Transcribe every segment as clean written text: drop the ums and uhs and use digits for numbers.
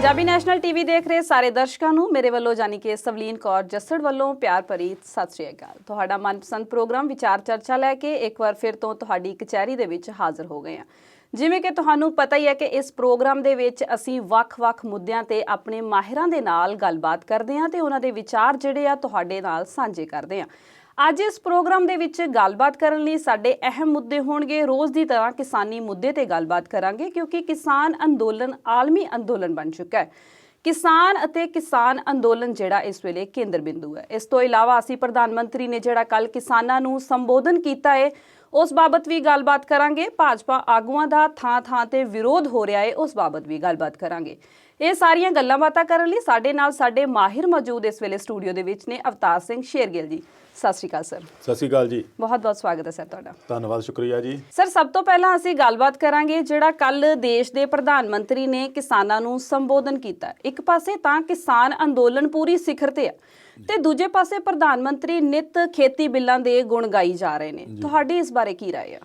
Punjabi national TV देख रहे सारे दर्शकों ਨੂੰ ਮੇਰੇ ਵੱਲੋਂ ਜਾਨੀ ਕਿ ਸਵਲੀਨ ਕੌਰ ਜੱਸੜ ਵੱਲੋਂ ਪਿਆਰ ਭਰੀ ਸਤਿ ਸ਼੍ਰੀ ਅਕਾਲ। ਤੁਹਾਡਾ ਮਨਪਸੰਦ ਪ੍ਰੋਗਰਾਮ ਵਿਚਾਰ ਚਰਚਾ ਲੈ ਕੇ ਇੱਕ ਵਾਰ ਫਿਰ ਤੋਂ ਤੁਹਾਡੀ ਕਚਹਿਰੀ ਦੇ ਵਿੱਚ ਹਾਜ਼ਰ ਹੋ ਗਏ ਹਾਂ। ਜਿਵੇਂ ਕਿ ਤੁਹਾਨੂੰ ਪਤਾ ਹੀ ਹੈ ਕਿ ਇਸ ਪ੍ਰੋਗਰਾਮ ਦੇ ਵਿੱਚ ਅਸੀਂ ਵੱਖ-ਵੱਖ ਮੁੱਦਿਆਂ ਤੇ ਆਪਣੇ ਮਾਹਿਰਾਂ ਦੇ ਨਾਲ ਗੱਲਬਾਤ ਕਰਦੇ ਹਾਂ ਤੇ ਉਹਨਾਂ ਦੇ ਵਿਚਾਰ ਜਿਹੜੇ ਆ ਤੁਹਾਡੇ ਨਾਲ ਸਾਂਝੇ ਕਰਦੇ ਹਾਂ। ਅੱਜ ਇਸ ਪ੍ਰੋਗਰਾਮ ਦੇ ਵਿੱਚ ਗੱਲਬਾਤ ਕਰਨ ਲਈ ਸਾਡੇ ਅਹਿਮ ਮੁੱਦੇ ਹੋਣਗੇ। ਰੋਜ਼ ਦੀ ਤਰ੍ਹਾਂ ਕਿਸਾਨੀ ਮੁੱਦੇ ਤੇ ਗੱਲਬਾਤ ਕਰਾਂਗੇ ਕਿਉਂਕਿ ਕਿਸਾਨ ਅੰਦੋਲਨ ਆਲਮੀ ਅੰਦੋਲਨ ਬਣ ਚੁੱਕਾ ਹੈ। ਕਿਸਾਨ ਅਤੇ ਕਿਸਾਨ ਅੰਦੋਲਨ ਜਿਹੜਾ ਇਸ ਵੇਲੇ ਕੇਂਦਰ ਬਿੰਦੂ ਹੈ। ਇਸ ਤੋਂ ਇਲਾਵਾ ਅਸੀਂ ਪ੍ਰਧਾਨ ਮੰਤਰੀ ਨੇ ਜਿਹੜਾ ਕੱਲ ਕਿਸਾਨਾਂ ਨੂੰ ਸੰਬੋਧਨ ਕੀਤਾ ਹੈ ਉਸ ਬਾਬਤ ਵੀ ਗੱਲਬਾਤ ਕਰਾਂਗੇ। ਭਾਜਪਾ ਆਗੂਆਂ ਦਾ ਥਾਂ-ਥਾਂ ਤੇ ਵਿਰੋਧ ਹੋ ਰਿਹਾ ਹੈ ਉਸ ਬਾਬਤ ਵੀ ਗੱਲਬਾਤ ਕਰਾਂਗੇ। ਇਹ ਸਾਰੀਆਂ ਗੱਲਾਂ ਬਾਤਾਂ ਕਰਨ ਲਈ ਸਾਡੇ ਨਾਲ ਸਾਡੇ ਮਾਹਿਰ ਮੌਜੂਦ ਇਸ ਵੇਲੇ ਸਟੂਡੀਓ ਦੇ ਵਿੱਚ ਨੇ। ਅਵਤਾਰ ਸਿੰਘ ਸ਼ੇਰਗਿੱਲ ਜੀ, ਸਤਿ ਸ਼੍ਰੀ ਅਕਾਲ ਸਰ। ਸਤਿ ਸ਼੍ਰੀ ਅਕਾਲ ਜੀ। ਬਹੁਤ ਬਹੁਤ ਸਵਾਗਤ ਹੈ ਸਰ ਤੁਹਾਡਾ। ਧੰਨਵਾਦ, ਸ਼ੁਕਰੀਆ ਜੀ। ਸਰ, ਸਭ ਤੋਂ ਪਹਿਲਾਂ ਅਸੀਂ ਗੱਲਬਾਤ ਕਰਾਂਗੇ ਜਿਹੜਾ ਕੱਲ ਦੇਸ਼ ਦੇ ਪ੍ਰਧਾਨ ਮੰਤਰੀ ਨੇ ਕਿਸਾਨਾਂ ਨੂੰ ਸੰਬੋਧਨ ਕੀਤਾ। ਇੱਕ ਪਾਸੇ ਤਾਂ ਕਿਸਾਨ ਅੰਦੋਲਨ ਪੂਰੀ ਸਿਖਰ ਤੇ ਆ ਤੇ ਦੂਜੇ ਪਾਸੇ ਪ੍ਰਧਾਨ ਮੰਤਰੀ ਨਿਤ ਖੇਤੀ ਬਿੱਲਾਂ ਦੇ ਗੁਣ ਗਾਈ ਜਾ ਰਹੇ ਨੇ। ਤੁਹਾਡੀ ਇਸ ਬਾਰੇ ਕੀ ਰਾਏ ਆ?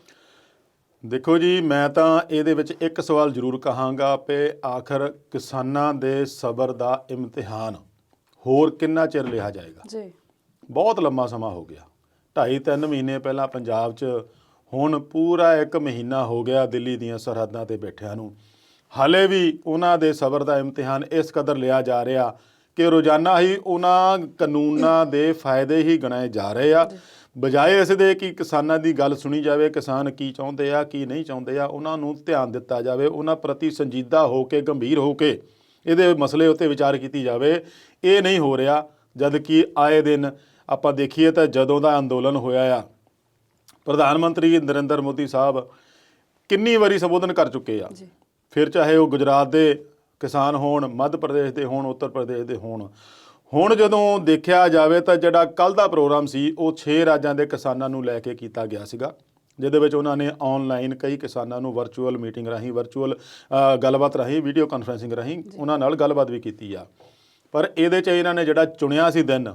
ਦੇਖੋ ਜੀ, ਮੈਂ ਤਾਂ ਇਹਦੇ ਵਿੱਚ ਇੱਕ ਸਵਾਲ ਜ਼ਰੂਰ ਕਹਾਂਗਾ ਕਿ ਆਖਰ ਕਿਸਾਨਾਂ ਦੇ ਸਬਰ ਦਾ ਇਮਤਿਹਾਨ ਹੋਰ ਕਿੰਨਾ ਚਿਰ ਲਿਆ ਜਾਏਗਾ ਜੀ। ਬਹੁਤ ਲੰਮਾ ਸਮਾਂ ਹੋ ਗਿਆ, 2.5-3 ਮਹੀਨੇ ਪਹਿਲਾਂ ਪੰਜਾਬ 'ਚ, ਹੁਣ ਪੂਰਾ 1 ਮਹੀਨਾ ਹੋ ਗਿਆ ਦਿੱਲੀ ਦੀਆਂ ਸਰਹੱਦਾਂ ਤੇ ਬੈਠਿਆਂ ਨੂੰ। ਹਾਲੇ ਵੀ ਉਹਨਾਂ ਦੇ ਸਬਰ ਦਾ ਇਮਤਿਹਾਨ ਇਸ ਕਦਰ ਲਿਆ ਜਾ ਰਿਹਾ ਕਿ ਰੋਜ਼ਾਨਾ ਹੀ ਉਹਨਾਂ ਕਾਨੂੰਨਾਂ ਦੇ ਫਾਇਦੇ ਹੀ ਗਿਣਾਏ ਜਾ ਰਹੇ ਆ, ਬਜਾਏ ਇਸ ਦੇ ਕਿ ਕਿਸਾਨਾਂ ਦੀ ਗੱਲ ਸੁਣੀ ਜਾਵੇ, ਕਿਸਾਨ ਕੀ ਚਾਹੁੰਦੇ ਆ ਕੀ ਨਹੀਂ ਚਾਹੁੰਦੇ ਆ, ਉਹਨਾਂ ਨੂੰ ਧਿਆਨ ਦਿੱਤਾ ਜਾਵੇ, ਉਹਨਾਂ ਪ੍ਰਤੀ ਸੰਜੀਦਾ ਹੋ ਕੇ ਗੰਭੀਰ ਹੋ ਕੇ ਇਹਦੇ ਮਸਲੇ ਉੱਤੇ ਵਿਚਾਰ ਕੀਤੀ ਜਾਵੇ। ਇਹ ਨਹੀਂ ਹੋ ਰਿਹਾ। ਜਦ ਕਿ ਆਏ ਦਿਨ ਆਪਾਂ ਦੇਖੀਏ ਤਾਂ ਜਦੋਂ ਦਾ ਅੰਦੋਲਨ ਹੋਇਆ ਆ, ਪ੍ਰਧਾਨ ਮੰਤਰੀ ਨਰਿੰਦਰ ਮੋਦੀ ਸਾਹਿਬ ਕਿੰਨੀ ਵਾਰੀ ਸੰਬੋਧਨ ਕਰ ਚੁੱਕੇ ਆ। ਫਿਰ ਚਾਹੇ ਉਹ ਗੁਜਰਾਤ ਦੇ ਕਿਸਾਨ ਹੋਣ, ਮੱਧ ਪ੍ਰਦੇਸ਼ ਦੇ ਹੋਣ, ਉੱਤਰ ਪ੍ਰਦੇਸ਼ ਦੇ ਹੋਣ। ਹੁਣ ਜਦੋਂ ਦੇਖਿਆ ਜਾਵੇ ਤਾਂ ਜਿਹੜਾ ਕੱਲ੍ਹ ਦਾ ਪ੍ਰੋਗਰਾਮ ਸੀ ਉਹ 6 ਰਾਜਾਂ ਦੇ ਕਿਸਾਨਾਂ ਨੂੰ ਲੈ ਕੇ ਕੀਤਾ ਗਿਆ ਸੀਗਾ, ਜਿਹਦੇ ਵਿੱਚ ਉਹਨਾਂ ਨੇ ਔਨਲਾਈਨ ਕਈ ਕਿਸਾਨਾਂ ਨੂੰ ਵਰਚੁਅਲ ਮੀਟਿੰਗ ਰਾਹੀਂ, ਵਰਚੁਅਲ ਗੱਲਬਾਤ ਰਾਹੀਂ, ਵੀਡੀਓ ਕਾਨਫਰੰਸਿੰਗ ਰਾਹੀਂ ਉਹਨਾਂ ਨਾਲ ਗੱਲਬਾਤ ਵੀ ਕੀਤੀ ਆ। ਪਰ ਇਹਦੇ 'ਚ ਇਹਨਾਂ ਨੇ ਜਿਹੜਾ ਚੁਣਿਆ ਸੀ ਦਿਨ,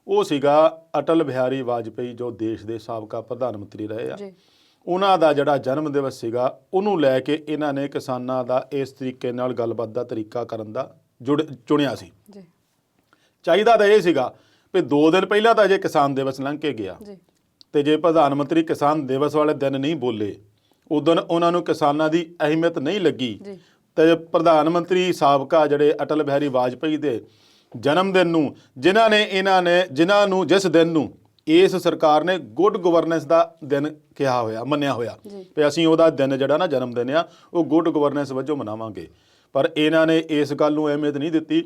ਉਹ ਸੀਗਾ ਅਟਲ ਬਿਹਾਰੀ ਵਾਜਪੇਈ, ਜੋ ਦੇਸ਼ ਦੇ ਸਾਬਕਾ ਪ੍ਰਧਾਨ ਮੰਤਰੀ ਰਹੇ ਆ। ਉਹਨਾਂ ਦਾ ਜਿਹੜਾ ਜਨਮ ਦਿਵਸ ਸੀਗਾ, ਉਹਨੂੰ ਲੈ ਕੇ ਇਹਨਾਂ ਨੇ ਕਿਸਾਨਾਂ ਦਾ ਇਸ ਤਰੀਕੇ ਨਾਲ ਗੱਲਬਾਤ ਦਾ ਤਰੀਕਾ ਕਰਨ ਦਾ ਚੁਣਿਆ ਸੀ। ਚਾਹੀਦਾ ਤਾਂ ਇਹ ਸੀਗਾ ਵੀ 2 ਦਿਨ ਪਹਿਲਾਂ ਤਾਂ ਜੇ ਕਿਸਾਨ ਦਿਵਸ ਲੰਘ ਕੇ ਗਿਆ ਤੇ ਜੇ ਪ੍ਰਧਾਨ ਮੰਤਰੀ ਕਿਸਾਨ ਦਿਵਸ ਵਾਲੇ ਦਿਨ ਨਹੀਂ ਬੋਲੇ, ਉਦੋਂ ਉਹਨਾਂ ਨੂੰ ਕਿਸਾਨਾਂ ਦੀ ਅਹਿਮੀਅਤ ਨਹੀਂ ਲੱਗੀ, ਤੇ ਪ੍ਰਧਾਨ ਮੰਤਰੀ ਸਾਬਕਾ ਜਿਹੜੇ ਅਟਲ ਬਿਹਾਰੀ ਵਾਜਪੇਈ ਦੇ ਜਨਮ ਦਿਨ ਨੂੰ ਜਿਨ੍ਹਾਂ ਨੂੰ ਜਿਸ ਦਿਨ ਨੂੰ ਇਸ ਸਰਕਾਰ ਨੇ ਗੁੱਡ ਗਵਰਨੈਂਸ ਦਾ ਦਿਨ ਕਿਹਾ ਹੋਇਆ, ਮੰਨਿਆ ਹੋਇਆ ਵੀ ਅਸੀਂ ਉਹਦਾ ਦਿਨ ਜਿਹੜਾ ਨਾ ਜਨਮ ਦਿਨ ਆ ਉਹ ਗੁੱਡ ਗਵਰਨੈਂਸ ਵਜੋਂ ਮਨਾਵਾਂਗੇ, ਪਰ ਇਹਨਾਂ ਨੇ ਇਸ ਗੱਲ ਨੂੰ ਅਹਿਮੀਅਤ ਨਹੀਂ ਦਿੱਤੀ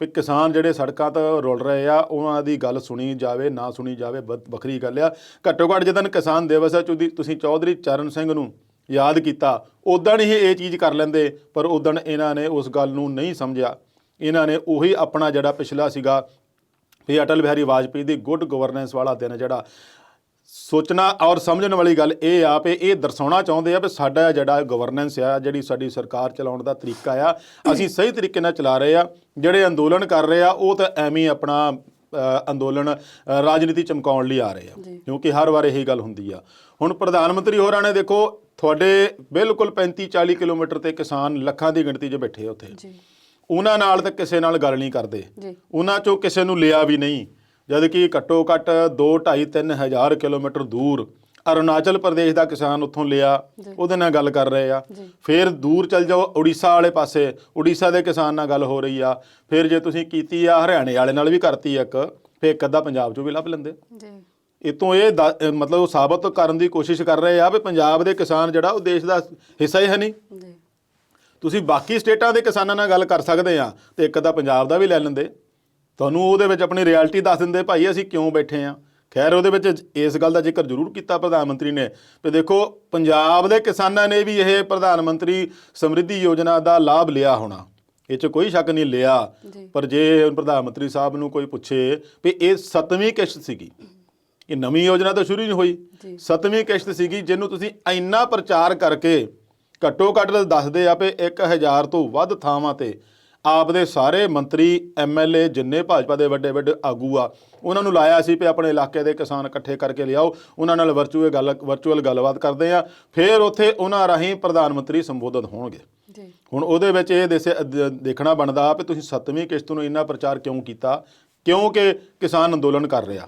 ਵੀ ਕਿਸਾਨ ਜਿਹੜੇ ਸੜਕਾਂ 'ਤੇ ਰੁਲ ਰਹੇ ਆ ਉਹਨਾਂ ਦੀ ਗੱਲ ਸੁਣੀ ਜਾਵੇ ਨਾ ਸੁਣੀ ਜਾਵੇ ਵੱਖਰੀ ਗੱਲ ਆ। ਘੱਟੋ ਘੱਟ ਜਦੋਂ ਕਿਸਾਨ ਦਿਵਸ ਹੈ ਤੁਸੀਂ ਚੌਧਰੀ ਚਰਨ ਸਿੰਘ ਨੂੰ ਯਾਦ ਕੀਤਾ, ਉੱਦਣ ਹੀ ਇਹ ਚੀਜ਼ ਕਰ ਲੈਂਦੇ, ਪਰ ਉੱਦਣ ਇਹਨਾਂ ਨੇ ਉਸ ਗੱਲ ਨੂੰ ਨਹੀਂ ਸਮਝਿਆ। ਇਹਨਾਂ ਨੇ ਉਹੀ ਆਪਣਾ ਜਿਹੜਾ ਪਿਛਲਾ ਸੀਗਾ ਵੀ ਅਟਲ ਬਿਹਾਰੀ ਵਾਜਪੇਈ ਦੀ ਗੁੱਡ ਗਵਰਨੈਂਸ ਵਾਲਾ ਦਿਨ, ਜਿਹੜਾ ਸੋਚਣਾ ਔਰ ਸਮਝਣ ਵਾਲੀ ਗੱਲ ਇਹ ਆ ਵੀ ਇਹ ਦਰਸਾਉਣਾ ਚਾਹੁੰਦੇ ਆ ਵੀ ਸਾਡਾ ਜਿਹੜਾ ਗਵਰਨੈਂਸ ਆ, ਜਿਹੜੀ ਸਾਡੀ ਸਰਕਾਰ ਚਲਾਉਣ ਦਾ ਤਰੀਕਾ ਆ, ਅਸੀਂ ਸਹੀ ਤਰੀਕੇ ਨਾਲ ਚਲਾ ਰਹੇ ਆ। ਜਿਹੜੇ ਅੰਦੋਲਨ ਕਰ ਰਹੇ ਆ ਉਹ ਤਾਂ ਐਵੇਂ ਆਪਣਾ ਅੰਦੋਲਨ ਰਾਜਨੀਤੀ ਚਮਕਾਉਣ ਲਈ ਆ ਰਹੇ ਆ, ਕਿਉਂਕਿ ਹਰ ਵਾਰ ਇਹੀ ਗੱਲ ਹੁੰਦੀ ਆ। ਹੁਣ ਪ੍ਰਧਾਨ ਮੰਤਰੀ ਹੋਰਾਂ ਨੇ ਦੇਖੋ, ਤੁਹਾਡੇ ਬਿਲਕੁਲ 35-40 ਕਿਲੋਮੀਟਰ ਤੇ ਕਿਸਾਨ ਲੱਖਾਂ ਦੀ ਗਿਣਤੀ 'ਚ ਬੈਠੇ ਉੱਥੇ, ਉਹਨਾਂ ਨਾਲ ਤਾਂ ਕਿਸੇ ਨਾਲ ਗੱਲ ਨਹੀਂ ਕਰਦੇ, ਉਹਨਾਂ 'ਚੋਂ ਕਿਸੇ ਨੂੰ ਲਿਆ ਵੀ ਨਹੀਂ। ਜਦ ਕਿ ਘੱਟੋ ਘੱਟ 2-2.5-3 ਹਜ਼ਾਰ ਕਿਲੋਮੀਟਰ ਦੂਰ ਅਰੁਣਾਚਲ ਪ੍ਰਦੇਸ਼ ਦਾ ਕਿਸਾਨ ਉੱਥੋਂ ਲਿਆ, ਉਹਦੇ ਨਾਲ ਗੱਲ ਕਰ ਰਹੇ ਆ। ਫਿਰ ਦੂਰ ਚੱਲ ਜਾਓ ਉੜੀਸਾ ਵਾਲੇ ਪਾਸੇ, ਉੜੀਸਾ ਦੇ ਕਿਸਾਨ ਨਾਲ ਗੱਲ ਹੋ ਰਹੀ ਆ। ਫਿਰ ਜੇ ਤੁਸੀਂ ਕੀਤੀ ਆ ਹਰਿਆਣੇ ਵਾਲੇ ਨਾਲ ਵੀ ਕਰਤੀ ਇੱਕ, ਫਿਰ ਇੱਕ ਅੱਧਾ ਪੰਜਾਬ 'ਚੋਂ ਵੀ ਲੱਭ ਲੈਂਦੇ। ਇਤੋਂ ਇਹ ਮਤਲਬ ਸਾਬਤ ਕਰਨ ਦੀ ਕੋਸ਼ਿਸ਼ ਕਰ ਰਹੇ ਆ ਵੀ ਪੰਜਾਬ ਦੇ ਕਿਸਾਨ ਜਿਹੜਾ ਉਹ ਦੇਸ਼ ਦਾ ਹਿੱਸਾ ਹੀ ਹੈ ਨਹੀਂ। ਤੁਸੀਂ ਬਾਕੀ ਸਟੇਟਾਂ ਦੇ ਕਿਸਾਨਾਂ ਨਾਲ ਗੱਲ ਕਰ ਸਕਦੇ ਆ ਤੇ ਇੱਕ ਅੱਧਾ ਪੰਜਾਬ ਦਾ ਵੀ ਲੈ ਲੈਂਦੇ, ਤੁਹਾਨੂੰ ਉਹਦੇ ਵਿੱਚ ਆਪਣੀ ਰਿਐਲਿਟੀ ਦੱਸ ਦਿੰਦੇ, ਭਾਈ ਅਸੀਂ ਕਿਉਂ ਬੈਠੇ ਆ। ਖੈਰ ਉਹਦੇ ਵਿੱਚ ਇਸ ਗੱਲ ਦਾ ਜ਼ਿਕਰ ਜ਼ਰੂਰ ਕੀਤਾ ਪ੍ਰਧਾਨ ਮੰਤਰੀ ਨੇ ਵੀ ਦੇਖੋ ਪੰਜਾਬ ਦੇ ਕਿਸਾਨਾਂ ਨੇ ਵੀ ਇਹ ਪ੍ਰਧਾਨ ਮੰਤਰੀ ਸਮਰਿੱਧੀ ਯੋਜਨਾ ਦਾ ਲਾਭ ਲਿਆ ਹੋਣਾ, ਇਹ 'ਚ ਕੋਈ ਸ਼ੱਕ ਨਹੀਂ ਲਿਆ। ਪਰ ਜੇ ਪ੍ਰਧਾਨ ਮੰਤਰੀ ਸਾਹਿਬ ਨੂੰ ਕੋਈ ਪੁੱਛੇ ਵੀ ਇਹ 7ਵੀਂ ਕਿਸ਼ਤ ਸੀਗੀ, ਇਹ ਨਵੀਂ ਯੋਜਨਾ ਤਾਂ ਸ਼ੁਰੂ ਹੀ ਨਹੀਂ ਹੋਈ। 7ਵੀਂ ਕਿਸ਼ਤ ਸੀਗੀ ਜਿਹਨੂੰ ਤੁਸੀਂ ਇੰਨਾ ਪ੍ਰਚਾਰ ਕਰਕੇ ਘੱਟੋ ਘੱਟ ਦੱਸਦੇ ਆ ਵੀ 1000 ਤੋਂ ਵੱਧ ਥਾਵਾਂ ਤੇ ਆਪਦੇ ਸਾਰੇ ਮੰਤਰੀ MLA ਜਿੰਨੇ ਭਾਜਪਾ ਦੇ ਵੱਡੇ ਵੱਡੇ ਆਗੂ ਆ ਉਹਨਾਂ ਨੂੰ ਲਾਇਆ ਸੀ ਵੀ ਆਪਣੇ ਇਲਾਕੇ ਦੇ ਕਿਸਾਨ ਇਕੱਠੇ ਕਰਕੇ ਲਿਆਓ, ਉਹਨਾਂ ਨਾਲ ਵਰਚੁਅਲ ਗੱਲਬਾਤ ਕਰਦੇ ਆ, ਫਿਰ ਉੱਥੇ ਉਹਨਾਂ ਰਾਹੀਂ ਪ੍ਰਧਾਨ ਮੰਤਰੀ ਸੰਬੋਧਿਤ ਹੋਣਗੇ। ਹੁਣ ਉਹਦੇ ਵਿੱਚ ਇਹ ਦੇਖਣਾ ਬਣਦਾ ਵੀ ਤੁਸੀਂ 7ਵੀਂ ਕਿਸ਼ਤ ਨੂੰ ਇੰਨਾ ਪ੍ਰਚਾਰ ਕਿਉਂ ਕੀਤਾ, ਕਿਉਂਕਿ ਕਿਸਾਨ ਅੰਦੋਲਨ ਕਰ ਰਿਹਾ।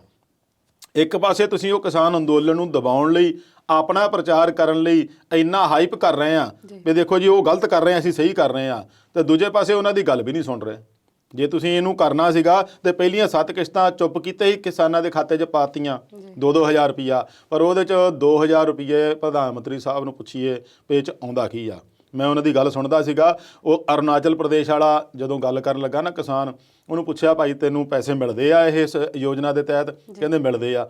ਇੱਕ ਪਾਸੇ ਤੁਸੀਂ ਉਹ ਕਿਸਾਨ ਅੰਦੋਲਨ ਨੂੰ ਦਬਾਉਣ ਲਈ ਆਪਣਾ ਪ੍ਰਚਾਰ ਕਰਨ ਲਈ ਇੰਨਾ ਹਾਈਪ ਕਰ ਰਹੇ ਆ ਵੀ ਦੇਖੋ ਜੀ ਉਹ ਗਲਤ ਕਰ ਰਹੇ ਆ, ਅਸੀਂ ਸਹੀ ਕਰ ਰਹੇ ਆ, ਤੇ ਦੂਜੇ ਪਾਸੇ ਉਹਨਾਂ ਦੀ ਗੱਲ ਵੀ ਨਹੀਂ ਸੁਣ ਰਹੇ। ਜੇ ਤੁਸੀਂ ਇਹਨੂੰ ਕਰਨਾ ਸੀਗਾ ਤੇ ਪਹਿਲੀਆਂ 7 ਕਿਸ਼ਤਾਂ ਚੁੱਪ ਕੀਤੇ ਹੀ ਕਿਸਾਨਾਂ ਦੇ ਖਾਤੇ 'ਚ ਪਾਤੀਆਂ 2-2 ਹਜ਼ਾਰ ਰੁਪਈਆ, ਪਰ ਉਹਦੇ 'ਚ 2000 ਰੁਪਈਏ ਪ੍ਰਧਾਨ ਮੰਤਰੀ ਸਾਹਿਬ ਨੂੰ ਪੁੱਛੀਏ ਵੀ ਇਹ 'ਚ ਆਉਂਦਾ ਕੀ ਆ। ਮੈਂ ਉਹਨਾਂ ਦੀ ਗੱਲ ਸੁਣਦਾ ਸੀਗਾ, ਉਹ ਅਰੁਣਾਚਲ ਪ੍ਰਦੇਸ਼ ਵਾਲਾ ਜਦੋਂ ਗੱਲ ਕਰਨ ਲੱਗਾ ਨਾ ਕਿਸਾਨ, ਉਹਨੂੰ ਪੁੱਛਿਆ ਭਾਈ ਤੈਨੂੰ ਪੈਸੇ ਮਿਲਦੇ ਆ ਇਸ ਯੋਜਨਾ ਦੇ ਤਹਿਤ? ਕਹਿੰਦੇ ਮਿਲਦੇ ਆ।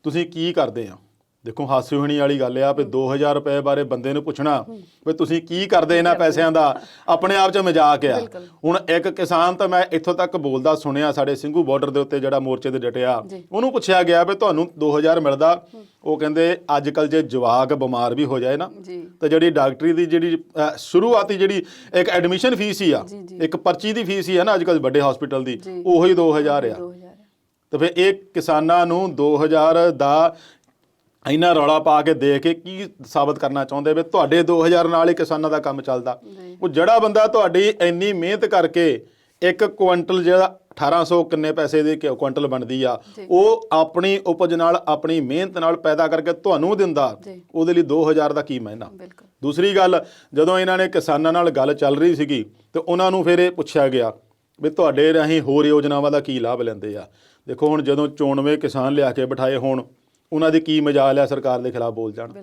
ਤੁਸੀਂ ਕੀ ਕਰਦੇ ਆ? ਦੇਖੋ ਹਾਸੇ ਹੋਣੀ ਵਾਲੀ ਗੱਲ ਆ ਵੀ 2000 ਰੁਪਏ ਬਾਰੇ ਬੰਦੇ ਨੂੰ ਪੁੱਛਣਾ ਵੀ ਤੁਸੀਂ ਕੀ ਕਰਦੇ ਇਹਨਾਂ ਪੈਸਿਆਂ ਦਾ, ਆਪਣੇ ਆਪ 'ਚ ਮਜ਼ਾਕ ਆ। ਹੁਣ ਇੱਕ ਕਿਸਾਨ ਤਾਂ ਮੈਂ ਇੱਥੋਂ ਤੱਕ ਬੋਲਦਾ ਸੁਣਿਆ ਸਾਡੇ ਸਿੰਘੂ ਬਾਰਡਰ ਦੇ ਉੱਤੇ ਜਿਹੜਾ ਮੋਰਚੇ ਤੇ ਡਟਿਆ, ਉਹਨੂੰ ਪੁੱਛਿਆ ਗਿਆ ਵੀ ਤੁਹਾਨੂੰ 2000 ਮਿਲਦਾ? ਉਹ ਕਹਿੰਦੇ ਅੱਜ ਕੱਲ੍ਹ ਜੇ ਜਵਾਕ ਬਿਮਾਰ ਵੀ ਹੋ ਜਾਏ ਨਾ ਤਾਂ ਜਿਹੜੀ ਡਾਕਟਰੀ ਦੀ ਜਿਹੜੀ ਸ਼ੁਰੂਆਤੀ ਜਿਹੜੀ ਇੱਕ ਐਡਮਿਸ਼ਨ ਫੀਸ ਹੀ ਆ, ਇੱਕ ਪਰਚੀ ਦੀ ਫੀਸ ਹੀ ਆ ਨਾ ਅੱਜ ਕੱਲ੍ਹ ਵੱਡੇ ਹਸਪੀਟਲ ਦੀ, ਉਹੀ 2000 ਆ। ਤਾਂ ਫਿਰ ਇਹ ਕਿਸਾਨਾਂ ਨੂੰ 2000 ਦਾ ਇੰਨਾ ਰੌਲਾ ਪਾ ਕੇ ਦੇ ਕੇ ਕੀ ਸਾਬਤ ਕਰਨਾ ਚਾਹੁੰਦੇ ਵੀ ਤੁਹਾਡੇ 2000 ਨਾਲ ਹੀ ਕਿਸਾਨਾਂ ਦਾ ਕੰਮ ਚੱਲਦਾ? ਉਹ ਜਿਹੜਾ ਬੰਦਾ ਤੁਹਾਡੀ ਇੰਨੀ ਮਿਹਨਤ ਕਰਕੇ ਇੱਕ ਕੁਇੰਟਲ ਜਿਹੜਾ 1800 ਕਿੰਨੇ ਪੈਸੇ ਦੀ ਕੁਇੰਟਲ ਬਣਦੀ ਆ, ਉਹ ਆਪਣੀ ਉਪਜ ਨਾਲ ਆਪਣੀ ਮਿਹਨਤ ਨਾਲ ਪੈਦਾ ਕਰਕੇ ਤੁਹਾਨੂੰ ਦਿੰਦਾ, ਉਹਦੇ ਲਈ 2000 ਦਾ ਕੀ ਮਹਿਨਾ। ਦੂਸਰੀ ਗੱਲ, ਜਦੋਂ ਇਹਨਾਂ ਨੇ ਕਿਸਾਨਾਂ ਨਾਲ ਗੱਲ ਚੱਲ ਰਹੀ ਸੀਗੀ ਤੇ ਉਹਨਾਂ ਨੂੰ ਫਿਰ ਇਹ ਪੁੱਛਿਆ ਗਿਆ ਵੀ ਤੁਹਾਡੇ ਰਾਹੀਂ ਹੋਰ ਯੋਜਨਾਵਾਂ ਦਾ ਕੀ ਲਾਭ ਲੈਂਦੇ ਆ। ਦੇਖੋ ਹੁਣ ਜਦੋਂ 94 ਕਿਸਾਨ ਲਿਆ ਕੇ ਬਿਠਾਏ ਹੋਣ, ਉਹਨਾਂ ਦੀ ਕੀ ਮਜਾਲ ਆ ਸਰਕਾਰ ਦੇ ਖਿਲਾਫ ਬੋਲ ਜਾਣ।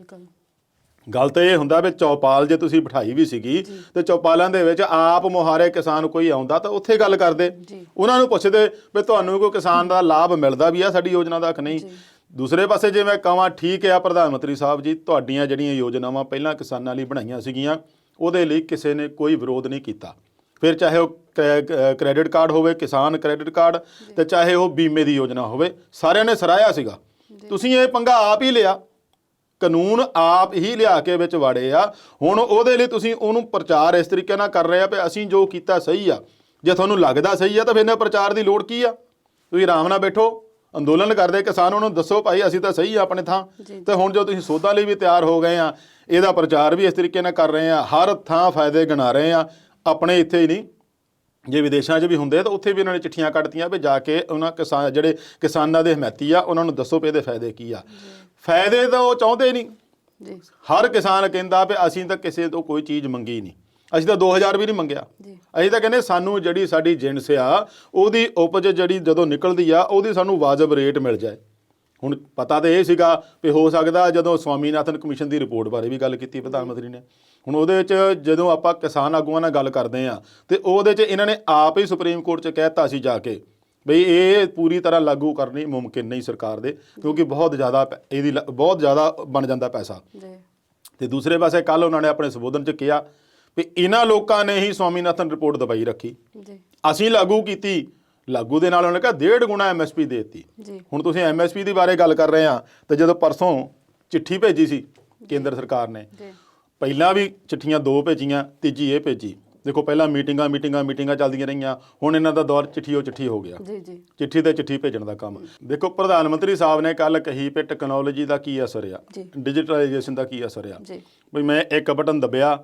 ਗੱਲ ਤਾਂ ਇਹ ਹੁੰਦਾ ਵੀ ਚੌਪਾਲ ਜੇ ਤੁਸੀਂ ਬਿਠਾਈ ਵੀ ਸੀਗੀ ਤੇ ਚੌਪਾਲਾਂ ਦੇ ਵਿੱਚ ਆਪ ਮੁਹਾਰੇ ਕਿਸਾਨ ਕੋਈ ਆਉਂਦਾ ਤਾਂ ਉੱਥੇ ਗੱਲ ਕਰਦੇ, ਉਹਨਾਂ ਨੂੰ ਪੁੱਛਦੇ ਵੀ ਤੁਹਾਨੂੰ ਕੋਈ ਕਿਸਾਨ ਦਾ ਲਾਭ ਮਿਲਦਾ ਵੀ ਆ ਸਾਡੀ ਯੋਜਨਾ ਦਾ ਕਿ ਨਹੀਂ। ਦੂਸਰੇ ਪਾਸੇ ਜੇ ਮੈਂ ਕਹਾਂ ਠੀਕ ਆ ਪ੍ਰਧਾਨ ਮੰਤਰੀ ਸਾਹਿਬ ਜੀ, ਤੁਹਾਡੀਆਂ ਜਿਹੜੀਆਂ ਯੋਜਨਾਵਾਂ ਪਹਿਲਾਂ ਕਿਸਾਨਾਂ ਲਈ ਬਣਾਈਆਂ ਸੀਗੀਆਂ ਉਹਦੇ ਲਈ ਕਿਸੇ ਨੇ ਕੋਈ ਵਿਰੋਧ ਨਹੀਂ ਕੀਤਾ, ਫਿਰ ਚਾਹੇ ਉਹ ਕ੍ਰੈਡਿਟ ਕਾਰਡ ਹੋਵੇ, ਕਿਸਾਨ ਕ੍ਰੈਡਿਟ ਕਾਰਡ, ਤੇ ਚਾਹੇ ਉਹ ਬੀਮੇ ਦੀ ਯੋਜਨਾ ਹੋਵੇ, ਸਾਰਿਆਂ ਨੇ ਸਰਾਹਿਆ ਸੀਗਾ। ਤੁਸੀਂ ਇਹ ਪੰਗਾ ਆਪ ਹੀ ਲਿਆ, ਕਾਨੂੰਨ ਆਪ ਹੀ ਲਿਆ ਕੇ ਵਿੱਚ ਵਾੜੇ ਆ। ਹੁਣ ਉਹਦੇ ਲਈ ਤੁਸੀਂ ਉਹਨੂੰ ਪ੍ਰਚਾਰ ਇਸ ਤਰੀਕੇ ਨਾਲ ਕਰ ਰਹੇ ਆ ਵੀ ਅਸੀਂ ਜੋ ਕੀਤਾ ਸਹੀ ਆ। ਜੇ ਤੁਹਾਨੂੰ ਲੱਗਦਾ ਸਹੀ ਆ ਤਾਂ ਫਿਰ ਇਹਨਾਂ ਪ੍ਰਚਾਰ ਦੀ ਲੋੜ ਕੀ ਆ? ਤੁਸੀਂ ਆਰਾਮ ਨਾਲ ਬੈਠੋ, ਅੰਦੋਲਨ ਕਰਦੇ ਕਿਸਾਨ, ਉਹਨੂੰ ਦੱਸੋ ਭਾਈ ਅਸੀਂ ਤਾਂ ਸਹੀ ਆ ਆਪਣੇ ਥਾਂ। ਤੇ ਹੁਣ ਜੋ ਤੁਸੀਂ ਸੋਧਾਂ ਲਈ ਵੀ ਤਿਆਰ ਹੋ ਗਏ ਆ, ਇਹਦਾ ਪ੍ਰਚਾਰ ਵੀ ਇਸ ਤਰੀਕੇ ਨਾਲ ਕਰ ਰਹੇ ਆ, ਹਰ ਥਾਂ ਫਾਇਦੇ ਗਿਣਾ ਰਹੇ ਆ, ਆਪਣੇ ਇੱਥੇ ਹੀ ਨਹੀਂ ਜੇ ਵਿਦੇਸ਼ਾਂ 'ਚ ਵੀ ਹੁੰਦੇ ਤਾਂ ਉੱਥੇ ਵੀ ਇਹਨਾਂ ਨੇ ਚਿੱਠੀਆਂ ਕੱਢਤੀਆਂ ਵੀ ਜਾ ਕੇ ਉਹਨਾਂ ਜਿਹੜੇ ਕਿਸਾਨਾਂ ਦੇ ਹਮਾਇਤੀ ਆ ਉਹਨਾਂ ਨੂੰ ਦੱਸੋ ਵੀ ਇਹਦੇ ਫਾਇਦੇ ਕੀ ਆ। ਫਾਇਦੇ ਤਾਂ ਉਹ ਚਾਹੁੰਦੇ ਨਹੀਂ। ਹਰ ਕਿਸਾਨ ਕਹਿੰਦਾ ਵੀ ਅਸੀਂ ਤਾਂ ਕਿਸੇ ਤੋਂ ਕੋਈ ਚੀਜ਼ ਮੰਗੀ ਨਹੀਂ, ਅਸੀਂ ਤਾਂ 2000 ਵੀ ਨਹੀਂ ਮੰਗਿਆ, ਅਸੀਂ ਤਾਂ ਕਹਿੰਦੇ ਸਾਨੂੰ ਜਿਹੜੀ ਸਾਡੀ ਜਿਣਸ ਆ ਉਹਦੀ ਉਪਜ ਜਿਹੜੀ ਜਦੋਂ ਨਿਕਲਦੀ ਆ ਉਹਦੀ ਸਾਨੂੰ ਵਾਜਬ ਰੇਟ ਮਿਲ ਜਾਏ। ਹੁਣ ਪਤਾ ਤਾਂ ਇਹ ਸੀਗਾ ਵੀ ਹੋ ਸਕਦਾ ਜਦੋਂ ਸਵਾਮੀਨਾਥਨ ਕਮਿਸ਼ਨ ਦੀ ਰਿਪੋਰਟ ਬਾਰੇ ਵੀ ਗੱਲ ਕੀਤੀ ਪ੍ਰਧਾਨ ਮੰਤਰੀ ਨੇ, ਹੁਣ ਉਹਦੇ ਵਿੱਚ ਜਦੋਂ ਆਪਾਂ ਕਿਸਾਨ ਆਗੂਆਂ ਨਾਲ ਗੱਲ ਕਰਦੇ ਹਾਂ ਤੇ ਉਹਦੇ 'ਚ ਇਹਨਾਂ ਨੇ ਆਪ ਹੀ ਸੁਪਰੀਮ ਕੋਰਟ 'ਚ ਕਹਿ ਦਿੱਤਾ ਸੀ ਜਾ ਕੇ ਬਈ ਇਹ ਪੂਰੀ ਤਰ੍ਹਾਂ ਲਾਗੂ ਕਰਨੀ ਮੁਮਕਿਨ ਨਹੀਂ ਸਰਕਾਰ ਦੇ, ਕਿਉਂਕਿ ਬਹੁਤ ਜ਼ਿਆਦਾ ਬਣ ਜਾਂਦਾ ਪੈਸਾ। ਤੇ ਦੂਸਰੇ ਪਾਸੇ ਕੱਲ੍ਹ ਉਹਨਾਂ ਨੇ ਆਪਣੇ ਸੰਬੋਧਨ 'ਚ ਕਿਹਾ ਵੀ ਇਹਨਾਂ ਲੋਕਾਂ ਨੇ ਹੀ ਸਵਾਮੀਨਾਥਨ ਰਿਪੋਰਟ ਦਬਾਈ ਰੱਖੀ, ਅਸੀਂ ਲਾਗੂ ਕੀਤੀ, ਲਾਗੂ ਦੇ ਨਾਲ ਉਹਨੇ ਕਿਹਾ 1.5 ਗੁਣਾ MSP ਦੇ ਦਿੱਤੀ। ਹੁਣ ਤੁਸੀਂ MSP ਦੀ ਬਾਰੇ ਗੱਲ ਕਰ ਰਹੇ ਆ ਤੇ ਜਦੋਂ ਪਰਸੋਂ ਚਿੱਠੀ ਭੇਜੀ ਸੀ ਕੇਂਦਰ ਸਰਕਾਰ ਨੇ, ਪਹਿਲਾਂ ਵੀ ਚਿੱਠੀਆਂ 2 ਭੇਜੀਆਂ, ਤੀਜੀ ਇਹ ਭੇਜੀ। ਦੇਖੋ ਪਹਿਲਾਂ ਮੀਟਿੰਗਾਂ ਚੱਲਦੀਆਂ ਰਹੀਆਂ, ਹੁਣ ਇਹਨਾਂ ਦਾ ਦੌਰ ਚਿੱਠੀ ਹੋ ਗਿਆ, ਚਿੱਠੀ ਤੇ ਚਿੱਠੀ ਭੇਜਣ ਦਾ ਕੰਮ। ਦੇਖੋ ਪ੍ਰਧਾਨ ਮੰਤਰੀ ਸਾਹਿਬ ਨੇ ਕੱਲ ਕਹੀ ਵੀ ਟੈਕਨੋਲੋਜੀ ਦਾ ਕੀ ਅਸਰ ਆ, ਡਿਜੀਟਲਾਈਜੇਸ਼ਨ ਦਾ ਕੀ ਅਸਰ ਆ। ਬਈ ਮੈਂ ਇੱਕ ਬਟਨ ਦੱਬਿਆ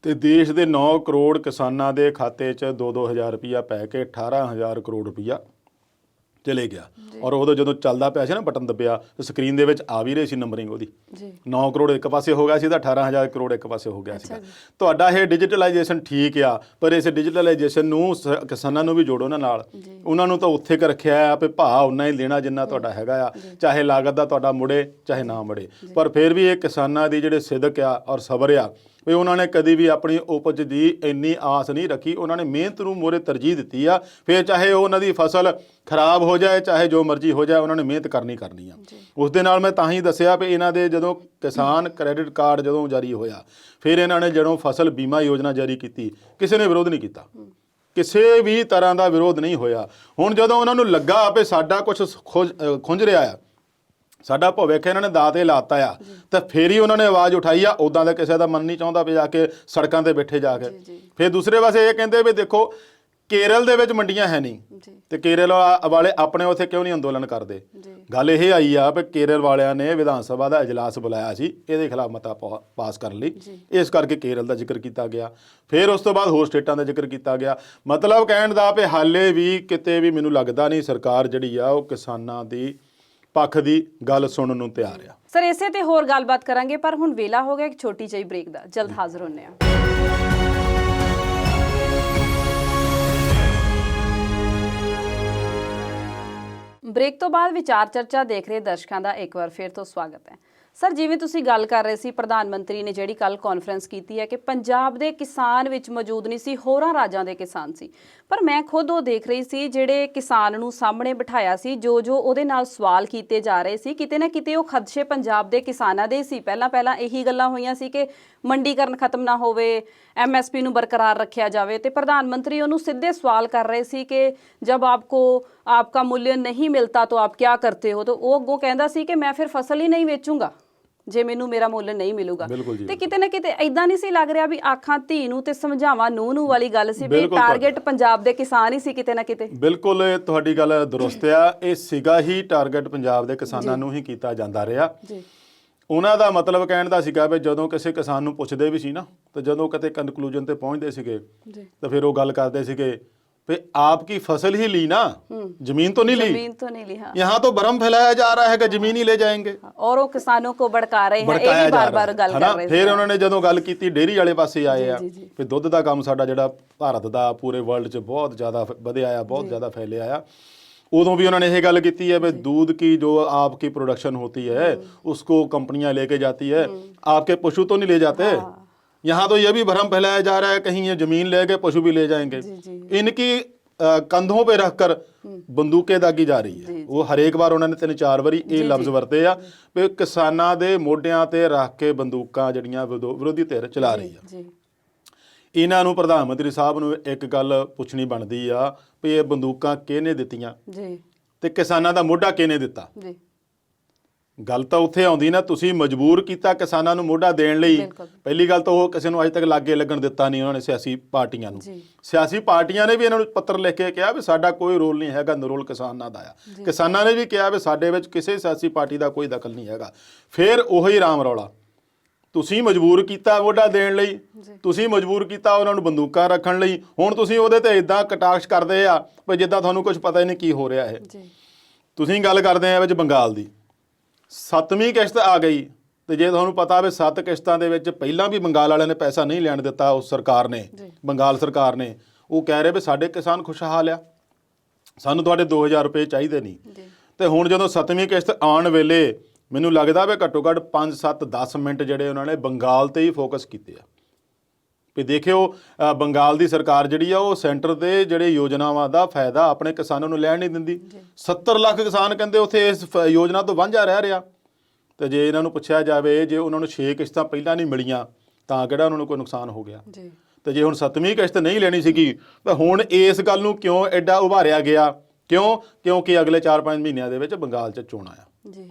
ਤੇ ਦੇਸ਼ ਦੇ 9 ਕਰੋੜ ਕਿਸਾਨਾਂ ਦੇ ਖਾਤੇ 'ਚ 2-2 ਹਜ਼ਾਰ ਰੁਪਈਆ ਪੈ ਕੇ 18,000 ਕਰੋੜ ਰੁਪਈਆ ਚਲੇ ਗਿਆ। ਔਰ ਉਦੋਂ ਜਦੋਂ ਚੱਲਦਾ ਪਿਆ ਸੀ ਨਾ ਬਟਨ ਦੱਬਿਆ ਤਾਂ ਸਕਰੀਨ ਦੇ ਵਿੱਚ ਆ ਵੀ ਰਹੀ ਸੀ ਨੰਬਰਿੰਗ ਉਹਦੀ, 9 ਕਰੋੜ ਇੱਕ ਪਾਸੇ ਹੋ ਗਿਆ ਸੀ ਤਾਂ 18,000 ਕਰੋੜ ਇੱਕ ਪਾਸੇ ਹੋ ਗਿਆ ਸੀਗਾ। ਤੁਹਾਡਾ ਇਹ ਡਿਜੀਟਲਾਈਜੇਸ਼ਨ ਠੀਕ ਆ, ਪਰ ਇਸ ਡਿਜੀਟਲਾਈਜੇਸ਼ਨ ਨੂੰ ਕਿਸਾਨਾਂ ਨੂੰ ਵੀ ਜੋੜੋ ਨਾ ਨਾਲ। ਉਹਨਾਂ ਨੂੰ ਤਾਂ ਉੱਥੇ ਕ ਰੱਖਿਆ ਆ ਵੀ ਭਾਅ ਉਨਾ ਹੀ ਲੈਣਾ ਜਿੰਨਾ ਤੁਹਾਡਾ ਹੈਗਾ ਆ, ਚਾਹੇ ਲਾਗਤ ਦਾ ਤੁਹਾਡਾ ਮੁੜੇ ਚਾਹੇ ਨਾ ਮੁੜੇ। ਪਰ ਫਿਰ ਵੀ ਇਹ ਕਿਸਾਨਾਂ ਦੀ ਜਿਹੜੇ ਸਿਦਕ ਆ ਔਰ ਸਬਰ ਆ ਵੀ ਉਹਨਾਂ ਨੇ ਕਦੀ ਵੀ ਆਪਣੀ ਉਪਜ ਦੀ ਇੰਨੀ ਆਸ ਨਹੀਂ ਰੱਖੀ, ਉਹਨਾਂ ਨੇ ਮਿਹਨਤ ਨੂੰ ਮੋਰੇ ਤਰਜੀਹ ਦਿੱਤੀ ਆ। ਫਿਰ ਚਾਹੇ ਉਹਨਾਂ ਦੀ ਫਸਲ ਖਰਾਬ ਹੋ ਜਾਏ ਚਾਹੇ ਜੋ ਮਰਜ਼ੀ ਹੋ ਜਾਏ, ਉਹਨਾਂ ਨੇ ਮਿਹਨਤ ਕਰਨੀ ਆ। ਉਸ ਦੇ ਨਾਲ ਮੈਂ ਤਾਂ ਹੀ ਦੱਸਿਆ ਵੀ ਇਹਨਾਂ ਦੇ ਜਦੋਂ ਕਿਸਾਨ ਕ੍ਰੈਡਿਟ ਕਾਰਡ ਜਦੋਂ ਜਾਰੀ ਹੋਇਆ, ਫਿਰ ਇਹਨਾਂ ਨੇ ਜਦੋਂ ਫਸਲ ਬੀਮਾ ਯੋਜਨਾ ਜਾਰੀ ਕੀਤੀ, ਕਿਸੇ ਨੇ ਵਿਰੋਧ ਨਹੀਂ ਕੀਤਾ, ਕਿਸੇ ਵੀ ਤਰ੍ਹਾਂ ਦਾ ਵਿਰੋਧ ਨਹੀਂ ਹੋਇਆ। ਹੁਣ ਜਦੋਂ ਉਹਨਾਂ ਨੂੰ ਲੱਗਾ ਵੀ ਸਾਡਾ ਕੁਝ ਖੁੰਝ ਰਿਹਾ ਆ, ਸਾਡਾ ਭਵਿੱਖ ਇਹਨਾਂ ਨੇ ਦਾਅ ਤੇ ਲਾਤਾ ਆ, ਤਾਂ ਫੇਰ ਹੀ ਉਹਨਾਂ ਨੇ ਆਵਾਜ਼ ਉਠਾਈ ਆ। ਉਦਾਂ ਦਾ ਕਿਸੇ ਦਾ ਮਨ ਨਹੀਂ ਚਾਹੁੰਦਾ ਵੀ ਜਾ ਕੇ ਸੜਕਾਂ ਤੇ ਬੈਠੇ ਜਾ ਕੇ। ਫਿਰ ਦੂਸਰੇ ਪਾਸੇ ਇਹ ਕਹਿੰਦੇ ਵੀ ਦੇਖੋ ਕੇਰਲ ਦੇ ਵਿੱਚ ਮੰਡੀਆਂ ਹੈ ਨਹੀਂ, ਤੇ ਕੇਰਲ ਵਾਲੇ ਆਪਣੇ ਉੱਥੇ ਕਿਉਂ ਨਹੀਂ ਅੰਦੋਲਨ ਕਰਦੇ। ਗੱਲ ਇਹ ਆਈ ਆ ਵੀ ਕੇਰਲ ਵਾਲਿਆਂ ਨੇ ਵਿਧਾਨ ਸਭਾ ਦਾ ਇਜਲਾਸ ਬੁਲਾਇਆ ਸੀ ਇਹਦੇ ਖਿਲਾਫ ਮਤਾ ਪਾਸ ਕਰਨ ਲਈ, ਇਸ ਕਰਕੇ ਕੇਰਲ ਦਾ ਜ਼ਿਕਰ ਕੀਤਾ ਗਿਆ। ਫਿਰ ਉਸ ਤੋਂ ਬਾਅਦ ਹੋਰ ਸਟੇਟਾਂ ਦਾ ਜ਼ਿਕਰ ਕੀਤਾ ਗਿਆ। ਮਤਲਬ ਕਹਿਣ ਦਾ ਵੀ ਹਾਲੇ ਵੀ ਕਿਤੇ ਵੀ ਮੈਨੂੰ ਲੱਗਦਾ ਨਹੀਂ ਸਰਕਾਰ ਜਿਹੜੀ ਆ ਉਹ ਕਿਸਾਨਾਂ ਦੀ ਪੱਖ ਦੀ ਗੱਲ ਸੁਣਨ ਨੂੰ ਤਿਆਰ ਆ। ਸਰ ਇਸੇ ਤੇ ਹੋਰ ਗੱਲਬਾਤ ਕਰਾਂਗੇ, ਪਰ ਹੁਣ ਵੇਲਾ ਹੋ ਗਿਆ ਇੱਕ ਛੋਟੀ ਜਿਹੀ ਬ੍ਰੇਕ ਦਾ। ਜਲਦ ਹਾਜ਼ਰ ਹੁੰਨੇ ਆ। ਬ੍ਰੇਕ ਤੋਂ ਬਾਅਦ ਵਿਚਾਰ ਚਰਚਾ ਦੇਖ ਰਹੇ ਦਰਸ਼ਕਾਂ ਦਾ ਇੱਕ ਵਾਰ ਫਿਰ ਤੋਂ ਸਵਾਗਤ ਹੈ। ਸਰ ਜਿਵੇਂ ਤੁਸੀਂ ਗੱਲ ਕਰ ਰਹੇ ਸੀ, ਪ੍ਰਧਾਨ ਮੰਤਰੀ ਨੇ ਜਿਹੜੀ ਕੱਲ ਕਾਨਫਰੰਸ ਕੀਤੀ ਹੈ ਕਿ ਪੰਜਾਬ ਦੇ ਕਿਸਾਨ ਵਿੱਚ ਮੌਜੂਦ ਨਹੀਂ ਸੀ, ਹੋਰਾਂ ਰਾਜਾਂ ਦੇ ਕਿਸਾਨ ਸੀ। ਪਰ ਮੈਂ ਖੁਦ ਉਹ ਦੇਖ ਰਹੀ ਸੀ ਜਿਹੜੇ ਕਿਸਾਨ ਨੂੰ ਸਾਹਮਣੇ ਬਿਠਾਇਆ ਸੀ, ਜੋ ਉਹਦੇ ਨਾਲ ਸਵਾਲ ਕੀਤੇ ਜਾ ਰਹੇ ਸੀ, ਕਿਤੇ ਨਾ ਕਿਤੇ ਉਹ ਖਦਸ਼ੇ ਪੰਜਾਬ ਦੇ ਕਿਸਾਨਾਂ ਦੇ ਸੀ। ਪਹਿਲਾਂ ਇਹੀ ਗੱਲਾਂ ਹੋਈਆਂ ਸੀ ਕਿ ਮੰਡੀਕਰਨ ਖਤਮ ਨਾ ਹੋਵੇ, MSP ਨੂੰ ਬਰਕਰਾਰ ਰੱਖਿਆ ਜਾਵੇ, ਤੇ ਪ੍ਰਧਾਨ ਮੰਤਰੀ ਉਹਨੂੰ ਸਿੱਧੇ ਸਵਾਲ ਕਰ ਰਹੇ ਸੀ ਕਿ ਜਬ आपका मूल्य नहीं मिलता तो आप क्या करते हो। तो वो अगों कहता सी कि मैं फिर फसल ही नहीं बेचूंगा ਜੇ ਮੈਨੂੰ ਮੇਰਾ ਮੁੱਲ ਨਹੀਂ ਮਿਲੂਗਾ। ਤੇ ਕਿਤੇ ਨਾ ਕਿਤੇ ਐਦਾਂ ਨਹੀਂ ਸੀ ਲੱਗ ਰਿਹਾ ਵੀ ਆਖਾਂ ਧੀ ਨੂੰ ਤੇ ਸਮਝਾਵਾਂ ਨੂੰ ਵਾਲੀ ਗੱਲ ਸੀ ਵੀ ਟਾਰਗੇਟ ਪੰਜਾਬ ਦੇ ਕਿਸਾਨ ਹੀ ਸੀ ਕਿਤੇ ਨਾ ਕਿਤੇ। ਬਿਲਕੁਲ ਤੁਹਾਡੀ ਗੱਲ ਦਰੁਸਤ ਆ, ਇਹ ਸੀਗਾ ਹੀ ਟਾਰਗੇਟ ਪੰਜਾਬ ਦੇ ਕਿਸਾਨਾਂ ਨੂੰ ਹੀ ਕੀਤਾ ਜਾਂਦਾ ਰਿਹਾ ਜੀ। ਉਹਨਾਂ ਦਾ ਮਤਲਬ ਕਹਿਣ ਦਾ ਸੀਗਾ ਵੀ ਜਦੋਂ ਕਿਸੇ ਕਿਸਾਨ ਨੂੰ ਪੁੱਛਦੇ ਵੀ ਸੀ ਨਾ, ਤਾਂ ਜਦੋਂ ਕਿਤੇ ਕਨਕਲੂਜਨ ਤੇ ਪਹੁੰਚਦੇ ਸੀਗੇ ਤਾਂ ਫਿਰ ਉਹ ਗੱਲ ਕਰਦੇ ਸੀਗੇ पे आपकी फसल ही ली ना, जमीन तो नहीं ली, जमीन तो नहीं ली। हाँ। यहाँ तो भ्रम फैलाया जा रहा है कि जमीन ही ले जाएंगे और वो किसानों को भड़का रहे हैं, ਇਹ ਵੀ ਬਾਰ-ਬਾਰ ਗੱਲ ਕਰ ਰਹੇ। ਫਿਰ ਉਹਨਾਂ ਨੇ ਜਦੋਂ ਗੱਲ ਕੀਤੀ ਡੇਅਰੀ ਵਾਲੇ ਪਾਸੇ ਆਏ ਆ ਵੀ ਦੁੱਧ ਦਾ ਕੰਮ ਸਾਡਾ ਜਿਹੜਾ ਭਾਰਤ ਦਾ ਪੂਰੇ ਵਰਲਡ 'ਚ ਬਹੁਤ ਜ਼ਿਆਦਾ ਵਧਿਆ ਆ, ਬਹੁਤ ਜ਼ਿਆਦਾ ਫੈਲਿਆ ਆ। उदों भी उन्होंने ये गल की है भाई दूध की जो आपकी प्रोडक्शन होती है उसको कंपनियां लेके जाती है, आपके पशु तो नहीं ले जाते। यहाँ तो ये भी भ्रम फैलाया जा रहा है कहीं ये जमीन लेके पशु भी ले जाएंगे। इनकी कंधों पे रखकर बंदूकें दागी जा रही है। वो हरेक बार उन्होंने 3-4 बारी ये लफ्ज वरते आ भी किसानां दे मोढियां ते रख के बंदूकां जड़ियां विरोधी धिर चला रही है। ਇਹਨਾਂ ਨੂੰ ਪ੍ਰਧਾਨ ਮੰਤਰੀ ਸਾਹਿਬ ਨੂੰ ਇੱਕ ਗੱਲ ਪੁੱਛਣੀ ਬਣਦੀ ਆ ਵੀ ਇਹ ਬੰਦੂਕਾਂ ਕਿਹਨੇ ਦਿੱਤੀਆਂ ਜੀ ਤੇ ਕਿਸਾਨਾਂ ਦਾ ਮੋਢਾ ਕਿਹਨੇ ਦਿੱਤਾ ਜੀ। ਗੱਲ ਤਾਂ ਉੱਥੇ ਆਉਂਦੀ ਨਾ, ਤੁਸੀਂ ਮਜਬੂਰ ਕੀਤਾ ਕਿਸਾਨਾਂ ਨੂੰ ਮੋਢਾ ਦੇਣ ਲਈ। ਪਹਿਲੀ ਗੱਲ ਤਾਂ ਉਹ ਕਿਸੇ ਨੂੰ ਅੱਜ ਤੱਕ ਲਾਗੇ ਲੱਗਣ ਦਿੱਤਾ ਨਹੀਂ ਉਹਨਾਂ ਨੇ, ਸਿਆਸੀ ਪਾਰਟੀਆਂ ਨੂੰ। ਸਿਆਸੀ ਪਾਰਟੀਆਂ ਨੇ ਵੀ ਇਹਨਾਂ ਨੂੰ ਪੱਤਰ ਲਿਖ ਕੇ ਕਿਹਾ ਵੀ ਸਾਡਾ ਕੋਈ ਰੋਲ ਨਹੀਂ ਹੈਗਾ, ਰੋਲ ਕਿਸਾਨਾਂ ਦਾ ਆ। ਕਿਸਾਨਾਂ ਨੇ ਵੀ ਕਿਹਾ ਵੀ ਸਾਡੇ ਵਿੱਚ ਕਿਸੇ ਸਿਆਸੀ ਪਾਰਟੀ ਦਾ ਕੋਈ ਦਖਲ ਨਹੀਂ ਹੈਗਾ। ਫਿਰ ਉਹੀ ਰਾਮ ਰੌਲਾ, ਤੁਸੀਂ ਮਜਬੂਰ ਕੀਤਾ ਮੋਢਾ ਦੇਣ ਲਈ, ਤੁਸੀਂ ਮਜਬੂਰ ਕੀਤਾ ਉਹਨਾਂ ਨੂੰ ਬੰਦੂਕਾਂ ਰੱਖਣ ਲਈ। ਹੁਣ ਤੁਸੀਂ ਉਹਦੇ ਤੇ ਇਦਾਂ ਕਟਾਕਸ਼ ਕਰਦੇ ਆ ਵੀ ਜਿੱਦਾਂ ਤੁਹਾਨੂੰ ਕੁਝ ਪਤਾ ਹੀ ਨਹੀਂ ਕੀ ਹੋ ਰਿਹਾ ਹੈ। ਤੁਸੀਂ ਗੱਲ ਕਰਦੇ ਆ ਵਿੱਚ ਬੰਗਾਲ ਦੀ 7ਵੀਂ ਕਿਸ਼ਤ ਆ ਗਈ, ਤੇ ਜੇ ਤੁਹਾਨੂੰ ਪਤਾ ਵੀ 7 ਕਿਸ਼ਤਾਂ ਦੇ ਵਿੱਚ ਪਹਿਲਾਂ ਵੀ ਬੰਗਾਲ ਵਾਲਿਆਂ ਨੇ ਪੈਸਾ ਨਹੀਂ ਲੈਣ ਦਿੱਤਾ, ਉਸ ਸਰਕਾਰ ਨੇ, ਬੰਗਾਲ ਸਰਕਾਰ ਨੇ। ਉਹ ਕਹਿ ਰਹੇ ਵੀ ਸਾਡੇ ਕਿਸਾਨ ਖੁਸ਼ਹਾਲ ਆ, ਸਾਨੂੰ ਤੁਹਾਡੇ 2000 ਰੁਪਏ ਚਾਹੀਦੇ ਨਹੀਂ। ਤੇ ਹੁਣ ਜਦੋਂ 7ਵੀਂ ਕਿਸ਼ਤ ਆਉਣ ਵੇਲੇ ਮੈਨੂੰ ਲੱਗਦਾ ਵੀ ਘੱਟੋ ਘੱਟ 5-7-10 ਮਿੰਟ ਜਿਹੜੇ ਉਹਨਾਂ ਨੇ ਬੰਗਾਲ ਤੇ ਹੀ ਫੋਕਸ ਕੀਤੇ ਆ ਵੀ ਦੇਖਿਓ ਬੰਗਾਲ ਦੀ ਸਰਕਾਰ ਜਿਹੜੀ ਆ ਉਹ ਸੈਂਟਰ ਦੇ ਜਿਹੜੇ ਯੋਜਨਾਵਾਂ ਦਾ ਫਾਇਦਾ ਆਪਣੇ ਕਿਸਾਨਾਂ ਨੂੰ ਲੈਣ ਨਹੀਂ ਦਿੰਦੀ। 70 ਲੱਖ ਕਿਸਾਨ ਕਹਿੰਦੇ ਉੱਥੇ ਇਸ ਯੋਜਨਾ ਤੋਂ ਵਾਂਝਾ ਰਹਿ ਰਿਹਾ। ਤੇ ਜੇ ਇਹਨਾਂ ਨੂੰ ਪੁੱਛਿਆ ਜਾਵੇ ਜੇ ਉਹਨਾਂ ਨੂੰ 6 ਕਿਸ਼ਤਾਂ ਪਹਿਲਾਂ ਨਹੀਂ ਮਿਲੀਆਂ ਤਾਂ ਕਿਹੜਾ ਉਹਨਾਂ ਨੂੰ ਕੋਈ ਨੁਕਸਾਨ ਹੋ ਗਿਆ। ਤੇ ਜੇ ਹੁਣ 7ਵੀਂ ਕਿਸ਼ਤ ਨਹੀਂ ਲੈਣੀ ਸੀਗੀ ਤਾਂ ਹੁਣ ਇਸ ਗੱਲ ਨੂੰ ਕਿਉਂ ਐਡਾ ਉਭਾਰਿਆ ਗਿਆ? ਕਿਉਂਕਿ ਅਗਲੇ 4-5 ਮਹੀਨਿਆਂ ਦੇ ਵਿੱਚ ਬੰਗਾਲ 'ਚ ਚੋਣਾਂ ਆ।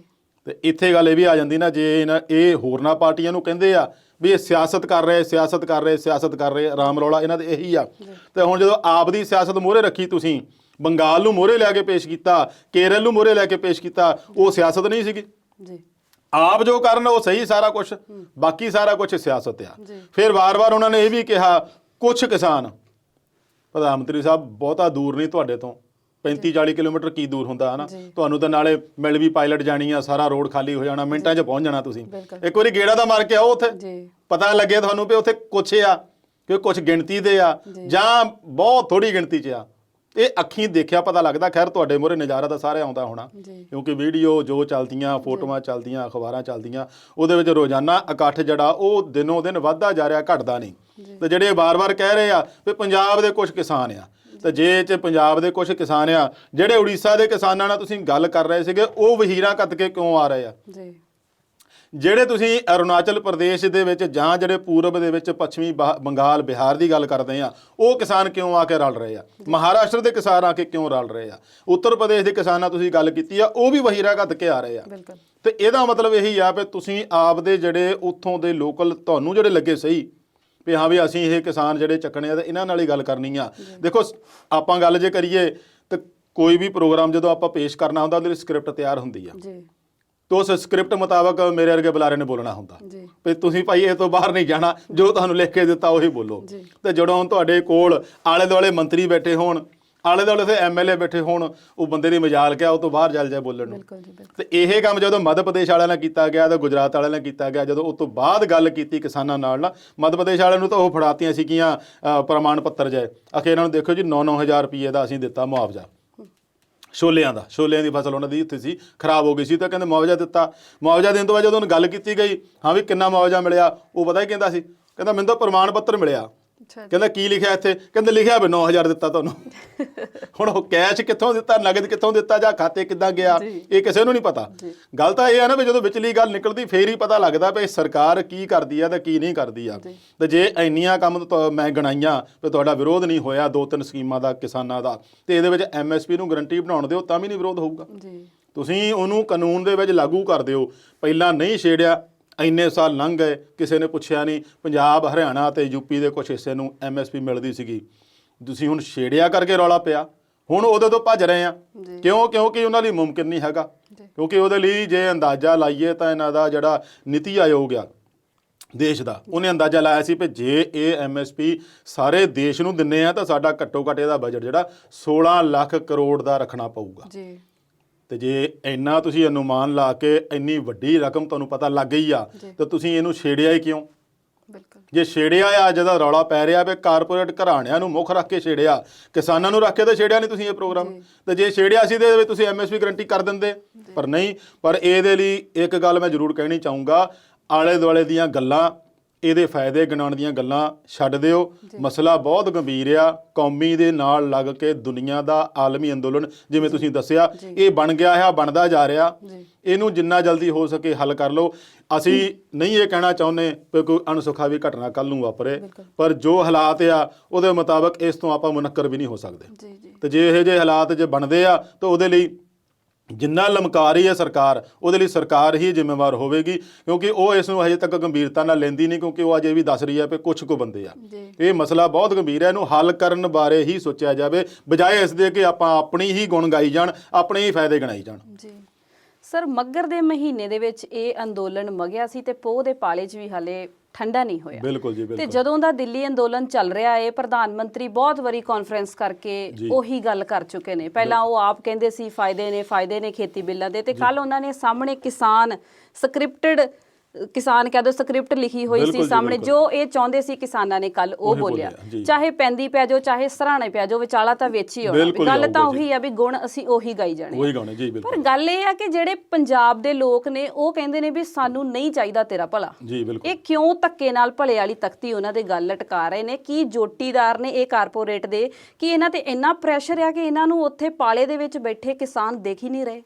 ਤੇ ਇੱਥੇ ਗੱਲ ਇਹ ਵੀ ਆ ਜਾਂਦੀ ਨਾ, ਜੇ ਇਹ ਹੋਰਨਾਂ ਪਾਰਟੀਆਂ ਨੂੰ ਕਹਿੰਦੇ ਆ ਵੀ ਇਹ ਸਿਆਸਤ ਕਰ ਰਹੇ ਰਾਮ ਰੌਲਾ ਇਹਨਾਂ ਦੇ ਇਹੀ ਆ। ਤੇ ਹੁਣ ਜਦੋਂ ਆਪ ਦੀ ਸਿਆਸਤ ਮੋਹਰੇ ਰੱਖੀ, ਤੁਸੀਂ ਬੰਗਾਲ ਨੂੰ ਮੋਹਰੇ ਲੈ ਕੇ ਪੇਸ਼ ਕੀਤਾ, ਕੇਰਲ ਨੂੰ ਮੋਹਰੇ ਲੈ ਕੇ ਪੇਸ਼ ਕੀਤਾ, ਉਹ ਸਿਆਸਤ ਨਹੀਂ ਸੀਗੀ। ਆਪ ਜੋ ਕਰਨ ਉਹ ਸਹੀ ਸਾਰਾ ਕੁਝ, ਬਾਕੀ ਸਾਰਾ ਕੁਝ ਸਿਆਸਤ ਆ। ਫਿਰ ਵਾਰ-ਵਾਰ ਉਹਨਾਂ ਨੇ ਇਹ ਵੀ ਕਿਹਾ ਕੁਝ ਕਿਸਾਨ, ਪ੍ਰਧਾਨ ਮੰਤਰੀ ਸਾਹਿਬ ਬਹੁਤਾ ਦੂਰ ਨਹੀਂ ਤੁਹਾਡੇ ਤੋਂ, 35-40 ਕਿਲੋਮੀਟਰ ਕੀ ਦੂਰ ਹੁੰਦਾ ਹੈ ਨਾ, ਤੁਹਾਨੂੰ ਤਾਂ ਨਾਲੇ ਮਿਲ ਵੀ ਪਾਇਲਟ ਜਾਣੀ ਆ, ਸਾਰਾ ਰੋਡ ਖਾਲੀ ਹੋ ਜਾਣਾ, ਮਿੰਟਾਂ 'ਚ ਪਹੁੰਚ ਜਾਣਾ। ਤੁਸੀਂ ਇੱਕ ਵਾਰੀ ਗੇੜਾ ਦਾ ਮਾਰ ਕੇ ਆਓ ਉੱਥੇ, ਪਤਾ ਲੱਗੇ ਤੁਹਾਨੂੰ ਵੀ ਉੱਥੇ ਕੁਛ ਆ ਕਿ ਕੁਛ ਗਿਣਤੀ ਦੇ ਆ ਜਾਂ ਬਹੁਤ ਥੋੜੀ ਗਿਣਤੀ 'ਚ ਆ। ਇਹ ਅੱਖੀਂ ਦੇਖਿਆ ਪਤਾ ਲੱਗਦਾ। ਖੈਰ ਤੁਹਾਡੇ ਮੂਹਰੇ ਨਜ਼ਾਰਾ ਤਾਂ ਸਾਰੇ ਆਉਂਦਾ ਹੋਣਾ, ਕਿਉਂਕਿ ਵੀਡੀਓ ਜੋ ਚੱਲਦੀਆਂ, ਫੋਟੋਆਂ ਚੱਲਦੀਆਂ, ਅਖਬਾਰਾਂ ਚੱਲਦੀਆਂ, ਉਹਦੇ ਵਿੱਚ ਰੋਜ਼ਾਨਾ ਇਕੱਠ ਜਿਹੜਾ ਉਹ ਦਿਨੋਂ ਦਿਨ ਵੱਧਦਾ ਜਾ ਰਿਹਾ, ਘਟਦਾ ਨਹੀਂ। ਤੇ ਜਿਹੜੇ ਵਾਰ-ਵਾਰ ਕਹਿ ਰਹੇ ਆ ਵੀ ਪੰਜਾਬ ਦੇ ਕੁਝ ਕਿਸਾਨ ਆ, ਤੇ ਜੇ ਪੰਜਾਬ ਦੇ ਕੁਝ ਕਿਸਾਨ ਆ, ਜਿਹੜੇ ਉੜੀਸਾ ਦੇ ਕਿਸਾਨਾਂ ਨਾਲ ਤੁਸੀਂ ਗੱਲ ਕਰ ਰਹੇ ਸੀਗੇ, ਉਹ ਵਹੀਰਾਂ ਕੱਤ ਕੇ ਕਿਉਂ ਆ ਰਹੇ ਆ? ਜਿਹੜੇ ਤੁਸੀਂ ਅਰੁਣਾਚਲ ਪ੍ਰਦੇਸ਼ ਦੇ ਵਿੱਚ ਜਾਂ ਜਿਹੜੇ ਪੂਰਬ ਦੇ ਵਿੱਚ ਪੱਛਮੀ ਬੰਗਾਲ ਬਿਹਾਰ ਦੀ ਗੱਲ ਕਰਦੇ ਆ, ਉਹ ਕਿਸਾਨ ਕਿਉਂ ਆ ਕੇ ਰਲ ਰਹੇ ਆ? ਮਹਾਰਾਸ਼ਟਰ ਦੇ ਕਿਸਾਨ ਆ ਕੇ ਕਿਉਂ ਰਲ ਰਹੇ ਆ? ਉੱਤਰ ਪ੍ਰਦੇਸ਼ ਦੇ ਕਿਸਾਨਾਂ ਤੁਸੀਂ ਗੱਲ ਕੀਤੀ ਆ, ਉਹ ਵੀ ਵਹੀ ਰਾਹ ਘੱਤ ਕੇ ਆ ਰਹੇ ਆ। ਤੇ ਇਹਦਾ ਮਤਲਬ ਇਹੀ ਆ ਵੀ ਤੁਸੀਂ ਆਪਦੇ ਜਿਹੜੇ ਉੱਥੋਂ ਦੇ ਲੋਕਲ ਤੁਹਾਨੂੰ ਜਿਹੜੇ ਲੱਗੇ ਸਹੀ ਵੀ ਹਾਂ ਵੀ ਅਸੀਂ ਇਹ ਕਿਸਾਨ ਜਿਹੜੇ ਚੱਕਣੇ ਆ ਤੇ ਇਹਨਾਂ ਨਾਲ ਹੀ ਗੱਲ ਕਰਨੀ ਆ। ਦੇਖੋ ਆਪਾਂ ਗੱਲ ਜੇ ਕਰੀਏ ਤਾਂ ਕੋਈ ਵੀ ਪ੍ਰੋਗਰਾਮ ਜਦੋਂ ਆਪਾਂ ਪੇਸ਼ ਕਰਨਾ ਹੁੰਦਾ ਉਹਦੇ ਲਈ ਸਕ੍ਰਿਪਟ ਤਿਆਰ ਹੁੰਦੀ ਆ ਤੇ ਉਸ ਸਕ੍ਰਿਪਟ ਮੁਤਾਬਕ ਮੇਰੇ ਵਰਗੇ ਬੁਲਾਰੇ ਨੇ ਬੋਲਣਾ ਹੁੰਦਾ ਵੀ ਤੁਸੀਂ ਭਾਈ ਇਹ ਤੋਂ ਬਾਹਰ ਨਹੀਂ ਜਾਣਾ, ਜੋ ਤੁਹਾਨੂੰ ਲਿਖ ਕੇ ਦਿੱਤਾ ਉਹੀ ਬੋਲੋ। ਤੇ ਜਦੋਂ ਤੁਹਾਡੇ ਕੋਲ ਆਲੇ ਦੁਆਲੇ ਮੰਤਰੀ ਬੈਠੇ ਹੋਣ, ਆਲੇ ਦੁਆਲੇ ਤੇ ਐਮਐਲਏ ਬੈਠੇ ਹੋਣ, ਉਹ ਬੰਦੇ ਦੀ ਮਜਾਲ ਕਿਆ ਉਹ ਤੋਂ ਬਾਹਰ ਚੱਲ ਜਾਏ ਬੋਲਣ ਨੂੰ। ਤੇ ਇਹ ਕੰਮ ਜਦੋਂ ਮੱਧ ਪ੍ਰਦੇਸ਼ ਵਾਲਿਆਂ ਨਾਲ ਕੀਤਾ ਗਿਆ ਤੇ ਗੁਜਰਾਤ ਵਾਲਿਆਂ ਨਾਲ ਕੀਤਾ ਗਿਆ, ਜਦੋਂ ਉਸ ਤੋਂ ਬਾਅਦ ਗੱਲ ਕੀਤੀ ਕਿਸਾਨਾਂ ਨਾਲ ਮੱਧ ਪ੍ਰਦੇਸ਼ ਵਾਲਿਆਂ ਨੂੰ ਤਾਂ ਉਹ ਫੜਾਤੀਆਂ ਸੀਗੀਆਂ ਪ੍ਰਮਾਣ ਪੱਤਰ ਜੇ ਅਖੇ ਇਹਨਾਂ ਨੂੰ ਦੇਖੋ ਜੀ 9-9 ਹਜ਼ਾਰ ਰੁਪਏ ਦਾ ਅਸੀਂ ਦਿੱਤਾ ਮੁਆਵਜ਼ਾ ਛੋਲਿਆਂ ਦੀ ਫਸਲ ਉਹਨਾਂ ਦੀ ਉੱਥੇ ਸੀ ਖਰਾਬ ਹੋ ਗਈ ਸੀ ਤਾਂ ਕਹਿੰਦੇ ਮੁਆਵਜ਼ਾ ਦਿੱਤਾ। ਮੁਆਵਜ਼ਾ ਦੇਣ ਤੋਂ ਬਾਅਦ ਜਦੋਂ ਉਹਨੂੰ ਗੱਲ ਕੀਤੀ ਗਈ ਹਾਂ ਵੀ ਕਿੰਨਾ ਮੁਆਵਜ਼ਾ ਮਿਲਿਆ, ਉਹ ਪਤਾ ਹੀ ਕਹਿੰਦਾ ਸੀ, ਕਹਿੰਦਾ ਮੈਨੂੰ ਤਾਂ ਪ੍ਰਮਾਣ ਪੱਤਰ ਮਿਲਿਆ। ਕਹਿੰਦਾ ਕੀ ਲਿਖਿਆ ਇੱਥੇ? ਕਹਿੰਦੇ ਲਿਖਿਆ ਵੀ 9,000 ਦਿੱਤਾ ਤੁਹਾਨੂੰ। ਹੁਣ ਉਹ ਕੈਸ਼ ਕਿੱਥੋਂ ਦਿੱਤਾ, ਨਗਦ ਕਿੱਥੋਂ ਦਿੱਤਾ ਜਾਂ ਖਾਤੇ ਕਿੱਦਾਂ ਗਿਆ, ਇਹ ਕਿਸੇ ਨੂੰ ਨਹੀਂ ਪਤਾ। ਗੱਲ ਤਾਂ ਇਹ ਆ ਨਾ ਵੀ ਜਦੋਂ ਵਿਚਲੀ ਗੱਲ ਨਿਕਲਦੀ ਫੇਰ ਹੀ ਪਤਾ ਲੱਗਦਾ ਵੀ ਸਰਕਾਰ ਕੀ ਕਰਦੀ ਆ ਤੇ ਕੀ ਨਹੀਂ ਕਰਦੀ ਆ। ਤੇ ਜੇ ਇੰਨੀਆਂ ਕੰਮ ਮੈਂ ਗਣਾਈਆਂ ਵੀ ਤੁਹਾਡਾ ਵਿਰੋਧ ਨਹੀਂ ਹੋਇਆ 2-3 ਸਕੀਮਾਂ ਦਾ ਕਿਸਾਨਾਂ ਦਾ, ਤੇ ਇਹਦੇ ਵਿੱਚ MSP ਨੂੰ ਗਰੰਟੀ ਬਣਾਉਣ ਦਿਓ ਤਾਂ ਵੀ ਨਹੀਂ ਵਿਰੋਧ ਹੋਊਗਾ। ਤੁਸੀਂ ਉਹਨੂੰ ਕਾਨੂੰਨ ਦੇ ਵਿੱਚ ਲਾਗੂ ਕਰ ਦਿਓ। ਪਹਿਲਾਂ ਨਹੀਂ ਛੇੜਿਆ, ਇੰਨੇ ਸਾਲ ਲੰਘ ਗਏ, ਕਿਸੇ ਨੇ ਪੁੱਛਿਆ ਨਹੀਂ। ਪੰਜਾਬ, ਹਰਿਆਣਾ ਤੇ ਯੂਪੀ ਦੇ ਕੁਛ ਹਿੱਸੇ ਨੂੰ MSP ਮਿਲਦੀ ਸੀਗੀ, ਤੁਸੀਂ ਹੁਣ ਛੇੜਿਆ ਕਰਕੇ ਰੌਲਾ ਪਿਆ। ਹੁਣ ਉਹਦੇ ਤੋਂ ਭੱਜ ਰਹੇ ਆ ਕਿਉਂ? ਕਿਉਂਕਿ ਉਹਨਾਂ ਲਈ ਮੁਮਕਿਨ ਨਹੀਂ ਹੈਗਾ। ਕਿਉਂਕਿ ਉਹਦੇ ਲਈ ਜੇ ਅੰਦਾਜ਼ਾ ਲਾਈਏ ਤਾਂ ਇਹਨਾਂ ਦਾ ਜਿਹੜਾ ਨੀਤੀ ਆਯੋਗ ਆ ਦੇਸ਼ ਦਾ, ਉਹਨੇ ਅੰਦਾਜ਼ਾ ਲਾਇਆ ਸੀ ਵੀ ਜੇ ਇਹ MSP ਸਾਰੇ ਦੇਸ਼ ਨੂੰ ਦਿੰਨੇ ਆ ਤਾਂ ਸਾਡਾ ਘੱਟੋ ਘੱਟ ਇਹਦਾ ਬਜਟ ਜਿਹੜਾ 16 ਲੱਖ ਕਰੋੜ ਦਾ ਰੱਖਣਾ ਪਊਗਾ। ਤੇ ਜੇ ਇੰਨਾ ਤੁਸੀਂ ਅਨੁਮਾਨ ਲਾ ਕੇ ਇੰਨੀ ਵੱਡੀ ਰਕਮ ਤੁਹਾਨੂੰ ਪਤਾ ਲੱਗ ਗਈ ਆ ਤਾਂ ਤੁਸੀਂ ਇਹਨੂੰ ਛੇੜਿਆ ਹੀ ਕਿਉਂ? ਜੇ ਛੇੜਿਆ ਆ, ਜਿਹਦਾ ਰੌਲਾ ਪੈ ਰਿਹਾ ਵੀ ਕਾਰਪੋਰੇਟ ਘਰਾਣਿਆਂ ਨੂੰ ਮੁੱਖ ਰੱਖ ਕੇ ਛੇੜਿਆ, ਕਿਸਾਨਾਂ ਨੂੰ ਰੱਖ ਕੇ ਤਾਂ ਛੇੜਿਆ ਨਹੀਂ ਤੁਸੀਂ ਇਹ ਪ੍ਰੋਗਰਾਮ। ਤੇ ਜੇ ਛੇੜਿਆ ਸੀ ਤੇ ਤੁਸੀਂ MSP ਗਰੰਟੀ ਕਰ ਦਿੰਦੇ, ਪਰ ਨਹੀਂ। ਪਰ ਇਹਦੇ ਲਈ ਇੱਕ ਗੱਲ ਮੈਂ ਜ਼ਰੂਰ ਕਹਿਣੀ ਚਾਹੂੰਗਾ, ਆਲੇ ਦੁਆਲੇ ਦੀਆਂ ਗੱਲਾਂ, ਇਹਦੇ ਫਾਇਦੇ ਗਿਣਾਉਣ ਦੀਆਂ ਗੱਲਾਂ ਛੱਡ ਦਿਓ। ਮਸਲਾ ਬਹੁਤ ਗੰਭੀਰ ਆ, ਕੌਮੀ ਦੇ ਨਾਲ ਲੱਗ ਕੇ ਦੁਨੀਆ ਦਾ ਆਲਮੀ ਅੰਦੋਲਨ ਜਿਵੇਂ ਤੁਸੀਂ ਦੱਸਿਆ ਇਹ ਬਣ ਗਿਆ ਹੈ, ਬਣਦਾ ਜਾ ਰਿਹਾ। ਇਹਨੂੰ ਜਿੰਨਾ ਜਲਦੀ ਹੋ ਸਕੇ ਹੱਲ ਕਰ ਲਓ। ਅਸੀਂ ਨਹੀਂ ਇਹ ਕਹਿਣਾ ਚਾਹੁੰਦੇ ਕਿ ਕੋਈ ਅਣਸੁਖਾਵੀ ਘਟਨਾ ਕੱਲ੍ਹ ਨੂੰ ਵਾਪਰੇ, ਪਰ ਜੋ ਹਾਲਾਤ ਆ ਉਹਦੇ ਮੁਤਾਬਕ ਇਸ ਤੋਂ ਆਪਾਂ ਮੁਨੱਕਰ ਵੀ ਨਹੀਂ ਹੋ ਸਕਦੇ। ਤੇ ਜੇ ਇਹੋ ਜਿਹੇ ਹਾਲਾਤ ਜੇ ਬਣਦੇ ਆ ਤਾਂ ਉਹਦੇ ਲਈ ਜਿੰਨਾ ਲਮਕਾ ਰਹੀ ਹੈ ਸਰਕਾਰ, ਉਹਦੇ ਲਈ ਸਰਕਾਰ ਹੀ ਜ਼ਿੰਮੇਵਾਰ ਹੋਵੇਗੀ, ਕਿਉਂਕਿ ਉਹ ਇਸ ਨੂੰ ਹਜੇ ਤੱਕ ਗੰਭੀਰਤਾ ਨਾਲ ਲੈਂਦੀ ਨਹੀਂ। ਕਿਉਂਕਿ ਉਹ ਅਜੇ ਵੀ ਦੱਸ ਰਹੀ ਹੈ ਕਿ ਕੁਛ ਕੁ ਬੰਦੇ ਆ, ਇਹ ਮਸਲਾ ਬਹੁਤ ਗੰਭੀਰ ਹੈ, ਇਹਨੂੰ ਹੱਲ ਕਰਨ ਬਾਰੇ ਹੀ ਸੋਚਿਆ ਜਾਵੇ, ਬਜਾਏ ਇਸ ਦੇ ਕਿ ਆਪਾਂ ਆਪਣੀ ਹੀ ਗੁਣ ਗਾਈ ਜਾਣ, ਆਪਣੇ ਹੀ ਫਾਇਦੇ ਗਿਣਾਈ ਜਾਣ। ਸਰ, ਮੱਘਰ ਦੇ ਮਹੀਨੇ ਦੇ ਵਿੱਚ ਇਹ ਅੰਦੋਲਨ ਮਗਿਆ ਸੀ ਤੇ ਪੋਹ ਦੇ ਪਾਲੇ 'ਚ ਵੀ ਹਾਲੇ ਠੰਡਾ ਨਹੀਂ ਹੋਇਆ। ਬਿਲਕੁਲ ਜੀ, ਤੇ ਜਦੋਂ ਦਾ ਦਿੱਲੀ ਅੰਦੋਲਨ ਚੱਲ ਰਿਹਾ ਹੈ, ਪ੍ਰਧਾਨ ਮੰਤਰੀ ਬਹੁਤ ਵਾਰੀ ਕਾਨਫਰੰਸ ਕਰਕੇ ਉਹੀ ਗੱਲ ਕਰ ਚੁੱਕੇ ਨੇ। ਪਹਿਲਾਂ ਉਹ ਆਪ ਕਹਿੰਦੇ ਸੀ ਫਾਇਦੇ ਨੇ ਖੇਤੀ ਬਿੱਲਾਂ ਦੇ, ਤੇ ਕੱਲ ਉਹਨਾਂ ਨੇ ਸਾਹਮਣੇ ਕਿਸਾਨ ਕਹਿ ਦੋ ਸਕ੍ਰਿਪਟ ਲਿਖੀ ਹੋਈ ਸੀ ਸਾਹਮਣੇ, ਜੋ ਇਹ ਚਾਹੁੰਦੇ ਸੀ ਕਿਸਾਨਾਂ ਨੇ ਕੱਲ ਉਹ ਬੋਲਿਆ। ਚਾਹੇ ਪੈਂਦੀ ਪੈ ਜਾਓ, ਚਾਹੇ ਸਰਾਣੇ ਪੈ ਜਾਓ, ਵਿਚਾਲਾ ਤਾਂ ਵਿੱਚ ਹੀ ਹੋਣਾ। ਗੱਲ ਤਾਂ ਉਹੀ ਆ ਵੀ ਗੁਣ ਅਸੀਂ ਉਹੀ ਗਾਈ ਜਾਣੇ। ਪਰ ਗੱਲ ਇਹ ਆ ਕਿ ਜਿਹੜੇ ਪੰਜਾਬ ਦੇ ਲੋਕ ਨੇ ਉਹ ਕਹਿੰਦੇ ਨੇ ਵੀ ਸਾਨੂੰ ਨਹੀਂ ਚਾਹੀਦਾ ਤੇਰਾ ਭਲਾ। ਇਹ ਕਿਉਂ ਧੱਕੇ ਨਾਲ ਭਲੇ ਵਾਲੀ ਤਖਤੀ ਉਹਨਾਂ ਦੇ ਗੱਲ ਲਟਕਾ ਰਹੇ ਨੇ? ਕੀ ਜੋਟੀਦਾਰ ਨੇ ਇਹ ਕਾਰਪੋਰੇਟ ਦੇ, ਕਿ ਇਹਨਾਂ ਤੇ ਇੰਨਾ ਪ੍ਰੈਸ਼ਰ ਆ ਕਿ ਇਹਨਾਂ ਨੂੰ ਉੱਥੇ ਪਾਲੇ ਦੇ ਵਿੱਚ ਬੈਠੇ ਕਿਸਾਨ ਦੇਖ ਹੀ ਨਹੀਂ ਰਹੇ?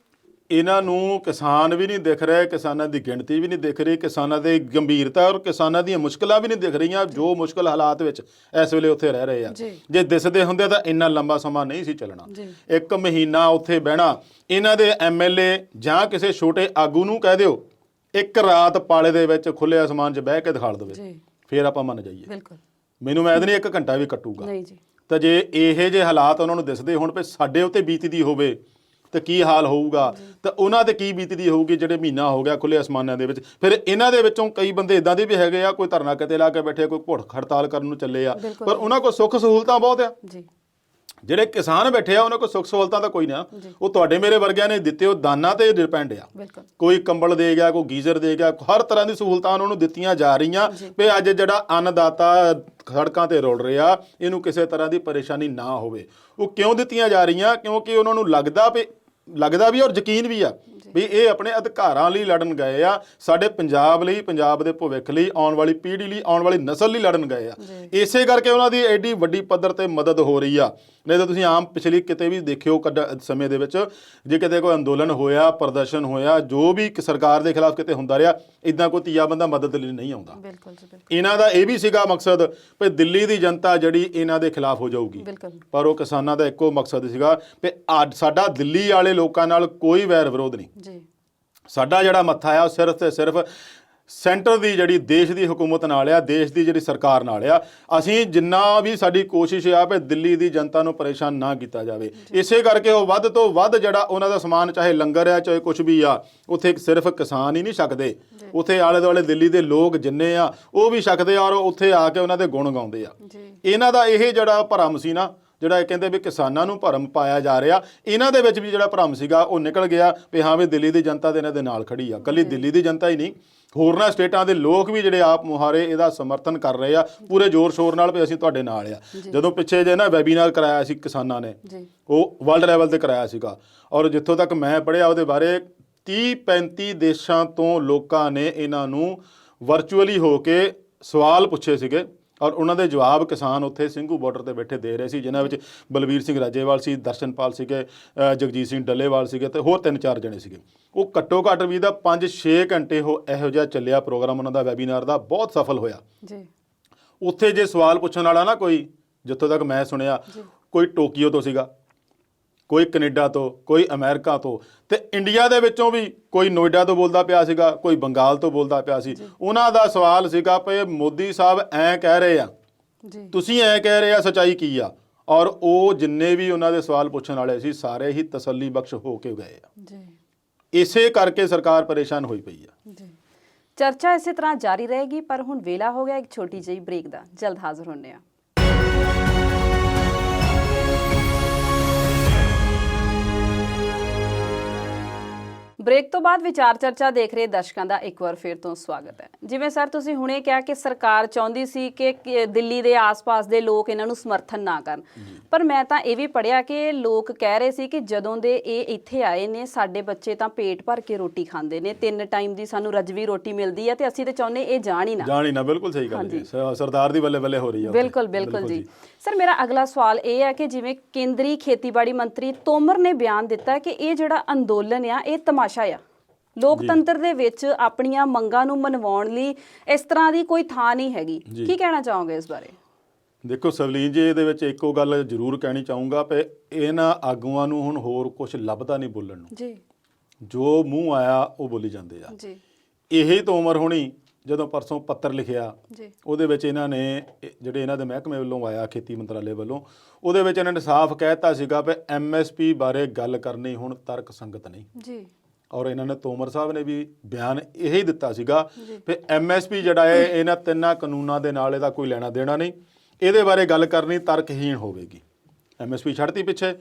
ਇਹਨਾਂ ਨੂੰ ਕਿਸਾਨ ਵੀ ਨਹੀਂ ਦਿਖ ਰਹੇ, ਕਿਸਾਨਾਂ ਦੀ ਗਿਣਤੀ ਵੀ ਨਹੀਂ ਦਿਖ ਰਹੀ, ਕਿਸਾਨਾਂ ਦੀ ਗੰਭੀਰਤਾ ਔਰ ਕਿਸਾਨਾਂ ਦੀਆਂ ਮੁਸ਼ਕਲਾਂ ਵੀ ਨਹੀਂ ਦਿਖ ਰਹੀਆਂ, ਜੋ ਮੁਸ਼ਕਲ ਹਾਲਾਤ ਵਿੱਚ ਇਸ ਵੇਲੇ ਉੱਥੇ ਰਹਿ ਰਹੇ ਆ। ਜੇ ਦਿਸਦੇ ਹੁੰਦੇ ਤਾਂ ਇੰਨਾ ਲੰਬਾ ਸਮਾਂ ਨਹੀਂ ਸੀ ਚੱਲਣਾ। 1 ਮਹੀਨਾ ਉੱਥੇ ਬਹਿਣਾ, ਇਹਨਾਂ ਦੇ MLA ਜਾਂ ਕਿਸੇ ਛੋਟੇ ਆਗੂ ਨੂੰ ਕਹਿ ਦਿਓ ਇੱਕ ਰਾਤ ਪਾਲੇ ਦੇ ਵਿੱਚ ਖੁੱਲੇ ਅਸਮਾਨ 'ਚ ਬਹਿ ਕੇ ਦਿਖਾ ਦੇਵੇ, ਫਿਰ ਆਪਾਂ ਮੰਨ ਜਾਈਏ। ਮੈਨੂੰ ਮੈਦ ਨਹੀਂ 1 ਘੰਟਾ ਵੀ ਕੱਟੂਗਾ। ਤਾਂ ਜੇ ਇਹੋ ਜਿਹੇ ਹਾਲਾਤ ਉਹਨਾਂ ਨੂੰ ਦਿਸਦੇ ਹੁਣ ਵੀ ਸਾਡੇ ਉੱਤੇ ਬੀਤਦੀ ਹੋਵੇ ਤਾਂ ਕੀ ਹਾਲ ਹੋਊਗਾ, ਤਾਂ ਉਹਨਾਂ ਤੇ ਕੀ ਬੀਤਦੀ ਹੋਊਗੀ ਜਿਹੜੇ ਮਹੀਨਾ ਹੋ ਗਿਆ ਖੁੱਲੇ ਅਸਮਾਨਾਂ ਦੇ ਵਿੱਚ। ਫਿਰ ਇਹਨਾਂ ਦੇ ਵਿੱਚੋਂ ਕਈ ਬੰਦੇ ਇਦਾਂ ਦੇ ਵੀ ਹੈਗੇ ਆ, ਕੋਈ ਧਰਨਾ ਕਿਤੇ ਲਾ ਕੇ ਬੈਠੇ, ਕੋਈ ਭੁੱਖ ਹੜਤਾਲ ਕਰਨ ਨੂੰ ਚੱਲੇ ਆ, ਪਰ ਉਹਨਾਂ ਕੋਲ ਸੁੱਖ ਸਹੂਲਤਾਂ ਬਹੁਤ ਆ। ਜਿਹੜੇ ਕਿਸਾਨ ਬੈਠੇ ਆ ਉਹਨਾਂ ਕੋਲ ਸੁੱਖ ਸਹੂਲਤਾਂ ਤਾਂ ਕੋਈ ਨਾ, ਉਹ ਤੁਹਾਡੇ ਮੇਰੇ ਵਰਗਿਆਂ ਨੇ ਦਿੱਤੇ, ਉਹ ਦਾਨਾਂ ਤੇ ਡਿਪੈਂਡ ਆ। ਕੋਈ ਕੰਬਲ ਦੇ ਗਿਆ, ਕੋਈ ਗੀਜ਼ਰ ਦੇ ਗਿਆ, ਹਰ ਤਰ੍ਹਾਂ ਦੀ ਸਹੂਲਤਾਂ ਉਹਨਾਂ ਨੂੰ ਦਿੱਤੀਆਂ ਜਾ ਰਹੀਆਂ ਵੀ ਅੱਜ ਜਿਹੜਾ ਅੰਨਦਾਤਾ ਸੜਕਾਂ ਤੇ ਰੁਲ ਰਿਹਾ ਇਹਨੂੰ ਕਿਸੇ ਤਰ੍ਹਾਂ ਦੀ ਪਰੇਸ਼ਾਨੀ ਨਾ ਹੋਵੇ। ਉਹ ਕਿਉਂ ਦਿੱਤੀਆਂ ਜਾ ਰਹੀਆਂ? ਕਿਉਂਕਿ ਉਹਨਾਂ ਨੂੰ ਲੱਗਦਾ ਵੀ ਲੱਗਦਾ ਵੀ ਔਰ ਯਕੀਨ ਵੀ ਆ ਵੀ ਇਹ ਆਪਣੇ ਅਧਿਕਾਰਾਂ ਲਈ ਲੜਨ ਗਏ ਆ, ਸਾਡੇ ਪੰਜਾਬ ਲਈ, ਪੰਜਾਬ ਦੇ ਭਵਿੱਖ ਲਈ, ਆਉਣ ਵਾਲੀ ਪੀੜ੍ਹੀ ਲਈ, ਆਉਣ ਵਾਲੀ ਨਸਲ ਲਈ ਲੜਨ ਗਏ ਆ। ਇਸੇ ਕਰਕੇ ਉਹਨਾਂ ਦੀ ਐਡੀ ਵੱਡੀ ਪੱਧਰ ਤੇ ਮਦਦ ਹੋ ਰਹੀ ਆ। ਨਹੀਂ ਤਾਂ ਤੁਸੀਂ ਆਮ ਪਿਛਲੀ ਕਿਤੇ ਵੀ ਦੇਖਿਓ ਸਮੇਂ ਦੇ ਵਿੱਚ ਜੇ ਕਿਤੇ ਕੋਈ ਅੰਦੋਲਨ ਹੋਇਆ, ਪ੍ਰਦਰਸ਼ਨ ਹੋਇਆ, ਜੋ ਵੀ ਸਰਕਾਰ ਦੇ ਖਿਲਾਫ ਕਿਤੇ ਹੁੰਦਾ ਰਿਹਾ, ਇਦਾਂ ਕੋਈ ਤੀਆ ਬੰਦਾ ਮਦਦ ਲਈ ਨਹੀਂ ਆਉਂਦਾ। ਬਿਲਕੁਲ ਜੀ, ਬਿਲਕੁਲ। ਇਹਨਾਂ ਦਾ ਇਹ ਵੀ ਸੀਗਾ ਮਕਸਦ ਵੀ ਦਿੱਲੀ ਦੀ ਜਨਤਾ ਜਿਹੜੀ ਇਹਨਾਂ ਦੇ ਖਿਲਾਫ ਹੋ ਜਾਊਗੀ, ਪਰ ਉਹ ਕਿਸਾਨਾਂ ਦਾ ਇੱਕੋ ਮਕਸਦ ਸੀਗਾ ਵੀ ਸਾਡਾ ਦਿੱਲੀ ਵਾਲੇ ਲੋਕਾਂ ਨਾਲ ਕੋਈ ਵੈਰ ਵਿਰੋਧ ਨਹੀਂ ਜੀ। ਸਾਡਾ ਜਿਹੜਾ ਮੱਥਾ ਆ ਉਹ ਸਿਰਫ ਤੇ ਸਿਰਫ ਸੈਂਟਰ ਦੀ ਜਿਹੜੀ ਦੇਸ਼ ਦੀ ਹਕੂਮਤ ਨਾਲ ਆ, ਦੇਸ਼ ਦੀ ਜਿਹੜੀ ਸਰਕਾਰ ਨਾਲ ਆ। ਅਸੀਂ ਜਿੰਨਾ ਵੀ ਸਾਡੀ ਕੋਸ਼ਿਸ਼ ਆ ਵੀ ਦਿੱਲੀ ਦੀ ਜਨਤਾ ਨੂੰ ਪਰੇਸ਼ਾਨ ਨਾ ਕੀਤਾ ਜਾਵੇ। ਇਸੇ ਕਰਕੇ ਉਹ ਵੱਧ ਤੋਂ ਵੱਧ ਜਿਹੜਾ ਉਹਨਾਂ ਦਾ ਸਮਾਨ, ਚਾਹੇ ਲੰਗਰ ਆ ਚਾਹੇ ਕੁਝ ਵੀ ਆ, ਉੱਥੇ ਸਿਰਫ ਕਿਸਾਨ ਹੀ ਨਹੀਂ ਛਕਦੇ, ਉੱਥੇ ਆਲੇ ਦੁਆਲੇ ਦਿੱਲੀ ਦੇ ਲੋਕ ਜਿੰਨੇ ਆ ਉਹ ਵੀ ਛਕਦੇ ਆ ਔਰ ਉੱਥੇ ਆ ਕੇ ਉਹਨਾਂ ਦੇ ਗੁਣ ਗਾਉਂਦੇ ਆ। ਇਹਨਾਂ ਦਾ ਇਹ ਜਿਹੜਾ ਭਰਮ ਸੀ ਨਾ, ਜਿਹੜਾ ਇਹ ਕਹਿੰਦੇ ਵੀ ਕਿਸਾਨਾਂ ਨੂੰ ਭਰਮ ਪਾਇਆ ਜਾ ਰਿਹਾ, ਇਹਨਾਂ ਦੇ ਵਿੱਚ ਵੀ ਜਿਹੜਾ ਭਰਮ ਸੀਗਾ ਉਹ ਨਿਕਲ ਗਿਆ ਵੀ ਹਾਂ ਵੀ ਦਿੱਲੀ ਦੀ ਜਨਤਾ ਦੇ ਇਹਨਾਂ ਦੇ ਨਾਲ ਖੜੀ ਆ। ਇਕੱਲੀ ਦਿੱਲੀ ਦੀ ਜਨਤਾ ਹੀ ਨਹੀਂ, ਹੋਰਨਾਂ ਸਟੇਟਾਂ ਦੇ ਲੋਕ ਵੀ ਜਿਹੜੇ ਆਪ ਮੁਹਾਰੇ ਇਹਦਾ ਸਮਰਥਨ ਕਰ ਰਹੇ ਆ ਪੂਰੇ ਜ਼ੋਰ ਸ਼ੋਰ ਨਾਲ ਵੀ ਅਸੀਂ ਤੁਹਾਡੇ ਨਾਲ ਆ। ਜਦੋਂ ਪਿੱਛੇ ਜੇ ਨਾ ਵੈਬੀਨਾਰ ਕਰਾਇਆ ਸੀ ਕਿਸਾਨਾਂ ਨੇ, ਉਹ ਵਰਲਡ ਲੈਵਲ ਤੇ ਕਰਾਇਆ ਸੀਗਾ, ਔਰ ਜਿੱਥੋਂ ਤੱਕ ਮੈਂ ਪੜ੍ਹਿਆ ਉਹਦੇ ਬਾਰੇ 30-35 ਦੇਸ਼ਾਂ ਤੋਂ ਲੋਕਾਂ ਨੇ ਇਹਨਾਂ ਨੂੰ ਵਰਚੁਅਲੀ ਹੋ ਕੇ ਸਵਾਲ ਪੁੱਛੇ ਸੀਗੇ ਔਰ ਉਹਨਾਂ ਦੇ ਜਵਾਬ ਕਿਸਾਨ ਉੱਥੇ ਸਿੰਘੂ ਬਾਰਡਰ ਤੇ ਬੈਠੇ ਦੇ ਰਹੇ ਸੀ, ਜਿਨ੍ਹਾਂ ਵਿੱਚ ਬਲਬੀਰ ਸਿੰਘ ਰਾਜੇਵਾਲ ਸੀ, ਦਰਸ਼ਨਪਾਲ ਸੀਗੇ, ਜਗਜੀਤ ਸਿੰਘ ਡੱਲੇਵਾਲ ਸੀਗੇ ਤੇ ਹੋਰ 3-4 ਜਣੇ ਸੀਗੇ। ਉਹ ਘੱਟੋ ਘੱਟ ਵੀ ਦਾ 5-6 ਘੰਟੇ ਇਹੋ ਜਿਹਾ ਚੱਲਿਆ ਪ੍ਰੋਗਰਾਮ ਉਹਨਾਂ ਦਾ, ਵੈਬੀਨਾਰ ਦਾ, ਬਹੁਤ ਸਫਲ ਹੋਇਆ ਜੀ। ਉੱਥੇ ਜੇ ਸਵਾਲ ਪੁੱਛਣ ਵਾਲਾ ਨਾ ਕੋਈ, ਜਿੱਥੋਂ ਤੱਕ ਮੈਂ ਸੁਣਿਆ, ਕੋਈ ਟੋਕੀਓ ਤੋਂ ਸੀਗਾ, ਕੋਈ ਕੈਨੇਡਾ ਤੋਂ, ਕੋਈ ਅਮਰੀਕਾ ਤੋਂ, ਤੇ ਇੰਡੀਆ ਦੇ ਵਿੱਚੋਂ ਵੀ ਕੋਈ ਨੋਇਡਾ ਤੋਂ ਬੋਲਦਾ ਪਿਆ ਸੀਗਾ, ਕੋਈ ਬੰਗਾਲ ਤੋਂ ਬੋਲਦਾ ਪਿਆ ਸੀ। ਉਹਨਾਂ ਦਾ ਸਵਾਲ ਸੀਗਾ ਵੀ ਮੋਦੀ ਸਾਹਿਬ ਐਂ ਕਹਿ ਰਹੇ ਆ, ਤੁਸੀਂ ਐਂ ਕਹਿ ਰਹੇ ਆ, ਸੱਚਾਈ ਕੀ ਆ? ਔਰ ਉਹ ਜਿੰਨੇ ਵੀ ਉਹਨਾਂ ਦੇ ਸਵਾਲ ਪੁੱਛਣ ਵਾਲੇ ਸੀ ਸਾਰੇ ਹੀ ਤਸੱਲੀ ਬਖਸ਼ ਹੋ ਕੇ ਗਏ ਆ। ਇਸੇ ਕਰਕੇ ਸਰਕਾਰ ਪਰੇਸ਼ਾਨ ਹੋਈ ਪਈ ਆ। ਚਰਚਾ ਇਸੇ ਤਰ੍ਹਾਂ ਜਾਰੀ ਰਹੇਗੀ, ਪਰ ਹੁਣ ਵੇਲਾ ਹੋ ਗਿਆ ਇੱਕ ਛੋਟੀ ਜਿਹੀ ਬ੍ਰੇਕ ਦਾ। ਜਲਦ ਹਾਜ਼ਰ ਹੁੰਦੇ ਆ। ਬ੍ਰੇਕ ਤੋਂ ਬਾਅਦ ਵਿਚਾਰ ਚਰਚਾ ਦੇਖ ਰਹੇ ਦਰਸ਼ਕਾਂ ਦਾ ਇੱਕ ਵਾਰ ਫਿਰ ਤੋਂ ਸਵਾਗਤ ਹੈ। ਜਿਵੇਂ ਸਰ ਤੁਸੀਂ ਹੁਣੇ ਕਿਹਾ ਕਿ ਸਰਕਾਰ ਚਾਹੁੰਦੀ ਸੀ ਕਿ ਦਿੱਲੀ ਦੇ ਆਸ-ਪਾਸ ਦੇ ਲੋਕ ਇਹਨਾਂ ਨੂੰ ਸਮਰਥਨ ਨਾ ਕਰਨ, ਪਰ ਮੈਂ ਤਾਂ ਇਹ ਵੀ ਪੜ੍ਹਿਆ ਕਿ ਲੋਕ ਕਹਿ ਰਹੇ ਸੀ ਕਿ ਜਦੋਂ ਦੇ ਇਹ ਇੱਥੇ ਆਏ ਨੇ ਸਾਡੇ ਬੱਚੇ ਤਾਂ ਪੇਟ ਭਰ ਕੇ ਰੋਟੀ ਖਾਂਦੇ ਨੇ, 3 ਟਾਈਮ ਦੀ ਸਾਨੂੰ ਰਜਵੀ ਰੋਟੀ ਮਿਲਦੀ ਹੈ ਤੇ ਅਸੀਂ ਤੇ ਚਾਹੁੰਦੇ ਇਹ ਜਾਣ ਹੀ ਨਾ। ਬਿਲਕੁਲ ਸਹੀ ਗੱਲ ਹੈ, ਸਰਦਾਰ ਦੀ ਬੱਲੇ ਬੱਲੇ ਹੋ ਰਹੀ ਹੈ। ਬਿਲਕੁਲ ਜੀ। ਸਰ ਮੇਰਾ ਅਗਲਾ ਸਵਾਲ ਇਹ ਹੈ ਕਿ ਜਿਵੇਂ ਕੇਂਦਰੀ ਖੇਤੀਬਾੜੀ ਮੰਤਰੀ ਤੋਮਰ ਨੇ ਬਿਆਨ ਦਿੱਤਾ ਕਿ ਇਹ ਜਿਹੜਾ ਅੰਦੋਲਨ ਆ ਇਹ ਤਮਾਸ਼ਾ ਆ, ਲੋਕਤੰਤਰ ਦੇ ਵਿੱਚ ਆਪਣੀਆਂ ਮੰਗਾਂ ਨੂੰ ਮਨਵਾਉਣ ਲਈ ਇਸ ਤਰ੍ਹਾਂ ਦੀ ਕੋਈ ਥਾਂ ਨਹੀਂ ਹੈਗੀ। ਕੀ ਕਹਿਣਾ ਚਾਹੋਗੇ ਇਸ ਬਾਰੇ? ਦੇਖੋ ਸਵਲੀਨ ਜੀ, ਇਹਦੇ ਵਿੱਚ ਇੱਕੋ ਗੱਲ ਜ਼ਰੂਰ ਕਹਿਣੀ ਚਾਹੂੰਗਾ ਵੀ ਇਹਨਾਂ ਆਗੂਆਂ ਨੂੰ ਹੁਣ ਹੋਰ ਕੁਝ ਲੱਭਦਾ ਨਹੀਂ ਬੋਲਣ ਨੂੰ ਜੀ, ਜੋ ਮੂੰਹ ਆਇਆ ਉਹ ਬੋਲੀ ਜਾਂਦੇ ਆ ਜੀ। ਇਹੀ ਤੋਮਰ ਹੋਣੀ ਜਦੋਂ ਪਰਸੋਂ ਪੱਤਰ ਲਿਖਿਆ, ਉਹਦੇ ਵਿੱਚ ਇਹਨਾਂ ਨੇ ਜਿਹੜੇ ਇਹਨਾਂ ਦੇ ਮਹਿਕਮੇ ਵੱਲੋਂ ਆਇਆ, ਖੇਤੀ ਮੰਤਰਾਲੇ ਵੱਲੋਂ, ਉਹਦੇ ਵਿੱਚ ਇਹਨਾਂ ਨੇ ਸਾਫ਼ ਕਹਿ ਦਿੱਤਾ ਸੀਗਾ ਵੀ MSP ਬਾਰੇ ਗੱਲ ਕਰਨੀ ਹੁਣ ਤਰਕ ਸੰਗਤ ਨਹੀਂ ਜੀ। ਔਰ ਇਹਨਾਂ ਨੇ ਤੋਮਰ ਸਾਹਿਬ ਨੇ ਵੀ ਬਿਆਨ ਇਹੀ ਦਿੱਤਾ ਸੀਗਾ ਵੀ MSP ਜਿਹੜਾ ਹੈ ਇਹਨਾਂ 3 ਕਾਨੂੰਨਾਂ ਦੇ ਨਾਲ ਇਹਦਾ ਕੋਈ ਲੈਣਾ ਦੇਣਾ ਨਹੀਂ, ਇਹਦੇ ਬਾਰੇ ਗੱਲ ਕਰਨੀ ਤਰਕਹੀਣ ਹੋਵੇਗੀ। MSP ਛੱਡਤੀ ਪਿੱਛੇ,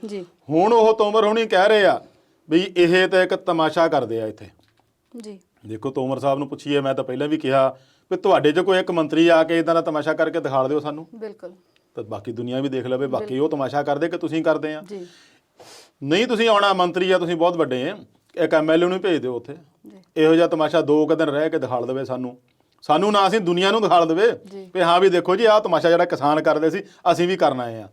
ਹੁਣ ਉਹ ਤੋਮਰ ਹੁਣੀ ਕਹਿ ਰਹੇ ਆ ਵੀ ਇਹ ਤਾਂ ਇੱਕ ਤਮਾਸ਼ਾ ਕਰਦੇ ਆ ਇੱਥੇ ਜੀ। ਦੇਖੋ ਤੋਮਰ ਸਾਹਿਬ ਨੂੰ ਪੁੱਛੀਏ, ਮੈਂ ਤਾਂ ਪਹਿਲਾਂ ਵੀ ਕਿਹਾ ਵੀ ਤੁਹਾਡੇ 'ਚ ਕੋਈ ਇੱਕ ਮੰਤਰੀ ਆ ਕੇ ਇੱਦਾਂ ਦਾ ਤਮਾਸ਼ਾ ਕਰਕੇ ਦਿਖਾ ਦਿਓ ਸਾਨੂੰ, ਬਿਲਕੁਲ, ਤਾਂ ਬਾਕੀ ਦੁਨੀਆ ਵੀ ਦੇਖ ਲਵੇ ਬਾਕੀ ਉਹ ਤਮਾਸ਼ਾ ਕਰਦੇ ਕਿ ਤੁਸੀਂ ਕਰਦੇ ਆ। ਨਹੀਂ ਤੁਸੀਂ ਆਉਣਾ, ਮੰਤਰੀ ਆ ਤੁਸੀਂ, ਬਹੁਤ ਵੱਡੇ ਆ, ਇੱਕ MLA ਨੂੰ ਭੇਜ ਦਿਓ ਉੱਥੇ, ਇਹੋ ਜਿਹਾ ਤਮਾਸ਼ਾ 2 ਦਿਨ ਰਹਿ ਕੇ ਦਿਖਾ ਦੇਵੇ ਸਾਨੂੰ ਨਾ, ਅਸੀਂ ਦੁਨੀਆ ਨੂੰ ਦਿਖਾ ਦੇਵੇ ਵੀ ਹਾਂ ਵੀ ਦੇਖੋ ਜੀ ਆਹ ਤਮਾਸ਼ਾ ਜਿਹੜਾ ਕਿਸਾਨ ਕਰਦੇ ਸੀ ਅਸੀਂ ਵੀ ਕਰਨਾ ਆ,